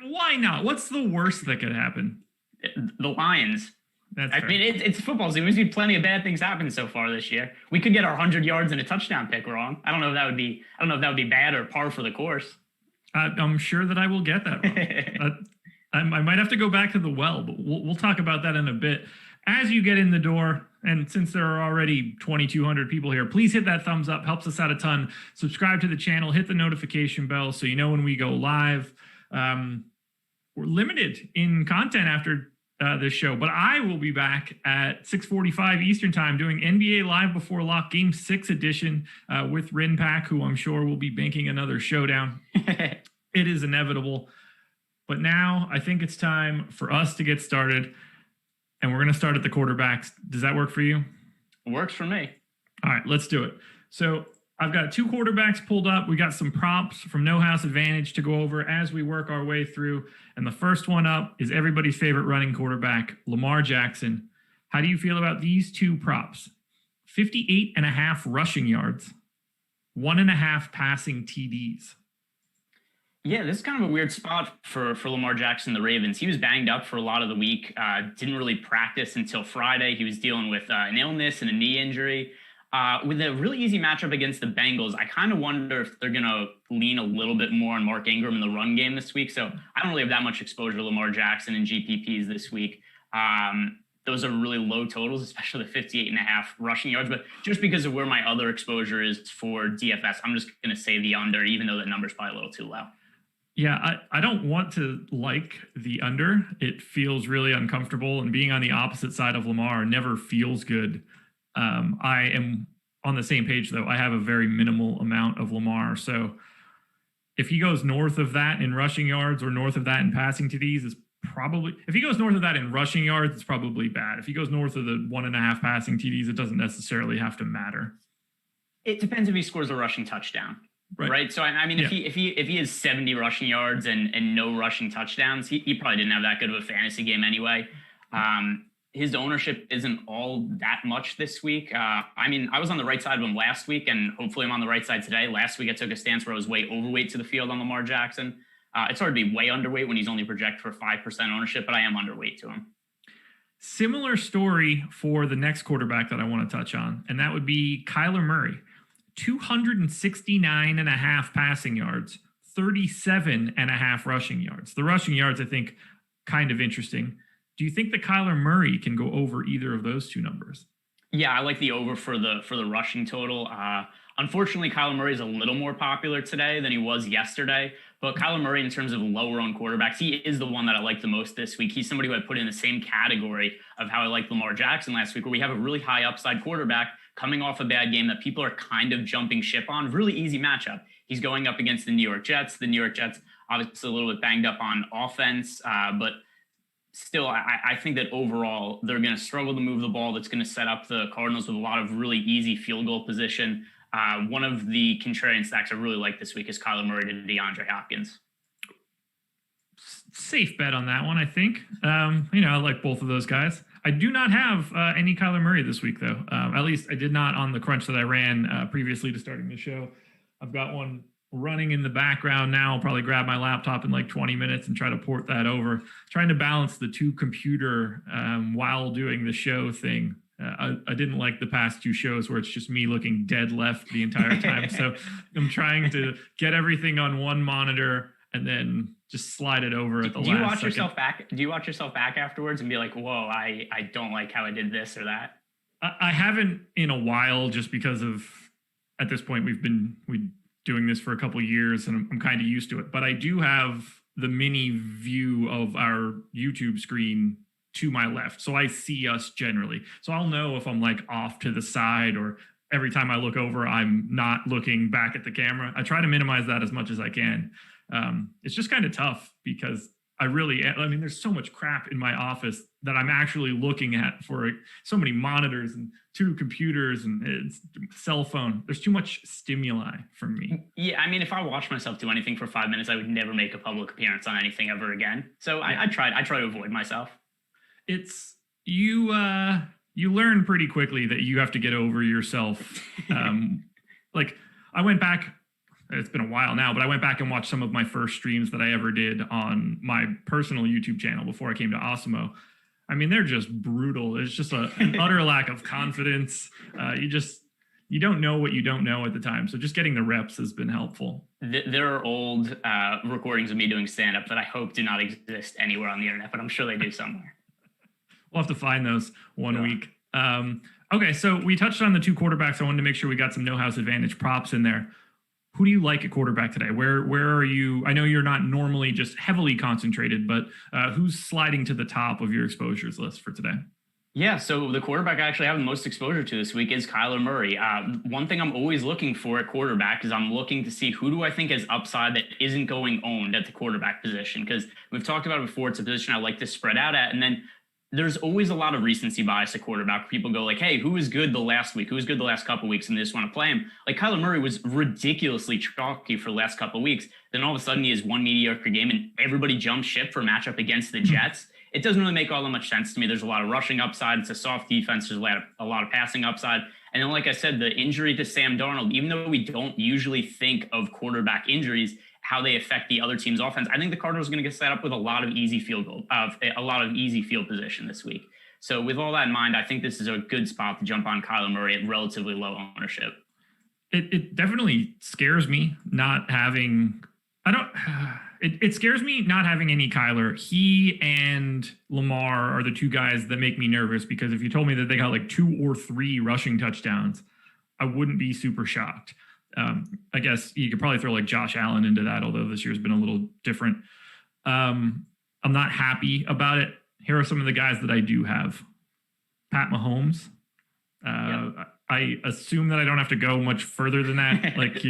Why not? What's the worst that could happen? The Lions. That's I fair. mean, it's football season. We've seen plenty of bad things happen so far this year. We could get our 100 yards and a touchdown pick wrong. I don't know if that would be bad or par for the course. I'm sure that I will get that wrong. I might have to go back to the well, but we'll talk about that in a bit. As you get in the door, and since there are already 2,200 people here, please hit that thumbs up. Helps us out a ton. Subscribe to the channel. Hit the notification bell so you know when we go live. We're limited in content after this show, but I will be back at 6:45 Eastern time doing NBA Live Before Lock Game 6 edition with Rinpack, who I'm sure will be banking another showdown. It is inevitable. But now I think it's time for us to get started, and we're going to start at the quarterbacks. Does that work for you? Works for me. All right, let's do it. So I've got 2 quarterbacks pulled up. We got some props from No House Advantage to go over as we work our way through. And the first one up is everybody's favorite running quarterback, Lamar Jackson. How do you feel about these 2 props? 58.5 rushing yards, 1.5 passing TDs. Yeah, this is kind of a weird spot for Lamar Jackson, the Ravens. He was banged up for a lot of the week, didn't really practice until Friday. He was dealing with an illness and a knee injury. With a really easy matchup against the Bengals, I kind of wonder if they're going to lean a little bit more on Mark Ingram in the run game this week. So I don't really have that much exposure to Lamar Jackson in GPPs this week. Those are really low totals, especially the 58.5 rushing yards. But just because of where my other exposure is for DFS, I'm just going to say the under, even though that number's probably a little too low. Yeah, I don't want to like the under. It feels really uncomfortable, and being on the opposite side of Lamar never feels good. I am on the same page, though. I have a very minimal amount of Lamar. So if he goes north of that in rushing yards or north of that in passing TDs, is probably, if he goes north of that in rushing yards, it's probably bad. If he goes north of the 1.5 passing TDs, it doesn't necessarily have to matter. It depends if he scores a rushing touchdown. Right. So, I mean, if he has 70 rushing yards and no rushing touchdowns, he probably didn't have that good of a fantasy game anyway. His ownership isn't all that much this week. I mean, I was on the right side of him last week, and hopefully I'm on the right side today. Last week I took a stance where I was way overweight to the field on Lamar Jackson. It's hard to be way underweight when he's only projected for 5% ownership, but I am underweight to him. Similar story for the next quarterback that I want to touch on, and that would be Kyler Murray. 269.5 passing yards, 37.5 rushing yards. The rushing yards, I think, kind of interesting. Do you think that Kyler Murray can go over either of those 2 numbers? Yeah, I like the over for the rushing total. Unfortunately, Kyler Murray is a little more popular today than he was yesterday. But Kyler Murray, in terms of lower-owned quarterbacks, he is the one that I like the most this week. He's somebody who I put in the same category of how I liked Lamar Jackson last week, where we have a really high upside quarterback coming off a bad game that people are kind of jumping ship on. Really easy matchup. He's going up against the New York Jets. The New York Jets, obviously a little bit banged up on offense, but still, I think that overall they're going to struggle to move the ball. That's going to set up the Cardinals with a lot of really easy field goal position. One of the contrarian stacks I really like this week is Kyler Murray to DeAndre Hopkins. Safe bet on that one, I think. I like both of those guys. I do not have any Kyler Murray this week, though. At least I did not on the crunch that I ran previously to starting the show. I've got one running in the background now. I'll probably grab my laptop in like 20 minutes and try to port that over. Trying to balance the 2 computer while doing the show thing. I didn't like the past 2 shows where it's just me looking dead left the entire time. So I'm trying to get everything on one monitor and then just slide it over at the last second. Do you watch yourself back afterwards and be like, whoa, I don't like how I did this or that? I haven't in a while, just because of, at this point, we doing this for a couple of years and I'm kind of used to it. But I do have the mini view of our YouTube screen to my left. So I see us generally. So I'll know if I'm like off to the side, or every time I look over, I'm not looking back at the camera. I try to minimize that as much as I can. It's just kind of tough because I mean, there's so much crap in my office that I'm actually looking at for so many monitors and 2 computers and it's cell phone. There's too much stimuli for me. Yeah, I mean, if I watched myself do anything for 5 minutes, I would never make a public appearance on anything ever again. So I try to avoid myself. It's you learn pretty quickly that you have to get over yourself. Like I went back, it's been a while now, but I went back and watched some of my first streams that I ever did on my personal YouTube channel before I came to Awesemo. I mean, they're just brutal. There's just an utter lack of confidence. You don't know what you don't know at the time. So just getting the reps has been helpful. There are old recordings of me doing stand-up that I hope do not exist anywhere on the internet, but I'm sure they do somewhere. We'll have to find those one week. Okay, so we touched on the 2 quarterbacks. I wanted to make sure we got some no house advantage props in there. Who do you like at quarterback today? Where are you? I know you're not normally just heavily concentrated, but who's sliding to the top of your exposures list for today? Yeah, so the quarterback I actually have the most exposure to this week is Kyler Murray. One thing I'm always looking for at quarterback is I'm looking to see who do I think has upside that isn't going owned at the quarterback position, because we've talked about it before. It's a position I like to spread out at, and then there's always a lot of recency bias at quarterback. People go like, hey, who was good the last week? Who was good the last couple of weeks? And they just want to play him. Like Kyler Murray was ridiculously chalky for the last couple of weeks. Then all of a sudden he has one mediocre game and everybody jumps ship for a matchup against the Jets. It doesn't really make all that much sense to me. There's a lot of rushing upside. It's a soft defense. There's a lot of passing upside. And then, like I said, the injury to Sam Darnold, even though we don't usually think of quarterback injuries, how they affect the other team's offense, I think the Cardinals are going to get set up with a lot of easy field position this week. So with all that in mind, I think this is a good spot to jump on Kyler Murray at relatively low ownership. It definitely scares me not having. It scares me not having any Kyler. He and Lamar are the 2 guys that make me nervous, because if you told me that they got like 2 or 3 rushing touchdowns, I wouldn't be super shocked. I guess you could probably throw like Josh Allen into that, although this year's been a little different. I'm not happy about it. Here are some of the guys that I do have. Pat Mahomes. I assume that I don't have to go much further than that. Like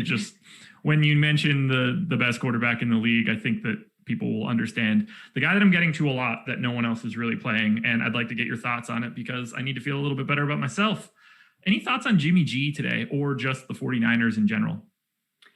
when you mention the best quarterback in the league, I think that people will understand. The guy that I'm getting to a lot that no one else is really playing, and I'd like to get your thoughts on it because I need to feel a little bit better about myself. Any thoughts on Jimmy G today, or just the 49ers in general?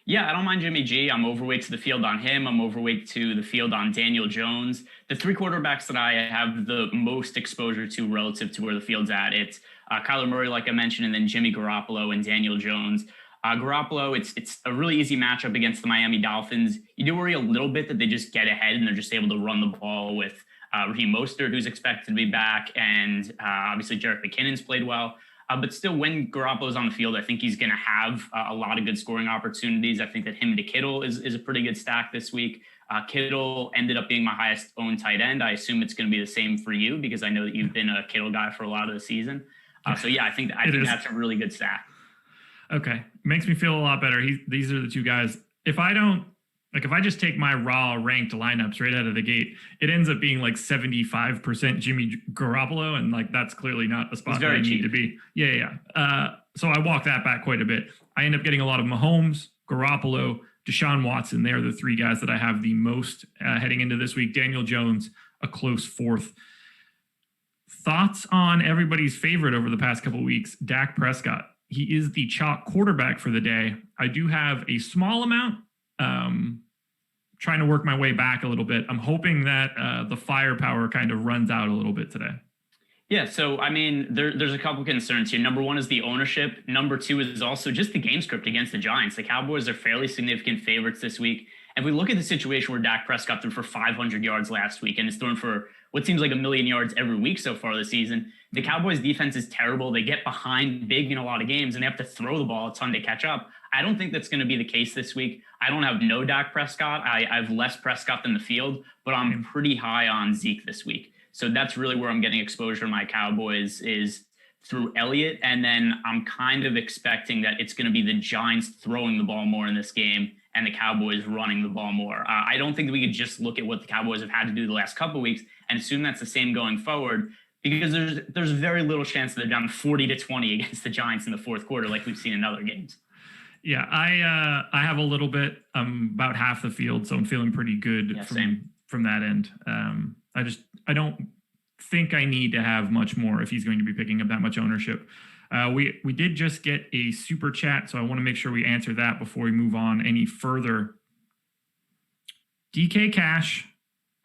Yeah, I don't mind Jimmy G. I'm overweight to the field on him. I'm overweight to the field on Daniel Jones. The 3 quarterbacks that I have the most exposure to relative to where the field's at, it's Kyler Murray, like I mentioned, and then Jimmy Garoppolo and Daniel Jones. Garoppolo, it's a really easy matchup against the Miami Dolphins. You do worry a little bit that they just get ahead and they're just able to run the ball with Raheem Mostert, who's expected to be back, and obviously Jerick McKinnon's played well. But still, when Garoppolo's on the field, I think he's going to have a lot of good scoring opportunities. I think that him to Kittle is a pretty good stack this week. Kittle ended up being my highest owned tight end. I assume it's going to be the same for you because I know that you've been a Kittle guy for a lot of the season. So yeah, I think that's a really good stack. Okay, makes me feel a lot better. These are the 2 guys. If I just take my raw ranked lineups right out of the gate, it ends up being like 75% Jimmy Garoppolo, and like that's clearly not the spot that I need to be. Yeah. So I walk that back quite a bit. I end up getting a lot of Mahomes, Garoppolo, Deshaun Watson. They're the 3 guys that I have the most heading into this week. Daniel Jones, a close 4th. Thoughts on everybody's favorite over the past couple of weeks, Dak Prescott. He is the chalk quarterback for the day. I do have a small amount. Trying to work my way back a little bit. I'm hoping that the firepower kind of runs out a little bit today. Yeah, so I mean, there's a couple concerns here. Number 1 is the ownership. Number 2 is also just the game script against the Giants. The Cowboys are fairly significant favorites this week. And we look at the situation where Dak Prescott threw for 500 yards last week and is throwing for what seems like 1 million yards every week so far this season. The Cowboys defense is terrible. They get behind big in a lot of games and they have to throw the ball a ton to catch up. I don't think that's going to be the case this week. I don't have no Dak Prescott. I have less Prescott than the field, but I'm pretty high on Zeke this week. So that's really where I'm getting exposure to my Cowboys is through Elliott. And then I'm kind of expecting that it's going to be the Giants throwing the ball more in this game and the Cowboys running the ball more. I don't think that we could just look at what the Cowboys have had to do the last couple of weeks and assume that's the same going forward, because there's very little chance that they're down 40-20 against the Giants in the 4th quarter like we've seen in other games. Yeah, I have a little bit, about half the field, so I'm feeling pretty good from that end. I don't think I need to have much more if he's going to be picking up that much ownership. We did just get a super chat, so I want to make sure we answer that before we move on any further. DK Cash,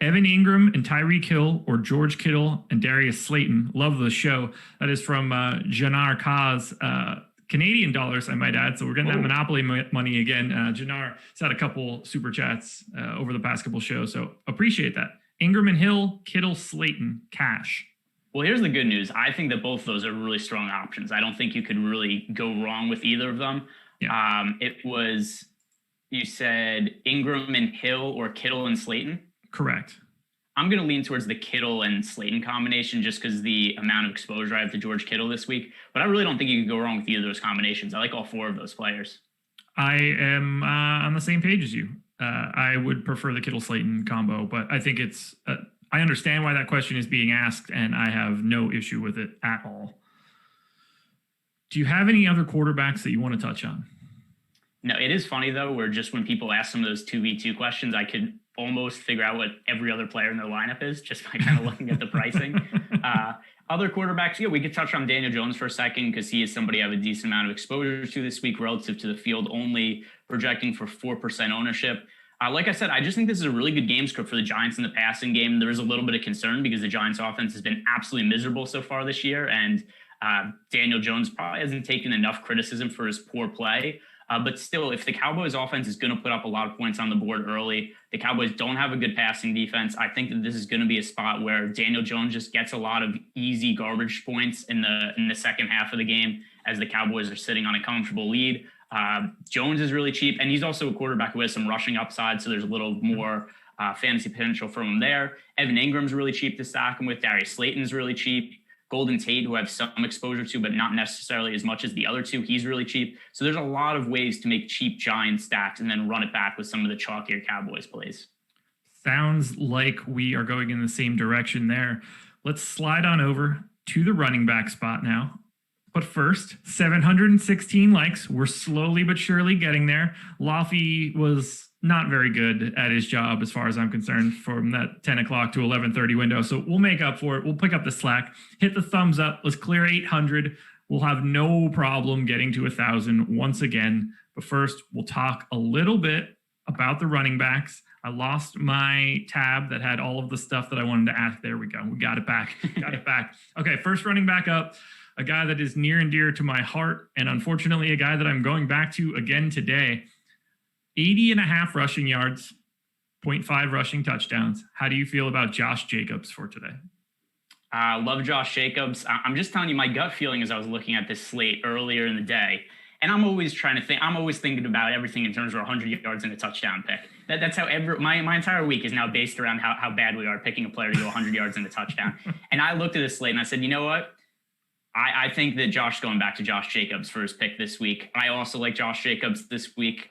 Evan Ingram and Tyreek Hill, or George Kittle and Darius Slayton. Love the show. That is from Janar Kaz, Canadian dollars, I might add. So we're getting that Monopoly money again. Janar has had a couple super chats over the past couple shows, so appreciate that. Ingram and Hill, Kittle, Slayton, Cash. Well, here's the good news. I think that both of those are really strong options. I don't think you could really go wrong with either of them. Yeah. It was, you said Ingram and Hill or Kittle and Slayton? Correct. I'm going to lean towards the Kittle and Slayton combination just because the amount of exposure I have to George Kittle this week. But I really don't think you can go wrong with either of those combinations. I like all four of those players. I am on the same page as you. I would prefer the Kittle-Slayton combo, but I think it's I understand why that question is being asked, and I have no issue with it at all. Do you have any other quarterbacks that you want to touch on? No, it is funny, though, where just when people ask some of those 2v2 questions, I could almost figure out what every other player in their lineup is just by kind of looking at the pricing. Other quarterbacks, we could touch on Daniel Jones for a second because he is somebody I have a decent amount of exposure to this week relative to the field, only projecting for 4% ownership. Like I said, I just think this is a really good game script for the Giants in the passing game. There is a little bit of concern because the Giants offense has been absolutely miserable so far this year, and Daniel Jones probably hasn't taken enough criticism for his poor play. But still, if the Cowboys offense is going to put up a lot of points on the board early, the Cowboys don't have a good passing defense. I think that this is going to be a spot where Daniel Jones just gets a lot of easy garbage points in the second half of the game as the Cowboys are sitting on a comfortable lead. Jones is really cheap, and he's also a quarterback who has some rushing upside, so there's a little more fantasy potential from him there. Evan Ingram's really cheap to stack him with. Darius Slayton's really cheap. Golden Tate, who I have some exposure to, but not necessarily as much as the other two, he's really cheap. So there's a lot of ways to make cheap Giant stacks and then run it back with some of the chalkier Cowboys plays. Sounds like we are going in the same direction there. Let's slide on over to the running back spot now. But first, 716 likes. We're slowly but surely getting there. Laffy was not very good at his job as far as I'm concerned from that 10 o'clock to 11:30 window. So we'll make up for it. We'll pick up the slack, hit the thumbs up. Let's clear 800. We'll have no problem getting to 1,000 once again. But first, we'll talk a little bit about the running backs. I lost my tab that had all of the stuff that I wanted to ask. There we go. We got it back. Got it back. Okay, first running back up. A guy that is near and dear to my heart, and unfortunately a guy that I'm going back to again today. 80.5 rushing yards, 0.5 rushing touchdowns. How do you feel about Josh Jacobs for today? I love Josh Jacobs. I'm just telling you my gut feeling as I was looking at this slate earlier in the day. And I'm always thinking about everything in terms of 100 yards and a touchdown pick. That's how my entire week is now based around how bad we are picking a player to go 100 yards and a touchdown. And I looked at this slate and I said, you know what? I think that Josh going back to Josh Jacobs for his pick this week. I also like Josh Jacobs this week.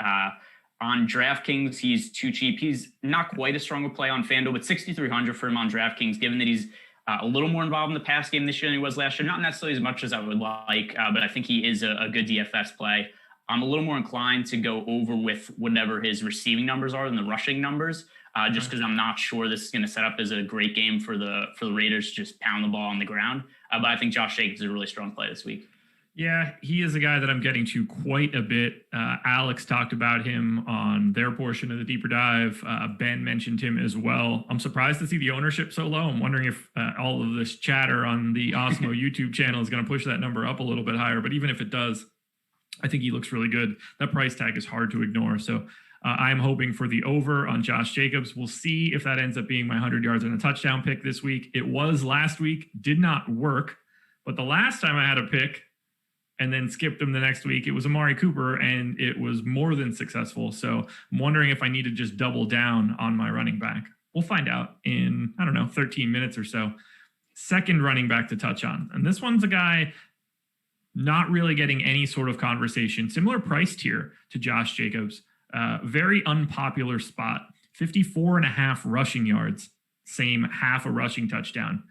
On DraftKings, he's too cheap. He's not quite as strong a play on FanDuel, but 6,300 for him on DraftKings, given that he's a little more involved in the pass game this year than he was last year. Not necessarily as much as I would like, but I think he is a good DFS play. I'm a little more inclined to go over with whatever his receiving numbers are than the rushing numbers, just because I'm not sure this is going to set up as a great game for the Raiders to just pound the ball on the ground. But I think Josh Jacobs is a really strong play this week. Yeah, he is a guy that I'm getting to quite a bit. Alex talked about him on their portion of the deeper dive. Ben mentioned him as well. I'm surprised to see the ownership so low. I'm wondering if all of this chatter on the Awesemo YouTube channel is going to push that number up a little bit higher. But even if it does, I think he looks really good. That price tag is hard to ignore. So I'm hoping for the over on Josh Jacobs. We'll see if that ends up being my 100 yards and a touchdown pick this week. It was last week, did not work. But the last time I had a pick and then skipped him the next week, it was Amari Cooper, and it was more than successful. So I'm wondering if I need to just double down on my running back. We'll find out in, 13 minutes or so. Second running back to touch on. And this one's a guy not really getting any sort of conversation. Similar price tier to Josh Jacobs. Very unpopular spot. 54.5 rushing yards. Same half a rushing touchdown.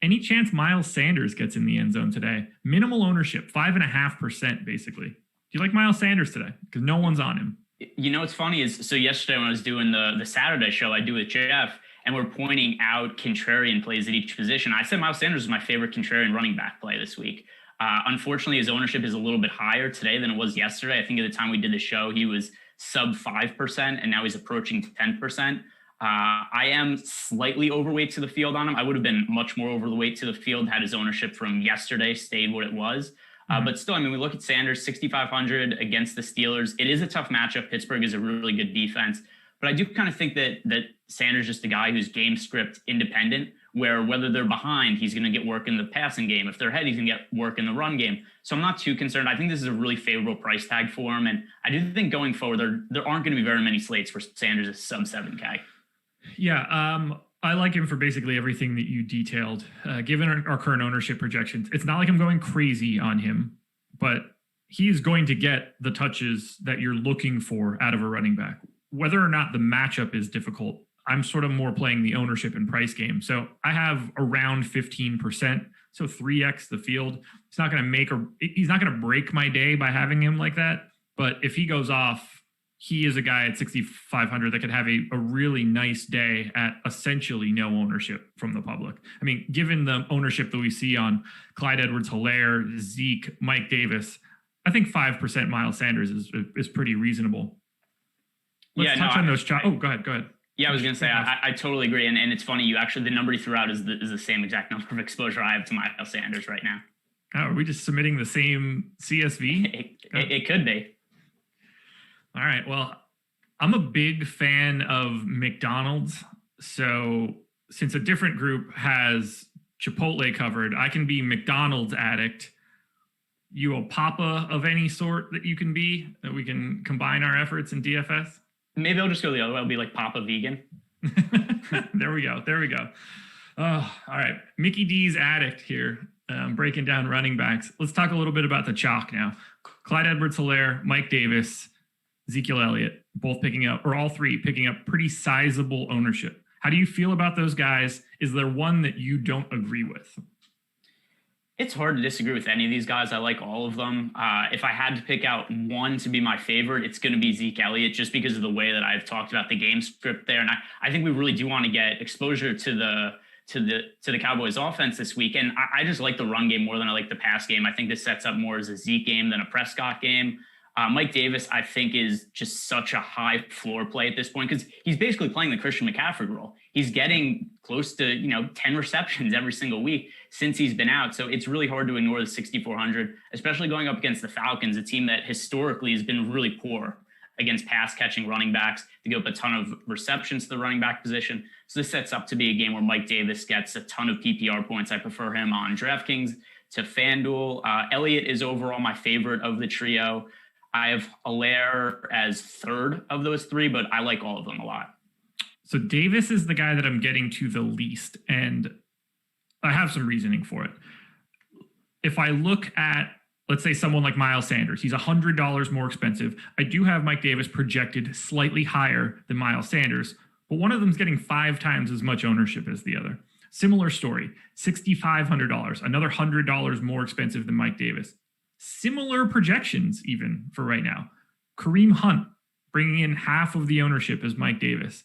Any chance Miles Sanders gets in the end zone today? Minimal ownership, 5.5% basically. Do you like Miles Sanders today? Because no one's on him. You know what's funny is, so yesterday when I was doing the Saturday show I do with Jeff, and we're pointing out contrarian plays at each position. I said Miles Sanders is my favorite contrarian running back play this week. Unfortunately, his ownership is a little bit higher today than it was yesterday. I think at the time we did the show, he was sub 5%, and now he's approaching 10%. I am slightly overweight to the field on him. I would have been much more overweight to the field had his ownership from yesterday stayed what it was. But still, I mean, we look at Sanders, 6,500 against the Steelers. It is a tough matchup. Pittsburgh is a really good defense. But I do kind of think that Sanders is just a guy who's game script independent, where whether they're behind, he's going to get work in the passing game. If they're ahead, he's going to get work in the run game. So I'm not too concerned. I think this is a really favorable price tag for him. And I do think going forward, there aren't going to be very many slates where Sanders is sub 7K. Yeah, I like him for basically everything that you detailed. Given our current ownership projections, it's not like I'm going crazy on him, but he's going to get the touches that you're looking for out of a running back. Whether or not the matchup is difficult, I'm sort of more playing the ownership and price game. So I have around 15%, so 3x the field. He's not going to break my day by having him like that. But if he goes off, he is a guy at 6,500 that could have a really nice day at essentially no ownership from the public. I mean, given the ownership that we see on Clyde Edwards-Helaire, Zeke, Mike Davis, I think 5% Miles Sanders is pretty reasonable. Let's touch on those. Go ahead. Yeah, I was going to say, I totally agree. And it's funny, the number you threw out is the same exact number of exposure I have to Miles Sanders right now. Oh, are we just submitting the same CSV? It could be. All right. Well, I'm a big fan of McDonald's. So since a different group has Chipotle covered, I can be McDonald's addict. You a Papa of any sort that you can be, that we can combine our efforts in DFS? Maybe I'll just go the other way. I'll be like Papa Vegan. There we go. Oh, all right. Mickey D's addict here, breaking down running backs. Let's talk a little bit about the chalk now. Clyde Edwards-Helaire, Mike Davis, Ezekiel Elliott, all three picking up pretty sizable ownership. How do you feel about those guys? Is there one that you don't agree with? It's hard to disagree with any of these guys. I like all of them. If I had to pick out one to be my favorite, it's going to be Zeke Elliott, just because of the way that I've talked about the game script there. And I think we really do want to get exposure to the Cowboys offense this week. And I just like the run game more than I like the pass game. I think this sets up more as a Zeke game than a Prescott game. Mike Davis, I think, is just such a high floor play at this point because he's basically playing the Christian McCaffrey role. He's getting close to 10 receptions every single week since he's been out. So it's really hard to ignore the 6,400, especially going up against the Falcons, a team that historically has been really poor against pass catching running backs. They give up a ton of receptions to the running back position. So this sets up to be a game where Mike Davis gets a ton of PPR points. I prefer him on DraftKings to FanDuel. Elliott is overall my favorite of the trio. I have Helaire as third of those three, but I like all of them a lot. So Davis is the guy that I'm getting to the least, and I have some reasoning for it. If I look at, let's say, someone like Miles Sanders, he's $100 more expensive. I do have Mike Davis projected slightly higher than Miles Sanders, but one of them's getting 5 times as much ownership as the other. Similar story, $6,500, another $100 more expensive than Mike Davis. Similar projections even for right now. Kareem Hunt bringing in half of the ownership as Mike Davis.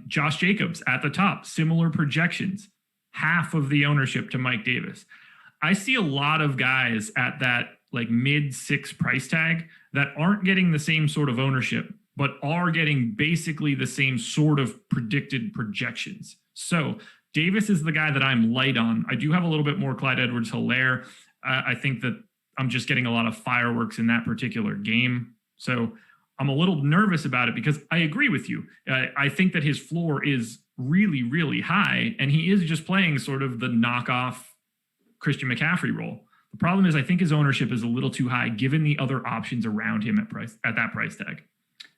Josh Jacobs at the top, similar projections, half of the ownership to Mike Davis. I see a lot of guys at that like mid-6 price tag that aren't getting the same sort of ownership, but are getting basically the same sort of predicted projections. So Davis is the guy that I'm light on. I do have a little bit more Clyde Edwards-Helaire. I think that I'm just getting a lot of fireworks in that particular game. So I'm a little nervous about it because I agree with you. I think that his floor is really, really high, and he is just playing sort of the knockoff Christian McCaffrey role. The problem is I think his ownership is a little too high given the other options around him at that price tag.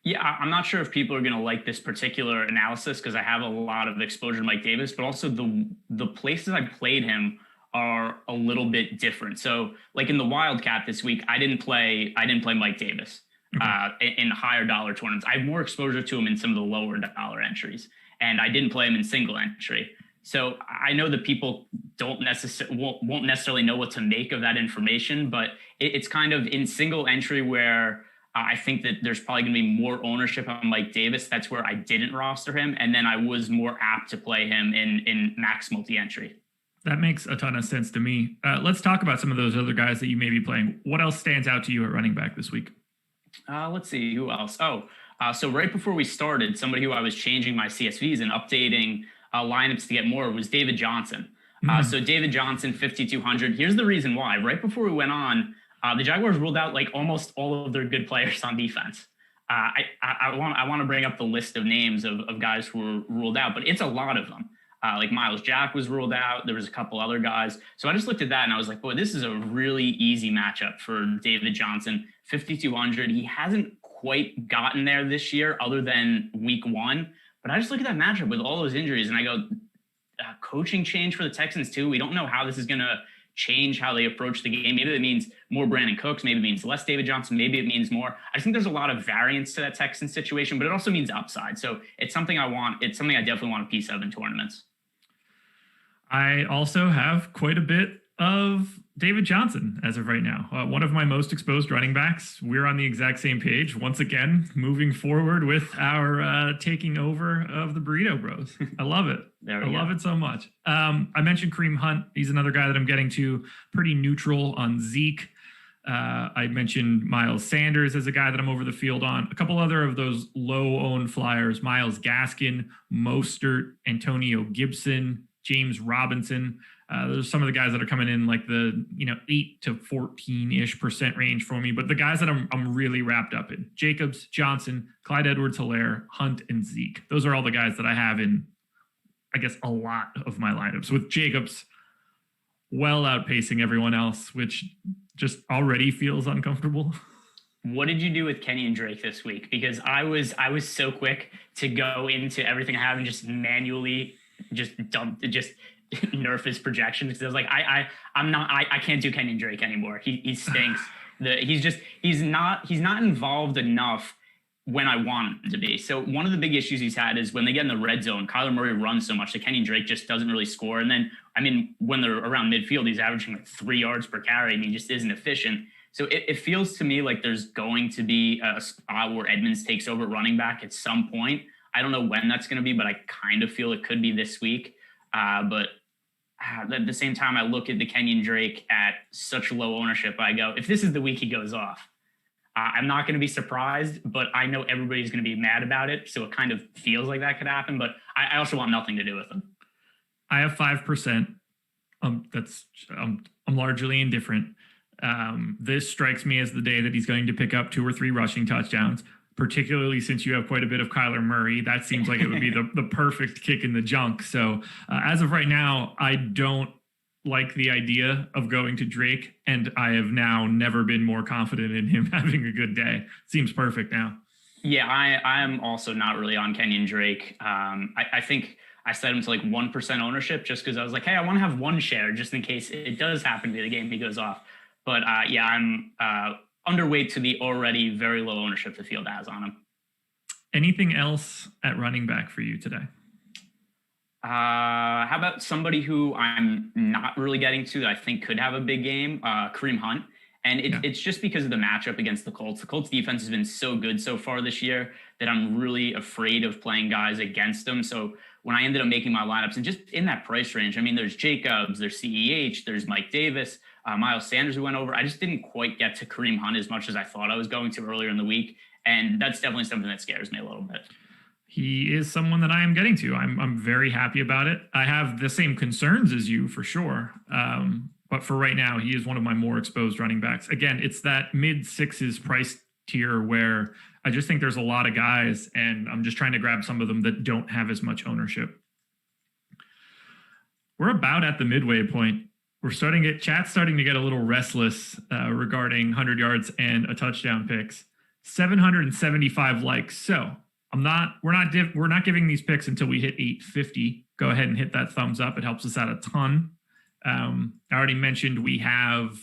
Yeah, I'm not sure if people are going to like this particular analysis because I have a lot of exposure to Mike Davis, but also the places I played him are a little bit different. So like in the Wildcat this week, I didn't play Mike Davis in higher dollar tournaments. I have more exposure to him in some of the lower dollar entries, and I didn't play him in single entry. So I know that people won't necessarily know what to make of that information, but it's kind of in single entry where I think that there's probably going to be more ownership on Mike Davis. That's where I didn't roster him. And then I was more apt to play him in max multi-entry. That makes a ton of sense to me. Let's talk about some of those other guys that you may be playing. What else stands out to you at running back this week? Let's see, who else? So right before we started, somebody who I was changing my CSVs and updating lineups to get more was David Johnson. So David Johnson, 5,200. Here's the reason why. Right before we went on, the Jaguars ruled out like almost all of their good players on defense. I want to bring up the list of names of guys who were ruled out, but it's a lot of them. Like Miles Jack was ruled out. There was a couple other guys. So I just looked at that and I was like, boy, this is a really easy matchup for David Johnson, 5,200. He hasn't quite gotten there this year other than week 1. But I just look at that matchup with all those injuries and I go, coaching change for the Texans too. We don't know how this is going to change how they approach the game. Maybe it means more Brandon Cooks. Maybe it means less David Johnson. Maybe it means more. I think there's a lot of variance to that Texans situation, but it also means upside. So it's something I want. It's something I definitely want a piece of in tournaments. I also have quite a bit of David Johnson as of right now. One of my most exposed running backs. We're on the exact same page. Once again, moving forward with our taking over of the Burrito Bros. I love it. I love it so much. I mentioned Kareem Hunt. He's another guy that I'm getting to pretty neutral on Zeke. I mentioned Miles Sanders as a guy that I'm over the field on. A couple other of those low-owned flyers, Myles Gaskin, Mostert, Antonio Gibson, James Robinson. There's some of the guys that are coming in like the 8 to 14% range for me, but the guys that I'm really wrapped up in: Jacobs, Johnson, Clyde Edwards-Helaire, Hunt, and Zeke. Those are all the guys that I have in, I guess, a lot of my lineups, with Jacobs well outpacing everyone else, which just already feels uncomfortable. What did you do with Kenny and Drake this week? Because I was so quick to go into everything I have and just manually nerf his projections, because I was like, I can't do Kenyon Drake anymore. He stinks. He's not involved enough when I want him to be. So one of the big issues he's had is when they get in the red zone, Kyler Murray runs so much that Kenyon Drake just doesn't really score. And then, when they're around midfield, he's averaging like 3 yards per carry and he just isn't efficient. So it feels to me like there's going to be a spot where Edmonds takes over running back at some point. I don't know when that's going to be, but I kind of feel it could be this week. But at the same time, I look at the Kenyon Drake at such low ownership. I go, if this is the week he goes off, I'm not going to be surprised, but I know everybody's going to be mad about it. So it kind of feels like that could happen, but I also want nothing to do with him. I have 5%. I'm largely indifferent. This strikes me as the day that he's going to pick up 2 or 3 rushing touchdowns, particularly since you have quite a bit of Kyler Murray. That seems like it would be the perfect kick in the junk. So as of right now, I don't like the idea of going to Drake, and I have now never been more confident in him having a good day. Seems perfect now. Yeah, I am also not really on Kenyon Drake. I think I set him to like 1% ownership just because I was like, hey, I want to have 1 share just in case it does happen to be the game he goes off. But I'm underweight to the already very low ownership the field has on him. Anything else at running back for you today? How about somebody who I'm not really getting to that I think could have a big game, Kareem Hunt. And it's just because of the matchup against the Colts. The Colts defense has been so good so far this year that I'm really afraid of playing guys against them. So when I ended up making my lineups and just in that price range, there's Jacobs, there's CEH, there's Mike Davis, Miles Sanders who went over. I just didn't quite get to Kareem Hunt as much as I thought I was going to earlier in the week. And that's definitely something that scares me a little bit. He is someone that I am getting to. I'm very happy about it. I have the same concerns as you for sure. But for right now, he is one of my more exposed running backs. Again, it's that mid-6s price tier where I just think there's a lot of guys, and I'm just trying to grab some of them that don't have as much ownership. We're about at the midway point. Chat's starting to get a little restless regarding 100 yards and a touchdown picks. 775 likes. So we're not giving these picks until we hit 850. Go ahead and hit that thumbs up. It helps us out a ton. I already mentioned we have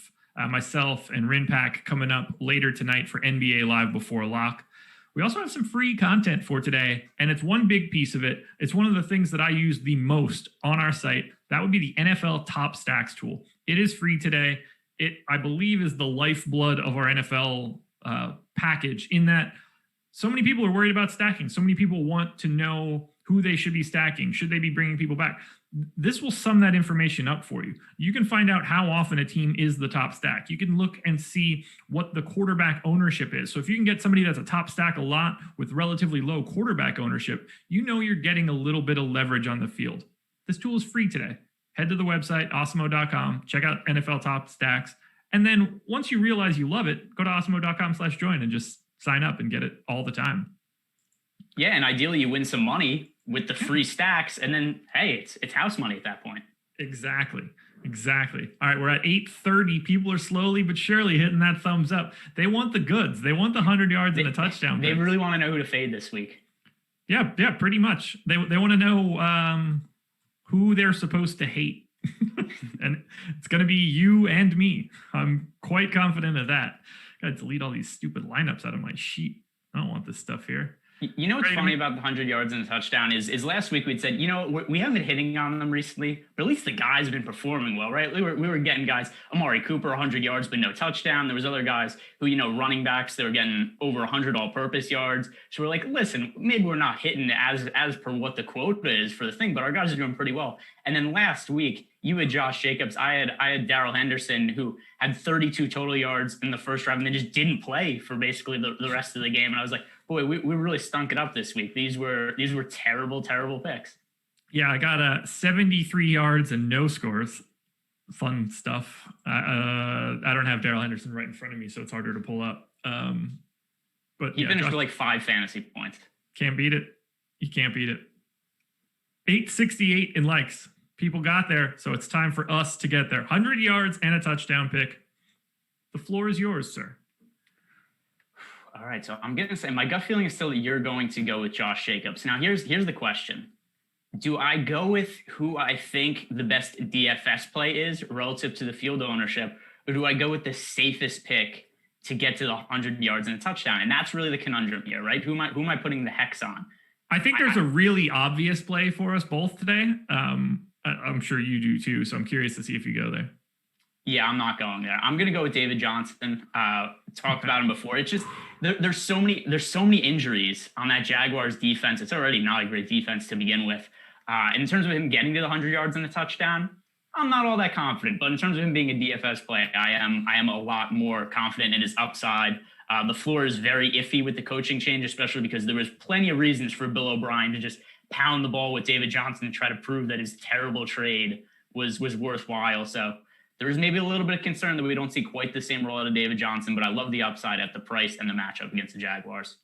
myself and Rinpack coming up later tonight for NBA Live Before Lock. We also have some free content for today, and it's one big piece of it. It's one of the things that I use the most on our site. That would be the NFL Top Stacks tool. It is free today. It, I believe, is the lifeblood of our NFL package in that so many people are worried about stacking. So many people want to know who they should be stacking. Should they be bringing people back? This will sum that information up for you. You can find out how often a team is the top stack. You can look and see what the quarterback ownership is. So if you can get somebody that's a top stack a lot with relatively low quarterback ownership, you know you're getting a little bit of leverage on the field. This tool is free today. Head to the website, awesemo.com, check out NFL top stacks. And then once you realize you love it, go to awesemo.com/join and just sign up and get it all the time. Yeah, and ideally you win some money with the free stacks, and then hey, it's house money at that point. Exactly. All right, we're at 8:30. People are slowly but surely hitting that thumbs up. They want the goods. They want the 100 yards and a touchdown. They really want to know who to fade this week. Yeah, pretty much. They want to know who they're supposed to hate. And it's going to be you and me. I'm quite confident of that. Got to delete all these stupid lineups out of my sheet. I don't want this stuff here. You know what's funny about the 100 yards and a touchdown is last week we'd said, we haven't been hitting on them recently, but at least the guys have been performing well, right? We were getting guys, Amari Cooper, 100 yards, but no touchdown. There was other guys who, running backs, they were getting over 100 all-purpose yards. So we're like, listen, maybe we're not hitting as per what the quota is for the thing, but our guys are doing pretty well. And then last week, you had Josh Jacobs. I had Darrell Henderson, who had 32 total yards in the first drive and then just didn't play for basically the rest of the game. And I was like, boy, we really stunk it up this week. These were terrible, terrible picks. Yeah, I got 73 yards and no scores. Fun stuff. I don't have Darrell Henderson right in front of me, so it's harder to pull up. But he finished with like 5 fantasy points. Can't beat it. You can't beat it. 868 in likes. People got there, so it's time for us to get there. 100 yards and a touchdown pick. The floor is yours, sir. All right, so I'm going to say my gut feeling is still that you're going to go with Josh Jacobs. Now, here's the question. Do I go with who I think the best DFS play is relative to the field ownership, or do I go with the safest pick to get to the 100 yards and a touchdown? And that's really the conundrum here, right? Who am I putting the hex on? I think there's a really obvious play for us both today. I'm sure you do too, so I'm curious to see if you go there. Yeah, I'm not going there. I'm going to go with David Johnson. Talked about him before. It's just there's so many injuries on that Jaguars defense. It's already not a great defense to begin with. And in terms of him getting to the 100 yards and a touchdown, I'm not all that confident. But in terms of him being a DFS play, I am a lot more confident in his upside. The floor is very iffy with the coaching change, especially because there was plenty of reasons for Bill O'Brien to just pound the ball with David Johnson to try to prove that his terrible trade was worthwhile. So there is maybe a little bit of concern that we don't see quite the same role out of David Johnson, but I love the upside at the price and the matchup against the Jaguars.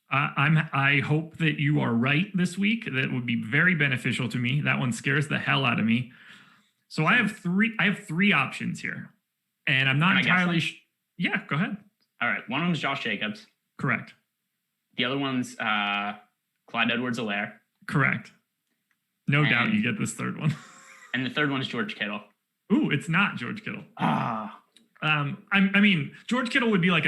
I hope that you are right this week. That would be very beneficial to me. That one scares the hell out of me. So I have three options here, and I'm not entirely. Yeah, go ahead. All right, one of them is Josh Jacobs. Correct. The other one's Clyde Edwards-Helaire. Correct. No doubt you get this third one. And the third one is George Kittle. Ooh, it's not George Kittle. I mean, George Kittle would be like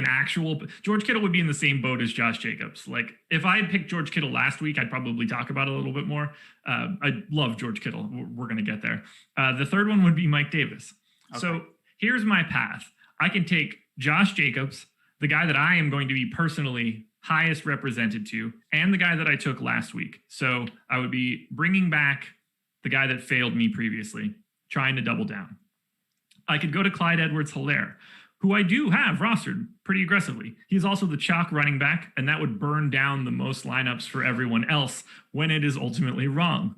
George Kittle would be in the same boat as Josh Jacobs. Like if I had picked George Kittle last week, I'd probably talk about it a little bit more. I love George Kittle. We're going to get there. The third one would be Mike Davis. Okay. So here's my path. I can take Josh Jacobs, the guy that I am going to be personally highest represented to, and the guy that I took last week. So I would be bringing back the guy that failed me previously, trying to double down. I could go to Clyde Edwards-Helaire, who I do have rostered pretty aggressively. He's also the chalk running back, and that would burn down the most lineups for everyone else when it is ultimately wrong.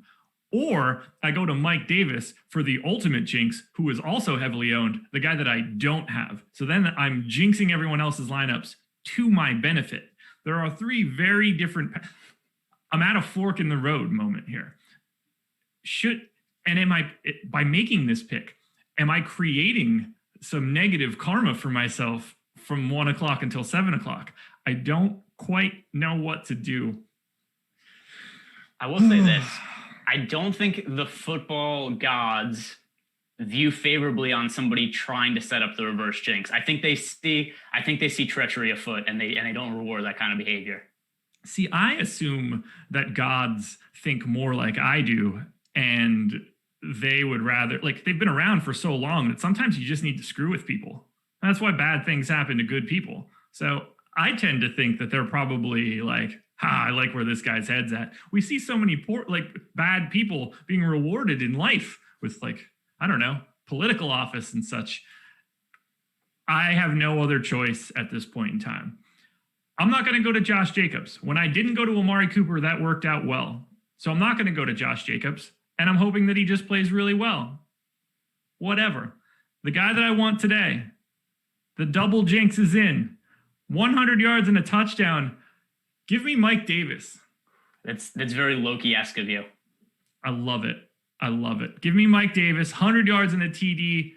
Or I go to Mike Davis for the ultimate jinx, who is also heavily owned, the guy that I don't have. So then I'm jinxing everyone else's lineups to my benefit. There are three very different. I'm at a fork in the road moment here. By making this pick, am I creating some negative karma for myself from 1 o'clock until 7 o'clock? I don't quite know what to do. I will say this. I don't think the football gods view favorably on somebody trying to set up the reverse jinx. I think they see treachery afoot and they don't reward that kind of behavior. See, I assume that gods think more like I do, and they would rather, like, they've been around for so long that sometimes you just need to screw with people. That's why bad things happen to good people. So I tend to think that they're probably like, I like where this guy's head's at. We see so many bad people being rewarded in life with I don't know, political office and such. I have no other choice at this point in time. I'm not going to go to Josh Jacobs. When I didn't go to Amari Cooper, that worked out well. So I'm not going to go to Josh Jacobs, and I'm hoping that he just plays really well. Whatever. The guy that I want today, the double jinx is in. 100 yards and a touchdown. Give me Mike Davis. That's very Loki-esque of you. I love it. I love it. Give me Mike Davis, 100 yards and a TD.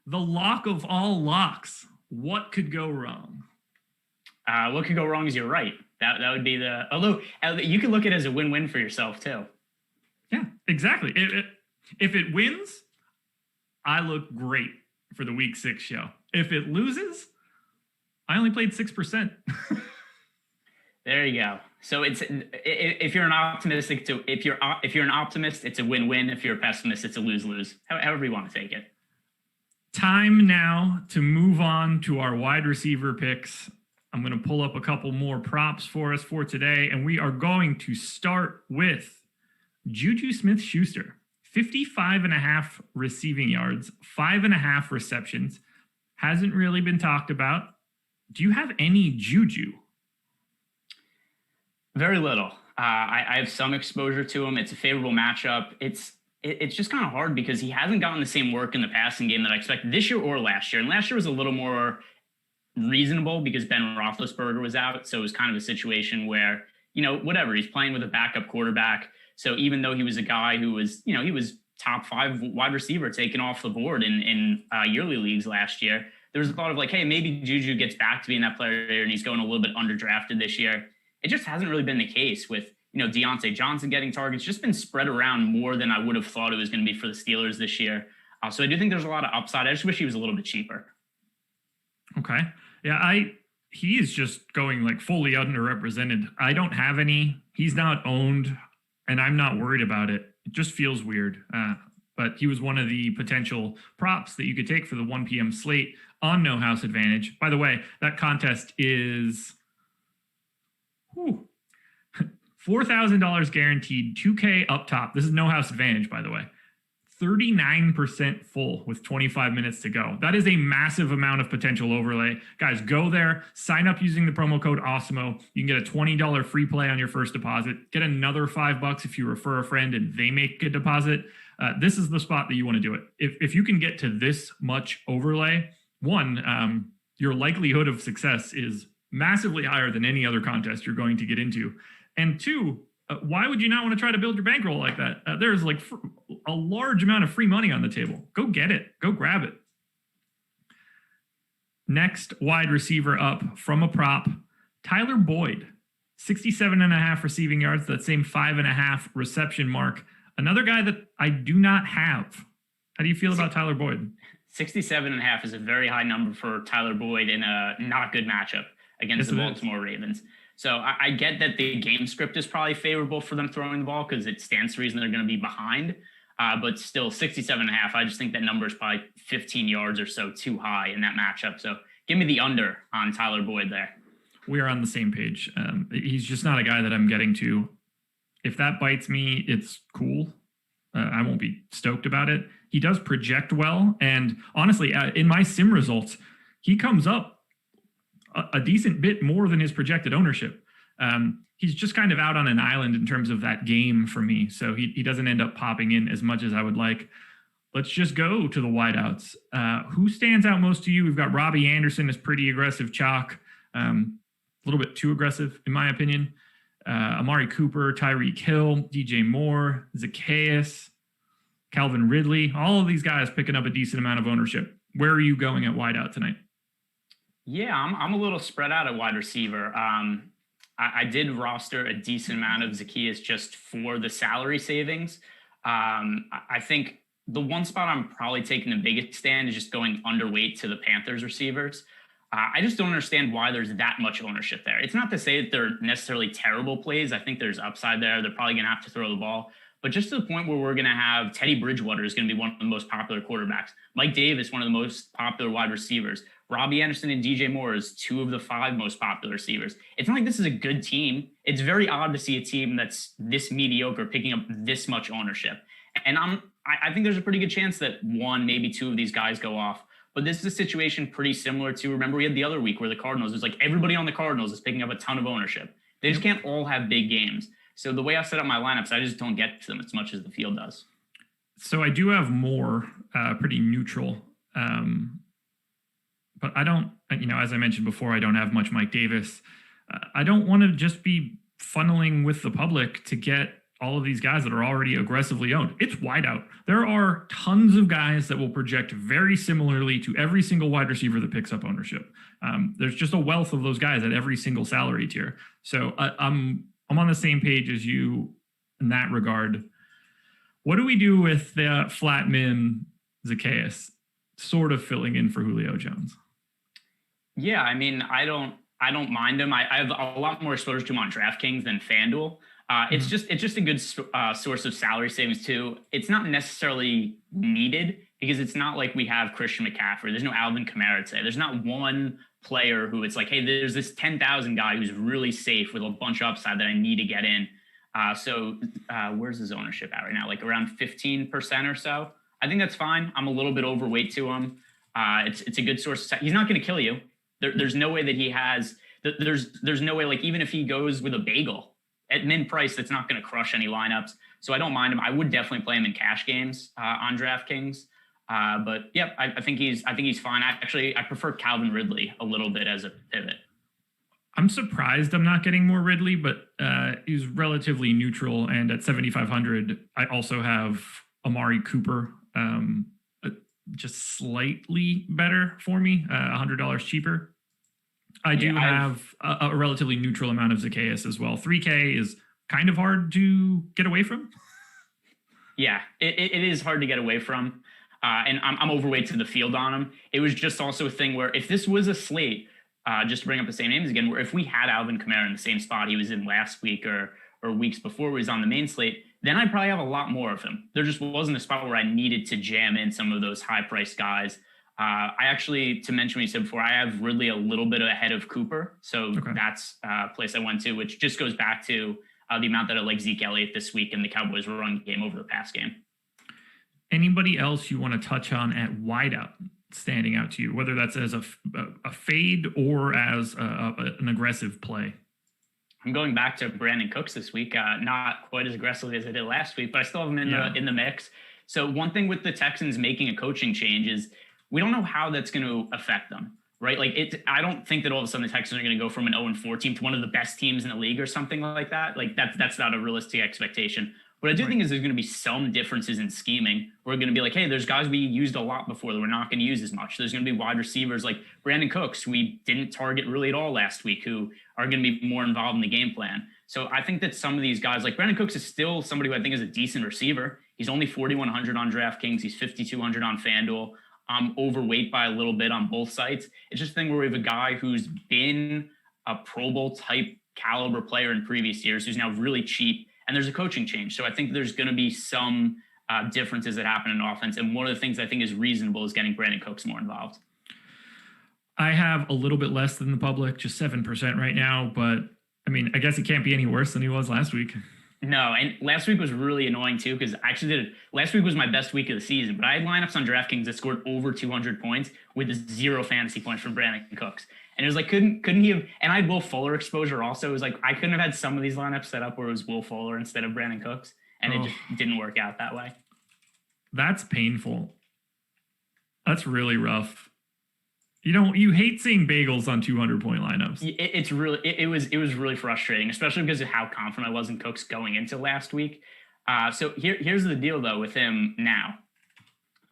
The lock of all locks. What could go wrong? What could go wrong is you're right. That would be although you could look at it as a win-win for yourself too. Yeah, exactly. If it wins, I look great for the week 6 show. If it loses, I only played 6%. There you go. So if you're an optimist, if you're an optimist, it's a win-win. If you're a pessimist, it's a lose-lose. However you want to take it. Time now to move on to our wide receiver picks. I'm going to pull up a couple more props for us for today, and we are going to start with Juju Smith-Schuster. 55.5 receiving yards, 5.5 receptions. Hasn't really been talked about. Do you have any Juju? Very little. I have some exposure to him. It's a favorable matchup. It's just kind of hard because he hasn't gotten the same work in the passing game that I expected this year or last year. And last year was a little more reasonable because Ben Roethlisberger was out. So it was kind of a situation where, whatever, he's playing with a backup quarterback. So even though he was a guy who was, he was top 5 wide receiver taken off the board in yearly leagues last year, there was a thought of hey, maybe Juju gets back to being that player and he's going a little bit underdrafted this year. It just hasn't really been the case with, Deontay Johnson getting targets, just been spread around more than I would have thought it was going to be for the Steelers this year. So I do think there's a lot of upside. I just wish he was a little bit cheaper. Okay. Yeah, he is just going fully underrepresented. I don't have any. He's not owned, and I'm not worried about it. It just feels weird. But he was one of the potential props that you could take for the 1 p.m. slate on No House Advantage. By the way, that contest is $4,000 guaranteed, 2K up top. This is No House Advantage, by the way. 39% full with 25 minutes to go. That is a massive amount of potential overlay. Guys, go there, sign up using the promo code Awesemo. You can get a $20 free play on your first deposit. Get another $5 if you refer a friend and they make a deposit. This is the spot that you want to do it. If you can get to this much overlay, one, your likelihood of success is massively higher than any other contest you're going to get into. And two, why would you not want to try to build your bankroll like that? There's a large amount of free money on the table. Go get it. Go grab it. Next wide receiver up from a prop, Tyler Boyd, 67.5 receiving yards, that same 5.5 reception mark. Another guy that I do not have. How do you feel about Tyler Boyd? 67.5 is a very high number for Tyler Boyd in a not good matchup against the Baltimore Ravens. So I get that the game script is probably favorable for them throwing the ball because it stands to reason they're going to be behind. But still, 67.5, I just think that number is probably 15 yards or so too high in that matchup. So give me the under on Tyler Boyd there. We are on the same page. He's just not a guy that I'm getting to. If that bites me, it's cool. I won't be stoked about it. He does project well. And honestly, in my sim results, he comes up a decent bit more than his projected ownership. He's just kind of out on an island in terms of that game for me. So he doesn't end up popping in as much as I would like. Let's just go to the wideouts. Who stands out most to you? We've got Robbie Anderson as pretty aggressive chalk. A little bit too aggressive, in my opinion. Amari Cooper, Tyreek Hill, DJ Moore, Zacchaeus, Calvin Ridley. All of these guys picking up a decent amount of ownership. Where are you going at wideout tonight? Yeah, I'm a little spread out at wide receiver. I did roster a decent amount of Zacchaeus just for the salary savings. I think the one spot I'm probably taking the biggest stand is just going underweight to the Panthers receivers. I just don't understand why there's that much ownership there. It's not to say that they're necessarily terrible plays. I think there's upside there. They're probably going to have to throw the ball. But just to the point where we're going to have Teddy Bridgewater is going to be one of the most popular quarterbacks. Mike Davis, one of the most popular wide receivers. Robbie Anderson and DJ Moore as 2 of the 5 most popular receivers. It's not like this is a good team. It's very odd to see a team that's this mediocre picking up this much ownership. And I think there's a pretty good chance that 1, maybe 2 of these guys go off. But this is a situation pretty similar to, remember we had the other week where the Cardinals, it was like everybody on the Cardinals is picking up a ton of ownership. They just can't all have big games. So the way I set up my lineups, I just don't get to them as much as the field does. So I do have more pretty neutral. But I don't, as I mentioned before, I don't have much Mike Davis. I don't want to just be funneling with the public to get all of these guys that are already aggressively owned. It's wide out. There are tons of guys that will project very similarly to every single wide receiver that picks up ownership. There's just a wealth of those guys at every single salary tier. So I'm on the same page as you in that regard. What do we do with the flat min Zacchaeus sort of filling in for Julio Jones? Yeah, I mean, I don't mind him. I have a lot more exposure to him on DraftKings than FanDuel. It's just a good source of salary savings too. It's not necessarily needed because it's not like we have Christian McCaffrey. There's no Alvin Kamara today. There's not one player who it's like, hey, there's this 10,000 guy who's really safe with a bunch of upside that I need to get in. So where's his ownership at right now? Like around 15% or so. I think that's fine. I'm a little bit overweight to him. It's a good source. He's not going to kill you. There's no way that he has. There's no way, like, even if he goes with a bagel at min price, that's not going to crush any lineups. So I don't mind him. I would definitely play him in cash games on DraftKings. But yeah, I think he's fine. I prefer Calvin Ridley a little bit as a pivot. I'm surprised I'm not getting more Ridley, but he's relatively neutral. And at 7,500, I also have Amari Cooper, just slightly better for me, $100 cheaper. I do have a relatively neutral amount of Zacchaeus as well. 3K is kind of hard to get away from. Yeah, it is hard to get away from. And I'm overweight to the field on him. It was just also a thing where if this was a slate, just to bring up the same names again, where if we had Alvin Kamara in the same spot he was in last week or weeks before he was on the main slate, then I'd probably have a lot more of him. There just wasn't a spot where I needed to jam in some of those high-priced guys. I actually, to mention what you said before, I have Ridley a little bit ahead of Cooper. So that's a place I went to, which just goes back to the amount that I like Zeke Elliott this week and the Cowboys run game over the past game. Anybody else you want to touch on at wideout standing out to you, whether that's as a fade or as an aggressive play? I'm going back to Brandon Cooks this week, not quite as aggressively as I did last week, but I still have him in the mix. So one thing with the Texans making a coaching change is we don't know how that's going to affect them, right? Like I don't think that all of a sudden the Texans are going to go from an 0-4 team to one of the best teams in the league or something like that. Like that's not a realistic expectation. What I do think is there's going to be some differences in scheming. We're going to be like, hey, there's guys we used a lot before that we're not going to use as much. There's going to be wide receivers like Brandon Cooks, who we didn't target really at all last week, who are going to be more involved in the game plan. So I think that some of these guys, like Brandon Cooks is still somebody who I think is a decent receiver. He's only 4,100 on DraftKings. He's 5,200 on FanDuel. I'm overweight by a little bit on both sites. It's just a thing where we have a guy who's been a Pro Bowl type caliber player in previous years, who's now really cheap, and there's a coaching change. So I think there's going to be some differences that happen in offense. And one of the things I think is reasonable is getting Brandon Cooks more involved. I have a little bit less than the public, just 7% right now. But I mean, I guess it can't be any worse than he was last week. No, and last week was really annoying too, because I actually last week was my best week of the season, but I had lineups on DraftKings that scored over 200 points with 0 fantasy points from Brandon Cooks. And it was like, couldn't he have, and I had Will Fuller exposure also. It was like, I couldn't have had some of these lineups set up where it was Will Fuller instead of Brandon Cooks. And it just didn't work out that way. That's painful. That's really rough. You hate seeing bagels on 200-point lineups. It was really frustrating, especially because of how confident I was in Cooks going into last week. So here's the deal though with him now.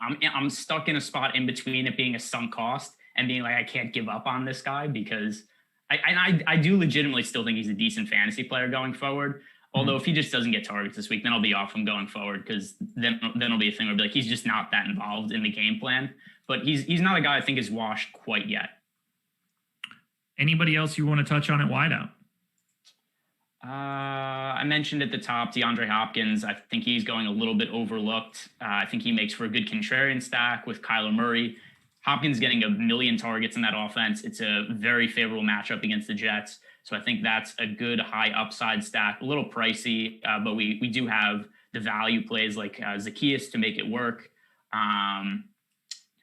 I'm stuck in a spot in between it being a sunk cost and being like, I can't give up on this guy because I do legitimately still think he's a decent fantasy player going forward. Although if he just doesn't get targets this week, then I'll be off him going forward, because then it'll be a thing where I'll be like, he's just not that involved in the game plan. But he's not a guy I think is washed quite yet. Anybody else you want to touch on at wideout? I mentioned at the top DeAndre Hopkins. I think he's going a little bit overlooked. I think he makes for a good contrarian stack with Kyler Murray. Hopkins getting a million targets in that offense. It's a very favorable matchup against the Jets. So I think that's a good high upside stack, a little pricey, but we do have the value plays like Zacchaeus to make it work.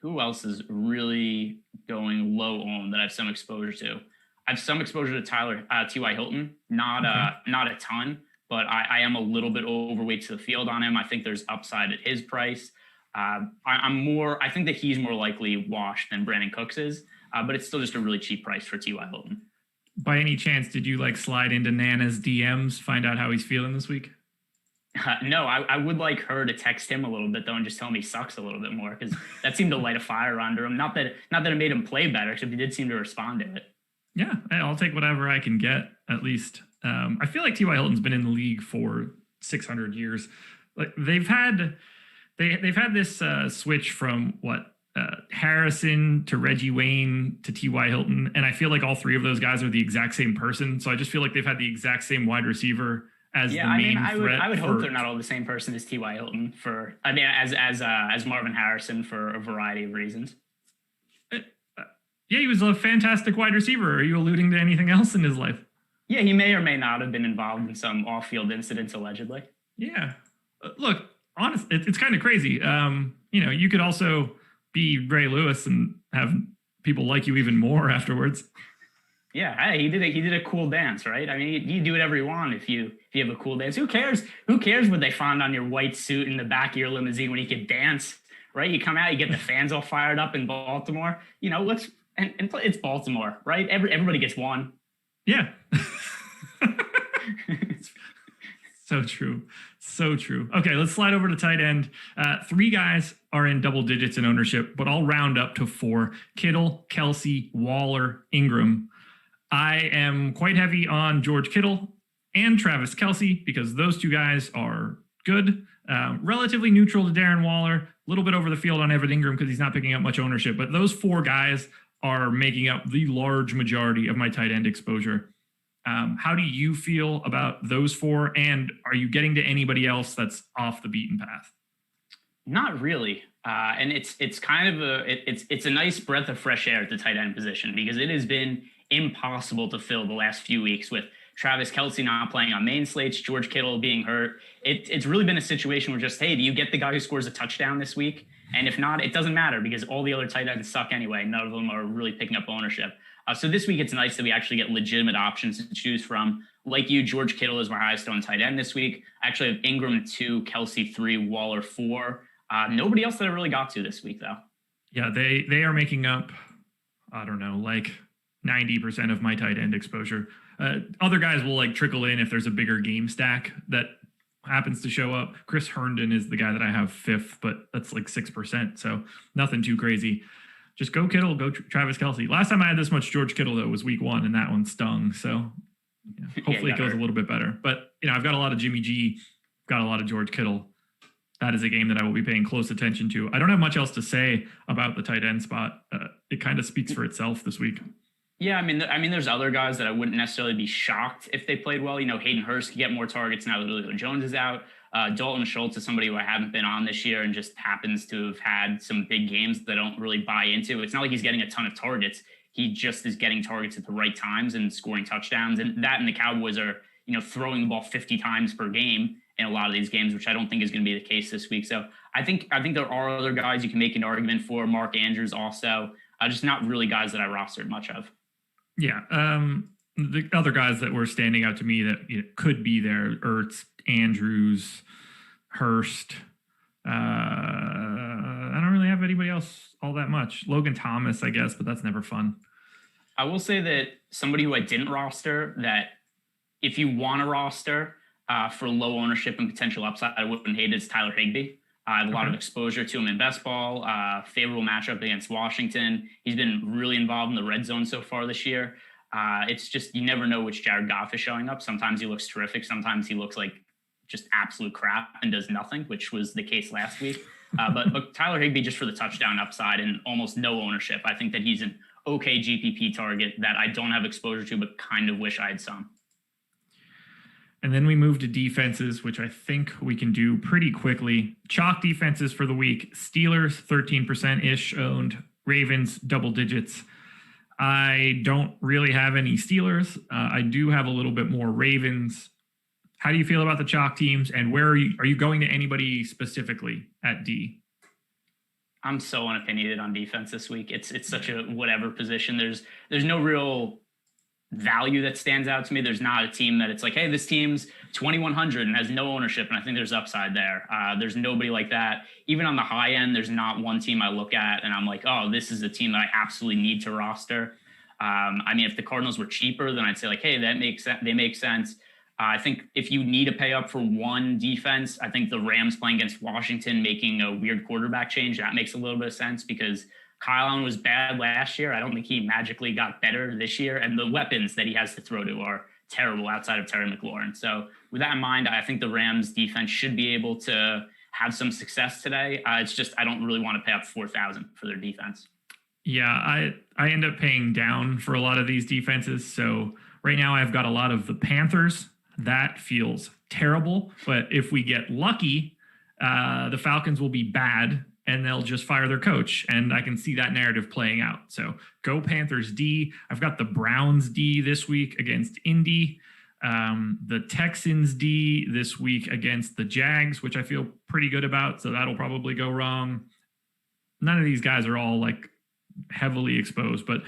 Who else is really going low on that I have some exposure to? I have some exposure to T.Y. Hilton, not a ton, but I am a little bit overweight to the field on him. I think there's upside at his price. I think that he's more likely washed than Brandon Cooks is, but it's still just a really cheap price for T.Y. Hilton. By any chance, did you like slide into Nana's DMs, find out how he's feeling this week? No, I would like her to text him a little bit though, and just tell him he sucks a little bit more, because that seemed to light a fire under him. Not that it made him play better, except he did seem to respond to it. Yeah, I'll take whatever I can get at least. I feel like T.Y. Hilton's been in the league for 600 years. Like they've had this switch from Harrison to Reggie Wayne to T.Y. Hilton, and I feel like all three of those guys are the exact same person. So I just feel like they've had the exact same wide receiver as the main threat. I would hope they're not all the same person as T.Y. Hilton as Marvin Harrison for a variety of reasons. Yeah, he was a fantastic wide receiver. Are you alluding to anything else in his life? Yeah, he may or may not have been involved in some off-field incidents, allegedly. Yeah. Look, honestly, it's kind of crazy. You could also be Ray Lewis and have people like you even more afterwards. Yeah, hey, he did a cool dance, right? I mean, you do whatever you want if you have a cool dance. Who cares? Who cares what they found on your white suit in the back of your limousine when you could dance, right? You come out, you get the fans all fired up in Baltimore. It's Baltimore, right? Everybody gets one. Yeah. So true. So true. Okay, let's slide over to tight end. 3 guys are in double digits in ownership, but I'll round up to 4. Kittle, Kelsey, Waller, Ingram. I am quite heavy on George Kittle and Travis Kelsey because those 2 guys are good. Relatively neutral to Darren Waller, a little bit over the field on Evan Ingram because he's not picking up much ownership. But those 4 guys are making up the large majority of my tight end exposure. How do you feel about those 4? And are you getting to anybody else that's off the beaten path? Not really. And it's kind of it's a nice breath of fresh air at the tight end position because it has been impossible to fill the last few weeks with Travis Kelsey not playing on main slates, George Kittle being hurt. It's really been a situation where just, hey, do you get the guy who scores a touchdown this week? And if not, it doesn't matter because all the other tight ends suck anyway. None of them are really picking up ownership. So this week, it's nice that we actually get legitimate options to choose from. Like you, George Kittle is my highest owned tight end this week. I actually have Ingram 2, Kelsey 3, Waller 4. Nobody else that I really got to this week, though. Yeah, they are making up, I don't know, like 90% of my tight end exposure. Other guys will trickle in if there's a bigger game stack that happens to show up. Chris Herndon is the guy that I have 5th, but that's like 6%. So nothing too crazy. Just go Kittle, go Travis Kelsey. Last time I had this much George Kittle, though, was week 1, and that one stung. So hopefully it goes a little bit better. But, I've got a lot of Jimmy G, got a lot of George Kittle. That is a game that I will be paying close attention to. I don't have much else to say about the tight end spot. It kind of speaks for itself this week. Yeah, I mean, there's other guys that I wouldn't necessarily be shocked if they played well. Hayden Hurst could get more targets now that Julio Jones is out. Dalton Schultz is somebody who I haven't been on this year and just happens to have had some big games that I don't really buy into. It's not like he's getting a ton of targets. He just is getting targets at the right times and scoring touchdowns. And the Cowboys are, throwing the ball 50 times per game in a lot of these games, which I don't think is going to be the case this week. So I think there are other guys you can make an argument for. Mark Andrews also, just not really guys that I rostered much of. Yeah. The other guys that were standing out to me that could be there, Ertz, Andrews, Hurst. I don't really have anybody else all that much. Logan Thomas, I guess, but that's never fun. I will say that somebody who I didn't roster, that if you want to roster for low ownership and potential upside, I wouldn't hate it, is Tyler Higbee. I have a lot of exposure to him in best ball, favorable matchup against Washington. He's been really involved in the red zone so far this year. It's just, you never know which Jared Goff is showing up. Sometimes he looks terrific. Sometimes he looks like just absolute crap and does nothing, which was the case last week. But Tyler Higbee, just for the touchdown upside and almost no ownership, I think that he's an okay GPP target that I don't have exposure to, but kind of wish I had some. And then we move to defenses, which I think we can do pretty quickly. Chalk defenses for the week. Steelers, 13%-ish owned. Ravens, double digits. I don't really have any Steelers. I do have a little bit more Ravens. How do you feel about the chalk teams, and where are you going to anybody specifically at D? I'm so unopinionated on defense this week. It's such a whatever position. There's no real value that stands out to me. There's not a team that it's like, hey, this team's 2,100 and has no ownership, and I think there's upside there. There's nobody like that. Even on the high end, there's not one team I look at and I'm like, oh, this is a team that I absolutely need to roster. I mean, if the Cardinals were cheaper, then I'd say like, hey, that makes sense. They make sense. I think if you need to pay up for one defense, I think the Rams playing against Washington, making a weird quarterback change, that makes a little bit of sense because Kyle Allen was bad last year. I don't think he magically got better this year. And the weapons that he has to throw to are terrible outside of Terry McLaurin. So with that in mind, I think the Rams defense should be able to have some success today. It's just, I don't really want to pay up $4,000 for their defense. Yeah, I end up paying down for a lot of these defenses. So right now I've got a lot of the Panthers. That feels terrible. But if we get lucky, the Falcons will be bad and they'll just fire their coach. And I can see that narrative playing out. So go Panthers D. I've got the Browns D this week against Indy. The Texans D this week against the Jags, which I feel pretty good about. So that'll probably go wrong. None of these guys are all like heavily exposed, but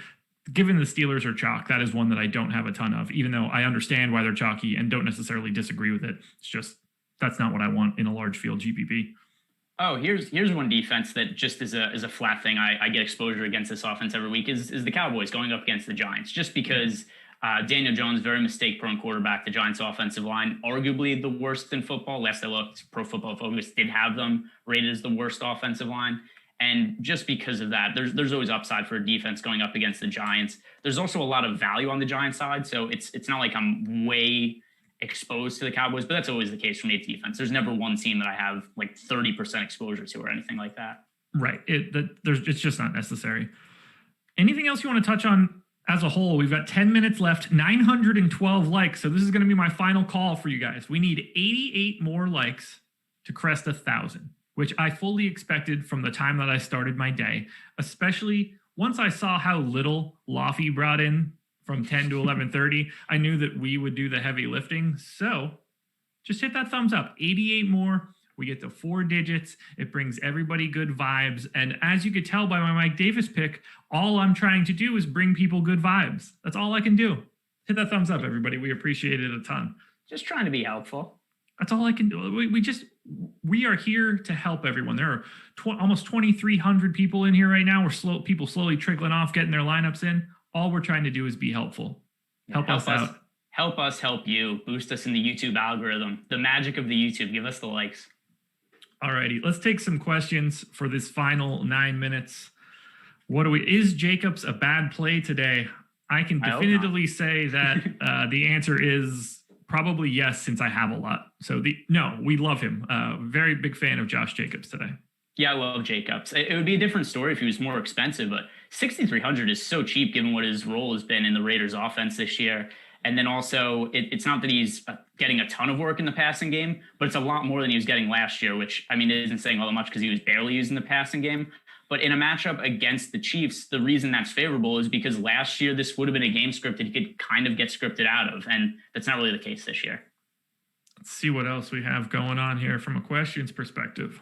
given the Steelers are chalk, that is one that I don't have a ton of, even though I understand why they're chalky and don't necessarily disagree with it. It's just, that's not what I want in a large field GPP. Oh, here's one defense that just is a flat thing. I get exposure against this offense every week is the Cowboys going up against the Giants, just because Daniel Jones, very mistake-prone quarterback. The Giants' offensive line, arguably the worst in football. Last I looked, Pro Football Focus did have them rated as the worst offensive line. And just because of that, there's always upside for a defense going up against the Giants. There's also a lot of value on the Giants side, so it's not like I'm way exposed to the Cowboys, but that's always the case for me at defense. There's never one team that I have like 30% exposure to or anything like that. Right. It's just not necessary. Anything else you want to touch on as a whole? We've got 10 minutes left, 912 likes. So this is going to be my final call for you guys. We need 88 more likes to crest 1,000. Which I fully expected from the time that I started my day, especially once I saw how little Laffy brought in from 10 to 11:30. I knew that we would do the heavy lifting. So just hit that thumbs up. 88 more. We get to 4 digits. It brings everybody good vibes. And as you could tell by my Mike Davis pick, all I'm trying to do is bring people good vibes. That's all I can do. Hit that thumbs up, everybody. We appreciate it a ton. Just trying to be helpful. That's all I can do. We are here to help everyone. There are almost 2,300 people in here right now. People slowly trickling off, getting their lineups in. All we're trying to do is be helpful. Help us out. Help us help you. Boost us in the YouTube algorithm. The magic of the YouTube. Give us the likes. All righty. Let's take some questions for this final 9 minutes. Is Jacobs a bad play today? I can definitively say that the answer is probably yes, since I have a lot. So we love him. Very big fan of Josh Jacobs today. Yeah, I love Jacobs. It would be a different story if he was more expensive, but 6,300 is so cheap given what his role has been in the Raiders offense this year. And then also it's not that he's getting a ton of work in the passing game, but it's a lot more than he was getting last year, which I mean, it isn't saying all that much because he was barely using the passing game. But in a matchup against the Chiefs, the reason that's favorable is because last year this would have been a game script that he could kind of get scripted out of, and that's not really the case this year. Let's see what else we have going on here from a questions perspective.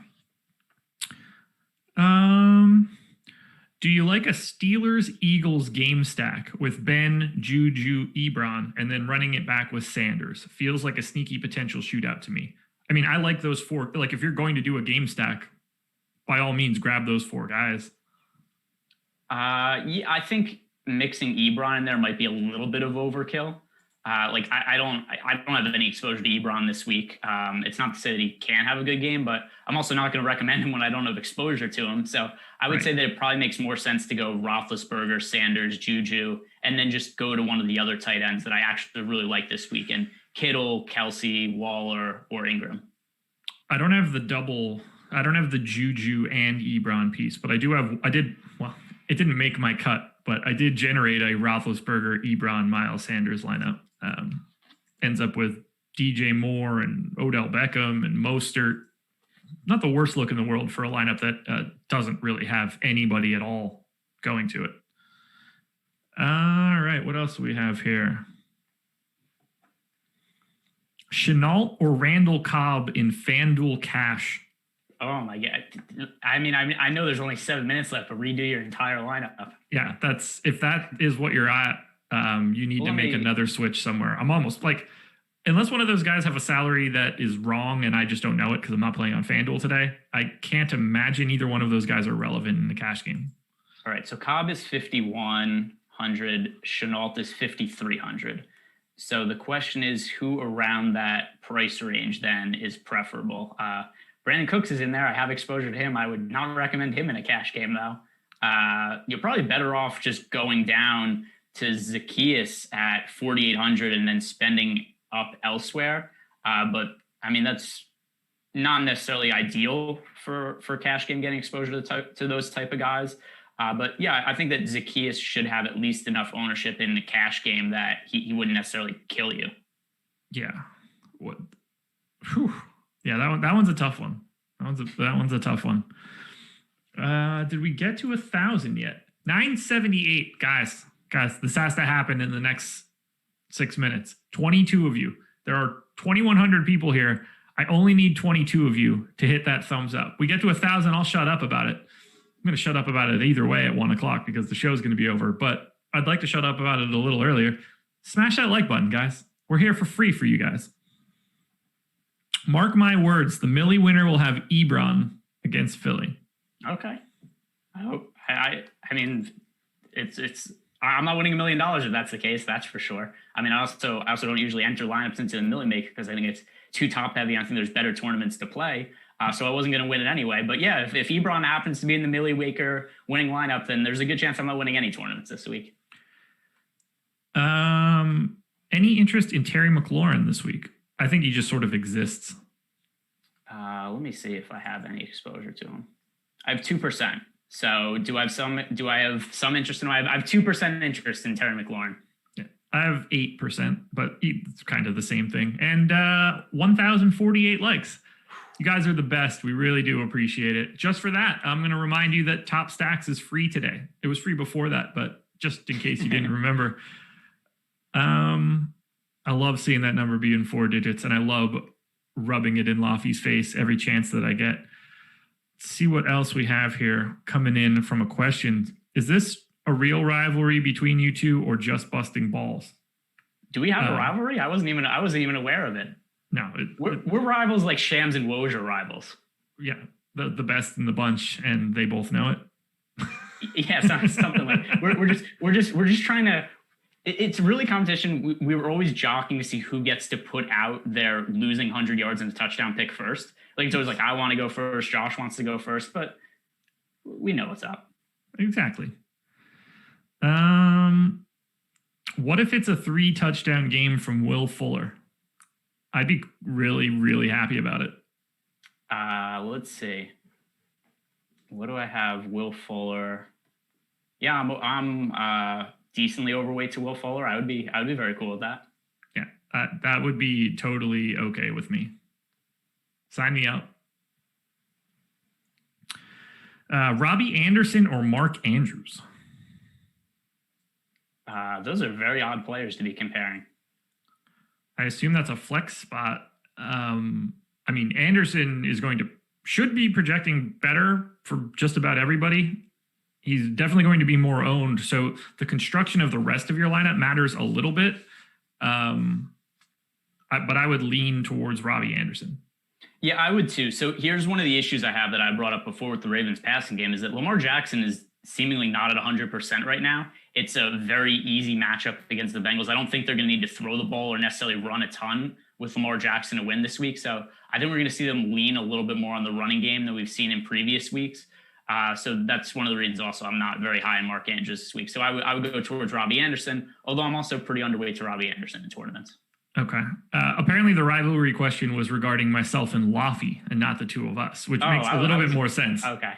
Do you like a Steelers-Eagles game stack with Ben, Juju, Ebron, and then running it back with Sanders? Feels like a sneaky potential shootout to me. I mean, I like those 4. Like, if you're going to do a game stack, by all means, grab those 4 guys. Yeah, I think mixing Ebron in there might be a little bit of overkill. I don't have any exposure to Ebron this week. It's not to say that he can't have a good game, but I'm also not going to recommend him when I don't have exposure to him. So I would say that it probably makes more sense to go Roethlisberger, Sanders, Juju, and then just go to one of the other tight ends that I actually really like this week, and Kittle, Kelsey, Waller, or Ingram. I don't have the Juju and Ebron piece, but it didn't make my cut, but I did generate a Roethlisberger, Ebron, Miles Sanders lineup. Ends up with DJ Moore and Odell Beckham and Mostert. Not the worst look in the world for a lineup that doesn't really have anybody at all going to it. All right, what else do we have here? Chenault or Randall Cobb in FanDuel cash? Oh my God. I know there's only 7 minutes left, but redo your entire lineup. Yeah, if that is what you're at, you need to make another switch somewhere. I'm almost like, unless one of those guys have a salary that is wrong and I just don't know it because I'm not playing on FanDuel today, I can't imagine either one of those guys are relevant in the cash game. All right, so Cobb is 5,100, Chenault is 5,300. So the question is, who around that price range then is preferable? Brandon Cooks is in there. I have exposure to him. I would not recommend him in a cash game, though. You're probably better off just going down to Zacchaeus at 4,800 and then spending up elsewhere. But I mean, that's not necessarily ideal for cash game getting exposure to those type of guys. But yeah, I think that Zacchaeus should have at least enough ownership in the cash game that he wouldn't necessarily kill you. Yeah. What? Whew. Yeah, that one's a tough one. That one's a tough one. Did we get to 1,000 yet? 978, guys. This has to happen in the next 6 minutes. 22 of you. There are 2,100 people here. I only need 22 of you to hit that thumbs up. We get to 1,000, I'll shut up about it. I'm going to shut up about it either way at 1 o'clock because the show's going to be over. But I'd like to shut up about it a little earlier. Smash that like button, guys. We're here for free for you guys. Mark my words, the Millie winner will have Ebron against Philly. Okay. I hope. I mean, it's. I'm not winning $1 million if that's the case. That's for sure. I mean, I also don't usually enter lineups into the Millie Maker because I think it's too top heavy. I think there's better tournaments to play. So I wasn't going to win it anyway. But yeah, if Ebron happens to be in the Millie Maker winning lineup, then there's a good chance I'm not winning any tournaments this week. Any interest in Terry McLaurin this week? I think he just sort of exists. Let me see if I have any exposure to him. I have 2%. So do I have some interest in him? I have 2% interest in Terry McLaurin. Yeah, I have 8%, but it's kind of the same thing. And 1,048 likes. You guys are the best. We really do appreciate it. Just for that, I'm going to remind you that Top Stacks is free today. It was free before that, but just in case you didn't remember. I love seeing that number be in 4 digits, and I love rubbing it in Laffy's face every chance that I get. Let's see what else we have here coming in from a question. Is this a real rivalry between you two or just busting balls? Do we have a rivalry? I wasn't even aware of it. No, we're rivals like Shams and Woj are rivals. Yeah, the best in the bunch, and they both know it. Yeah, something like we're just trying to. It's really competition. We were always jockeying to see who gets to put out their losing 100 yards and a touchdown pick first. Like it's always like I want to go first, Josh wants to go first, but we know what's up. Exactly. What if it's a 3 touchdown game from Will Fuller? I'd be really, really happy about it. Let's see. What do I have? Will Fuller. Yeah, I'm decently overweight to Will Fuller. I would be very cool with that. Yeah, that would be totally okay with me. Sign me up. Robbie Anderson or Mark Andrews? Those are very odd players to be comparing. I assume that's a flex spot. I mean, Anderson should be projecting better for just about everybody. He's definitely going to be more owned. So the construction of the rest of your lineup matters a little bit. But I would lean towards Robbie Anderson. Yeah, I would too. So here's one of the issues I have that I brought up before with the Ravens passing game is that Lamar Jackson is seemingly not at 100% right now. It's a very easy matchup against the Bengals. I don't think they're going to need to throw the ball or necessarily run a ton with Lamar Jackson to win this week. So I think we're going to see them lean a little bit more on the running game than we've seen in previous weeks. So that's one of the reasons also I'm not very high in Mark Andrews this week. So I would go towards Robbie Anderson, although I'm also pretty underweight to Robbie Anderson in tournaments. Okay. Apparently the rivalry question was regarding myself and Laffy and not the two of us, which makes a little bit more sense. Okay.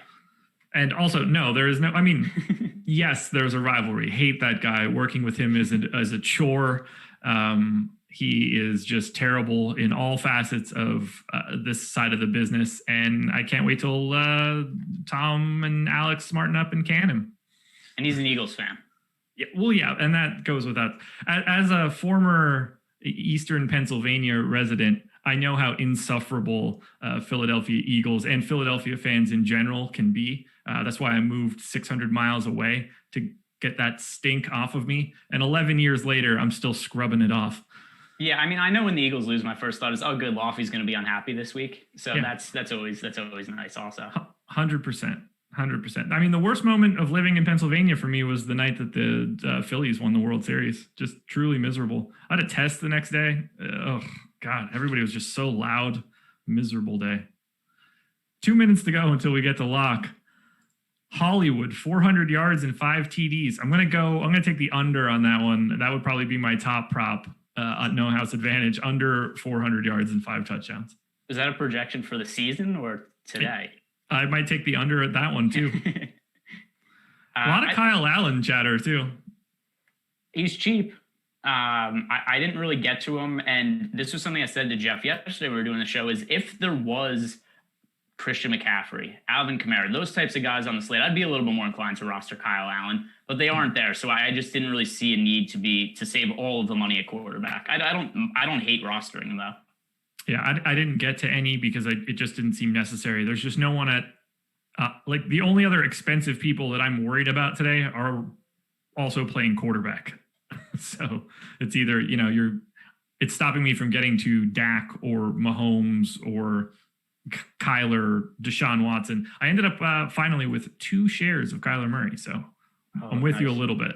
And also, no, there is no, I mean, yes, there's a rivalry. Hate that guy. Working with him is a chore. He is just terrible in all facets of this side of the business. And I can't wait till Tom and Alex smarten up and can him. And he's an Eagles fan. Yeah, well, yeah, and that goes without. As a former Eastern Pennsylvania resident, I know how insufferable Philadelphia Eagles and Philadelphia fans in general can be. That's why I moved 600 miles away to get that stink off of me. And 11 years later, I'm still scrubbing it off. Yeah, I mean, I know when the Eagles lose, my first thought is, oh, good, Laufey's going to be unhappy this week. So Yeah. that's always nice also. 100%. 100%. I mean, the worst moment of living in Pennsylvania for me was the night that the Phillies won the World Series. Just truly miserable. I had a test the next day. Oh, God. Everybody was just so loud. Miserable day. 2 minutes to go until we get to lock. Hollywood, 400 yards and 5 TDs. I'm going to take the under on that one. That would probably be my top prop on No House Advantage. Under 400 yards and 5 touchdowns. Is that a projection for the season or today? I might take the under at that one, too. A lot of Kyle Allen chatter, too. He's cheap. I didn't really get to him. And this was something I said to Jeff yesterday when we were doing the show, is if there was Christian McCaffrey, Alvin Kamara, those types of guys on the slate, I'd be a little bit more inclined to roster Kyle Allen, but they aren't there. So I just didn't really see a need to save all of the money at quarterback. I don't hate rostering them, though. Yeah, I didn't get to any because it just didn't seem necessary. There's just no one at like the only other expensive people that I'm worried about today are also playing quarterback. So it's either, it's stopping me from getting to Dak or Mahomes or Kyler, Deshaun Watson. I ended up finally with 2 shares of Kyler Murray. So I'm with you a little bit.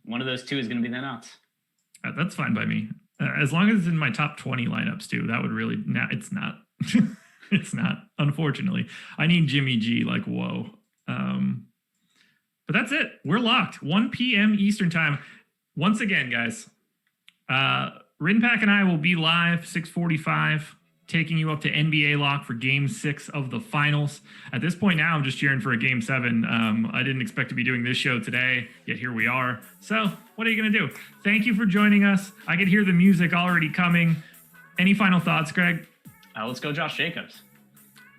One of those 2 is going to be the nuts. That's fine by me. As long as it's in my top 20 lineups too, that would really, it's not, it's not, unfortunately. I need Jimmy G, like, whoa. But that's it. We're locked. 1 p.m. Eastern time. Once again, guys, Rinpack and I will be live 6:45, taking you up to NBA lock for game 6 of the finals. At this point now, I'm just cheering for a game 7. I didn't expect to be doing this show today, yet here we are. So what are you going to do? Thank you for joining us. I could hear the music already coming. Any final thoughts, Greg? Let's go Josh Jacobs.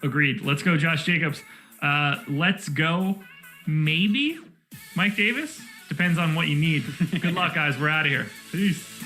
Agreed. Let's go Josh Jacobs. Let's go maybe Mike Davis. Depends on what you need. Good luck, guys. We're out of here. Peace.